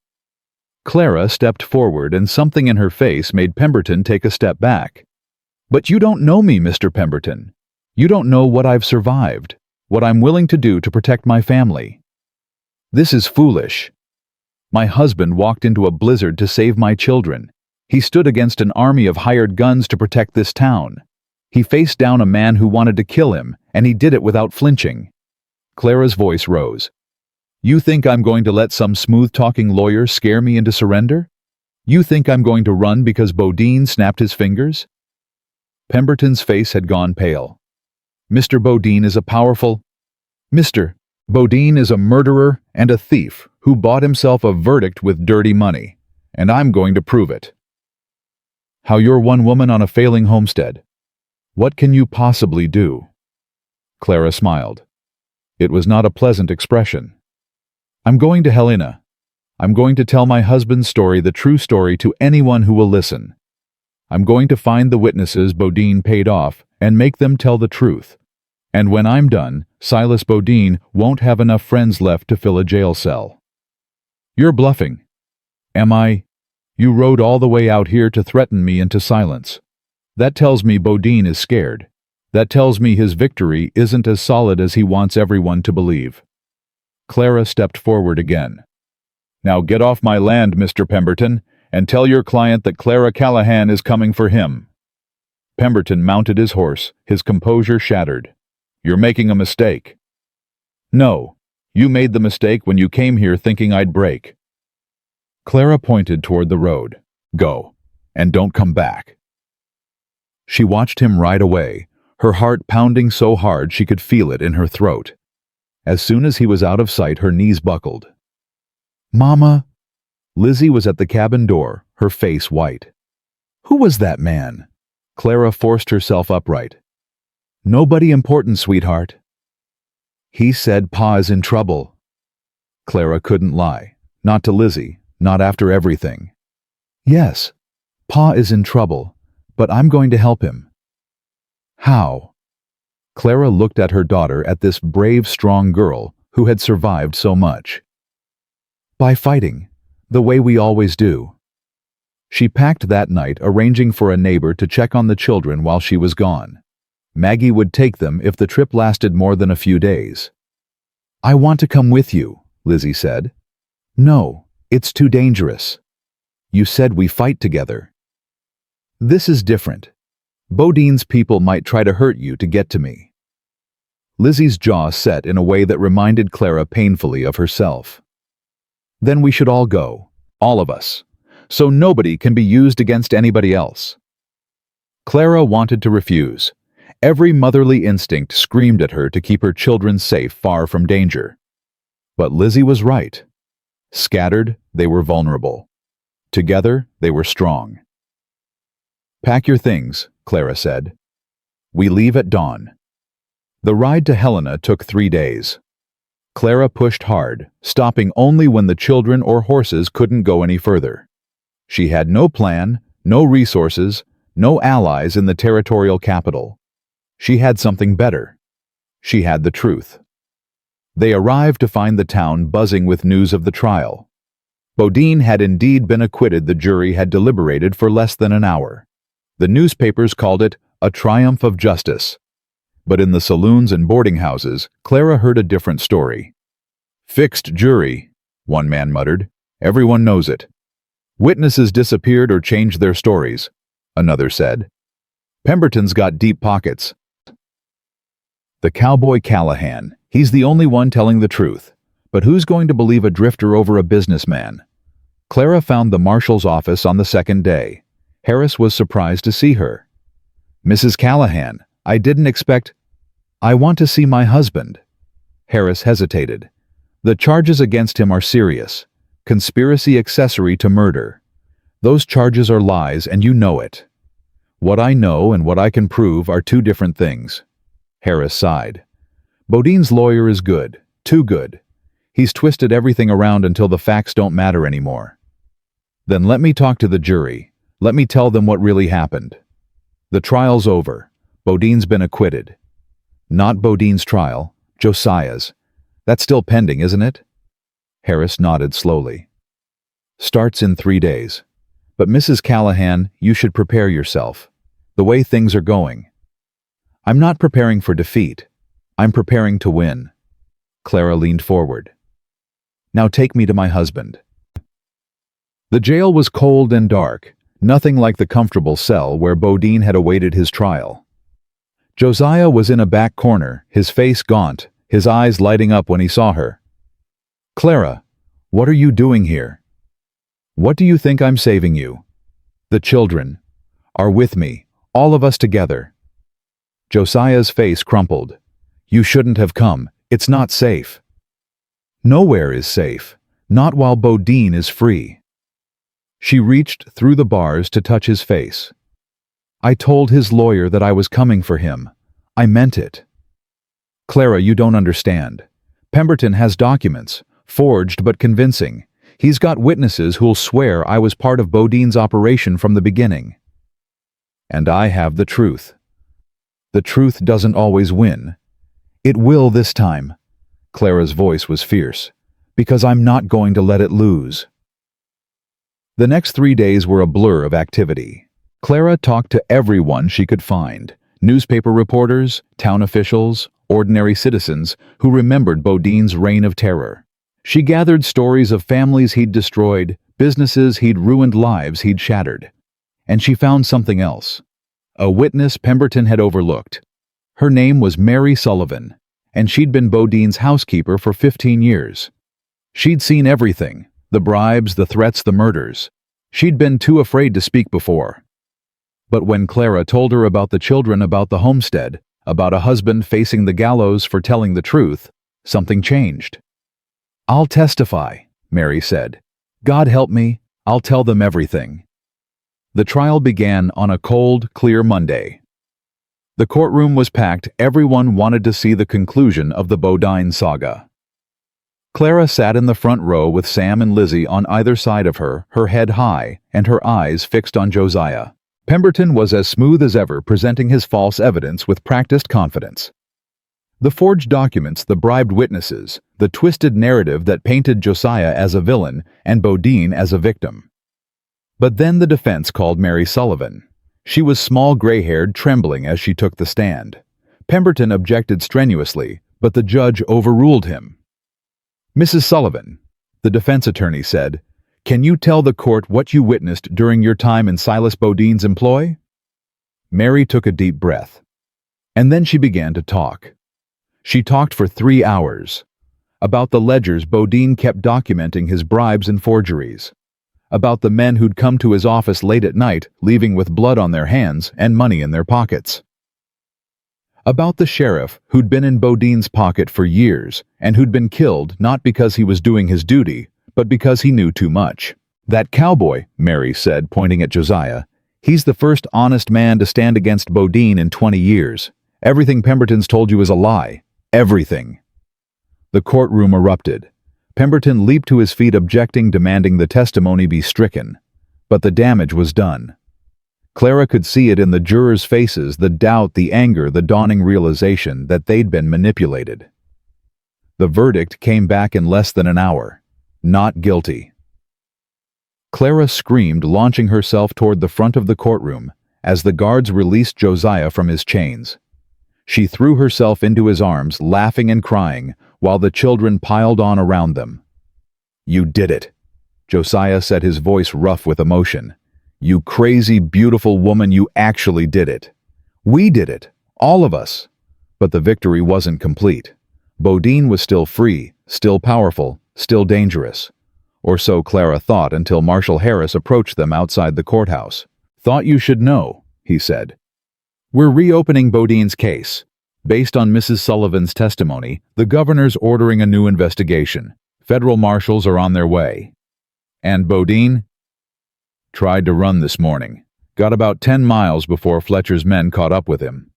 Clara stepped forward, and something in her face made Pemberton take a step back. "But you don't know me, Mr. Pemberton. You don't know what I've survived, what I'm willing to do to protect my family. This is foolish. My husband walked into a blizzard to save my children. He stood against an army of hired guns to protect this town. He faced down a man who wanted to kill him, and he did it without flinching." Clara's voice rose. "You think I'm going to let some smooth-talking lawyer scare me into surrender? You think I'm going to run because Bodine snapped his fingers?" Pemberton's face had gone pale. "Mr. Bodine is a powerful... Mr. Bodine is a murderer and a thief who bought himself a verdict with dirty money, and I'm going to prove it." "How you're one woman on a failing homestead. What can you possibly do?" Clara smiled. It was not a pleasant expression. "I'm going to Helena. I'm going to tell my husband's story, the true story, to anyone who will listen. I'm going to find the witnesses Bodine paid off and make them tell the truth. And when I'm done, Silas Bodine won't have enough friends left to fill a jail cell." "You're bluffing." "Am I? You rode all the way out here to threaten me into silence. That tells me Bodine is scared. That tells me his victory isn't as solid as he wants everyone to believe." Clara stepped forward again. "Now get off my land, Mr. Pemberton, and tell your client that Clara Callahan is coming for him." Pemberton mounted his horse, his composure shattered. "You're making a mistake." "No, you made the mistake when you came here thinking I'd break." Clara pointed toward the road. "Go, and don't come back." She watched him ride away, her heart pounding so hard she could feel it in her throat. As soon as he was out of sight, her knees buckled. "Mama!" Lizzie was at the cabin door, her face white. "Who was that man?" Clara forced herself upright. "Nobody important, sweetheart." "He said Pa is in trouble." Clara couldn't lie. Not to Lizzie, not after everything. "Yes, Pa is in trouble, but I'm going to help him." "How?" Clara looked at her daughter, at this brave, strong girl who had survived so much. "By fighting, the way we always do." She packed that night, arranging for a neighbor to check on the children while she was gone. Maggie would take them if the trip lasted more than a few days. "I want to come with you," Lizzie said. "No, it's too dangerous. You said we fight together." "This is different. Bodine's people might try to hurt you to get to me." Lizzie's jaw set in a way that reminded Clara painfully of herself. "Then we should all go, all of us, so nobody can be used against anybody else." Clara wanted to refuse. Every motherly instinct screamed at her to keep her children safe far from danger. But Lizzie was right. Scattered, they were vulnerable. Together, they were strong. "Pack your things," Clara said. "We leave at dawn." The ride to Helena took 3 days. Clara pushed hard, stopping only when the children or horses couldn't go any further. She had no plan, no resources, no allies in the territorial capital. She had something better. She had the truth. They arrived to find the town buzzing with news of the trial. Bodine had indeed been acquitted. The jury had deliberated for less than an hour. The newspapers called it a triumph of justice. But in the saloons and boarding houses, Clara heard a different story. "Fixed jury," one man muttered. "Everyone knows it." "Witnesses disappeared or changed their stories," another said. "Pemberton's got deep pockets." The cowboy Callahan, he's the only one telling the truth. But who's going to believe a drifter over a businessman? Clara found the marshal's office on the second day. Harris was surprised to see her. "Mrs. Callahan, I didn't expect—" "I want to see my husband." Harris hesitated. "The charges against him are serious. Conspiracy accessory to murder. Those charges are lies, and you know it." "What I know and what I can prove are two different things." Harris sighed. "Bodine's lawyer is good, too good. He's twisted everything around until the facts don't matter anymore." "Then let me talk to the jury. Let me tell them what really happened. The trial's over. Bodine's been acquitted." "Not Bodine's trial, Josiah's. That's still pending, isn't it?" Harris nodded slowly. "Starts in 3 days. But Mrs. Callahan, you should prepare yourself. The way things are going." "I'm not preparing for defeat. I'm preparing to win." Clara leaned forward. "Now take me to my husband." The jail was cold and dark, nothing like the comfortable cell where Bodine had awaited his trial. Josiah was in a back corner, his face gaunt, his eyes lighting up when he saw her. "Clara, what are you doing here?" "What do you think I'm saving you?" "The children are with me, all of us together." Josiah's face crumpled. "You shouldn't have come. It's not safe." "Nowhere is safe, not while Bodine is free." She reached through the bars to touch his face. "I told his lawyer that I was coming for him. I meant it." "Clara, you don't understand. Pemberton has documents, forged but convincing. He's got witnesses who'll swear I was part of Bodine's operation from the beginning. And I have the truth. The truth doesn't always win. It will this time." Clara's voice was fierce. "Because I'm not going to let it lose." The next 3 days were a blur of activity. Clara talked to everyone she could find, newspaper reporters, town officials, ordinary citizens who remembered Bodine's reign of terror. She gathered stories of families he'd destroyed, businesses he'd ruined, lives he'd shattered. And she found something else. A witness Pemberton had overlooked. Her name was Mary Sullivan, and she'd been Bodine's housekeeper for 15 years. She'd seen everything, the bribes, the threats, the murders. She'd been too afraid to speak before. But when Clara told her about the children, about the homestead, about a husband facing the gallows for telling the truth, something changed. "I'll testify," Mary said. "God help me, I'll tell them everything." The trial began on a cold, clear Monday. The courtroom was packed. Everyone wanted to see the conclusion of the Bodine saga. Clara sat in the front row with Sam and Lizzie on either side of her, her head high and her eyes fixed on Josiah. Pemberton was as smooth as ever, presenting his false evidence with practiced confidence. The forged documents, the bribed witnesses, the twisted narrative that painted Josiah as a villain and Bodine as a victim. But then the defense called Mary Sullivan. She was small, gray-haired, trembling as she took the stand. Pemberton objected strenuously, but the judge overruled him. "Mrs. Sullivan," the defense attorney said, "can you tell the court what you witnessed during your time in Silas Bodine's employ?" Mary took a deep breath. And then she began to talk. She talked for 3 hours. About the ledgers Bodine kept documenting his bribes and forgeries. about the men who'd come to his office late at night, leaving with blood on their hands and money in their pockets. About the sheriff who'd been in Bodine's pocket for years and who'd been killed not because he was doing his duty, but because he knew too much. That cowboy, Mary said, pointing at Josiah, he's the first honest man to stand against Bodine in 20 years. Everything Pemberton's told you is a lie. Everything. The courtroom erupted. Pemberton leaped to his feet, objecting, demanding the testimony be stricken. But the damage was done. Clara could see it in the jurors' faces, the doubt, the anger, the dawning realization that they'd been manipulated. The verdict came back in less than an hour. Not guilty. Clara screamed, launching herself toward the front of the courtroom as the guards released Josiah from his chains. She threw herself into his arms, laughing and crying, while the children piled on around them. "You did it," Josiah said, his voice rough with emotion. "You crazy, beautiful woman, you actually did it. We did it, all of us." But the victory wasn't complete. Bodine was still free, still powerful, still dangerous. Or so Clara thought until Marshal Harris approached them outside the courthouse. "Thought you should know," he said. "We're reopening Bodine's case. Based on Mrs. Sullivan's testimony, the governor's ordering a new investigation. Federal marshals are on their way." "And Bodine?" "Tried to run this morning. Got about 10 miles before Fletcher's men caught up with him."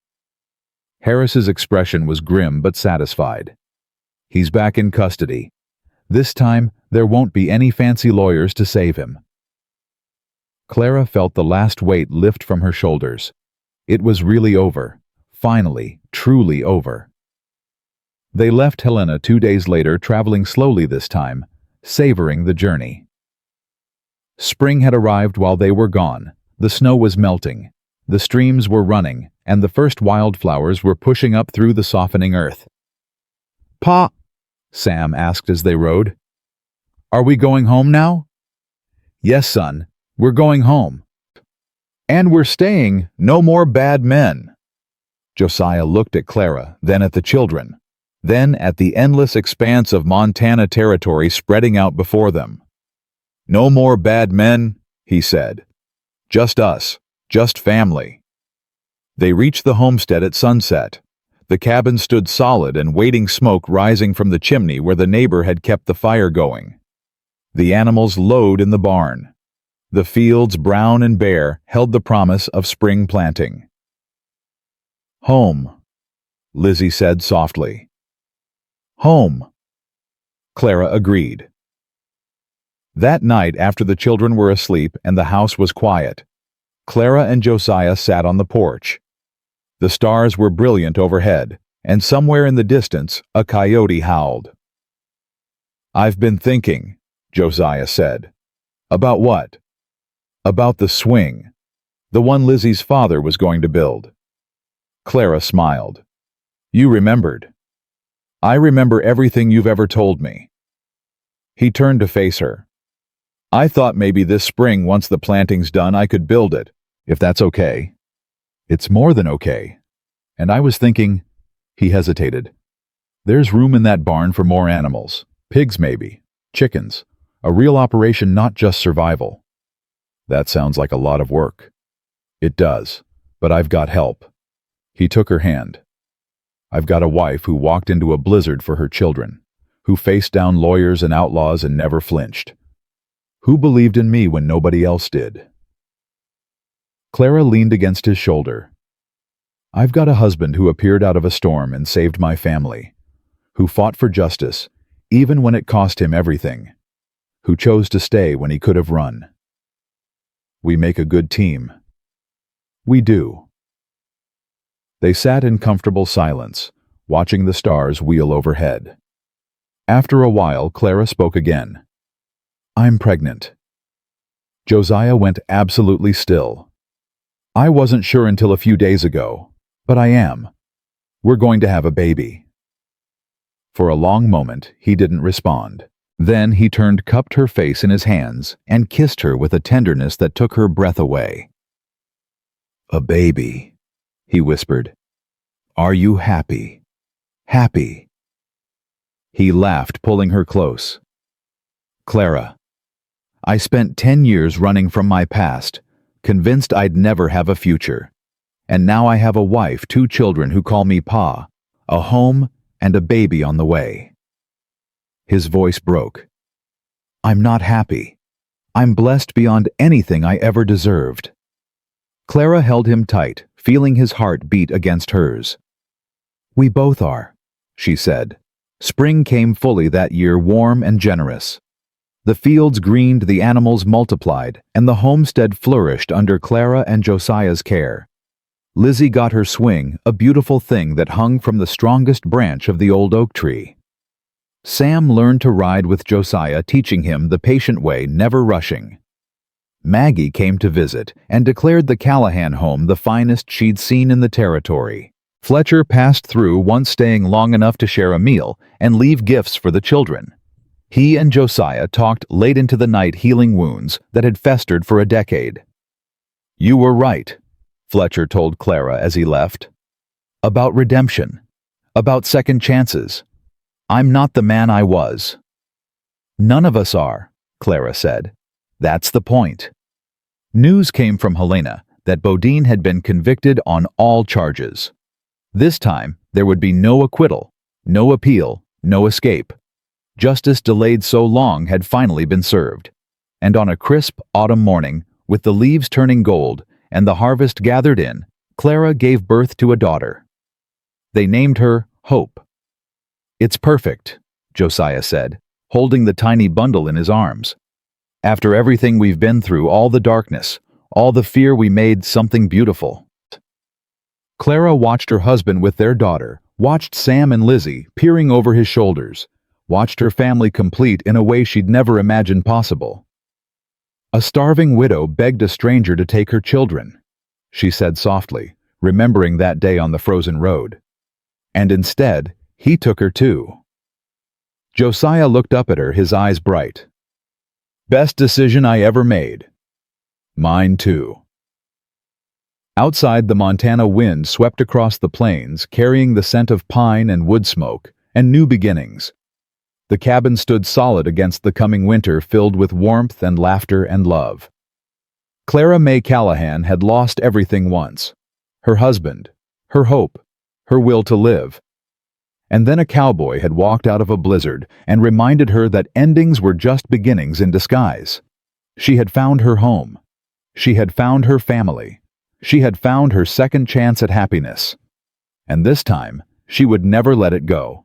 Harris's expression was grim but satisfied. "He's back in custody. This time, there won't be any fancy lawyers to save him." Clara felt the last weight lift from her shoulders. It was really over. Finally, truly over. They left Helena 2 days later, traveling slowly this time, savoring the journey. Spring had arrived while they were gone. The snow was melting. The streams were running, and the first wildflowers were pushing up through the softening earth. "Pa," Sam asked as they rode, "are we going home now?" "Yes, son, we're going home. And we're staying, no more bad men." Josiah looked at Clara, then at the children, then at the endless expanse of Montana territory spreading out before them. "No more bad men," he said. "Just us, just family." They reached the homestead at sunset. The cabin stood solid and waiting, smoke rising from the chimney where the neighbor had kept the fire going. The animals lowed in the barn. The fields, brown and bare, held the promise of spring planting. "Home," Lizzie said softly. "Home," Clara agreed. That night, after the children were asleep and the house was quiet, Clara and Josiah sat on the porch. The stars were brilliant overhead, and somewhere in the distance, a coyote howled. "I've been thinking," Josiah said. "About what?" "About the swing. The one Lizzie's father was going to build." Clara smiled. "You remembered." "I remember everything you've ever told me." He turned to face her. "I thought maybe this spring, once the planting's done, I could build it, if that's okay." "It's more than okay. And I was thinking—" He hesitated. "There's room in that barn for more animals. Pigs maybe. Chickens. A real operation, not just survival." "That sounds like a lot of work." "It does. But I've got help." He took her hand. "I've got a wife who walked into a blizzard for her children, who faced down lawyers and outlaws and never flinched, who believed in me when nobody else did." Clara leaned against his shoulder. "I've got a husband who appeared out of a storm and saved my family, who fought for justice, even when it cost him everything, who chose to stay when he could have run. We make a good team. We do." They sat in comfortable silence, watching the stars wheel overhead. After a while, Clara spoke again. "I'm pregnant." Josiah went absolutely still. "I wasn't sure until a few days ago, but I am. We're going to have a baby." For a long moment, he didn't respond. Then he turned, cupped her face in his hands, and kissed her with a tenderness that took her breath away. "A baby," he whispered. "Are you happy? Happy?" He laughed, pulling her close. "Clara, I spent 10 years running from my past, convinced I'd never have a future. And now I have a wife, 2 children who call me Pa, a home, and a baby on the way. His voice broke. I'm not happy. I'm blessed beyond anything I ever deserved. Clara held him tight, feeling his heart beat against hers. We both are, she said. Spring came fully that year, warm and generous. The fields greened, the animals multiplied, and the homestead flourished under Clara and Josiah's care. Lizzie got her swing, a beautiful thing that hung from the strongest branch of the old oak tree. Sam learned to ride with Josiah, teaching him the patient way, never rushing. Maggie came to visit and declared the Callahan home the finest she'd seen in the territory. Fletcher passed through, once staying long enough to share a meal and leave gifts for the children. He and Josiah talked late into the night, healing wounds that had festered for a decade. You were right, Fletcher told Clara as he left. About redemption. About second chances. I'm not the man I was. None of us are, Clara said. That's the point. News came from Helena that Bodine had been convicted on all charges. This time, there would be no acquittal, no appeal, no escape. Justice delayed so long had finally been served. And on a crisp autumn morning, with the leaves turning gold and the harvest gathered in, Clara gave birth to a daughter. They named her Hope. It's perfect, Josiah said, holding the tiny bundle in his arms. After everything we've been through, all the darkness, all the fear, we made something beautiful. Clara watched her husband with their daughter, watched Sam and Lizzie peering over his shoulders, watched her family complete in a way she'd never imagined possible. A starving widow begged a stranger to take her children, she said softly, remembering that day on the frozen road. And instead, he took her too. Josiah looked up at her, his eyes bright. Best decision I ever made. Mine too. Outside, the Montana wind swept across the plains, carrying the scent of pine and wood smoke, and new beginnings. The cabin stood solid against the coming winter, filled with warmth and laughter and love. Clara May Callahan had lost everything once. Her husband, her hope, her will to live. And then a cowboy had walked out of a blizzard and reminded her that endings were just beginnings in disguise. She had found her home. She had found her family. She had found her second chance at happiness. And this time, she would never let it go.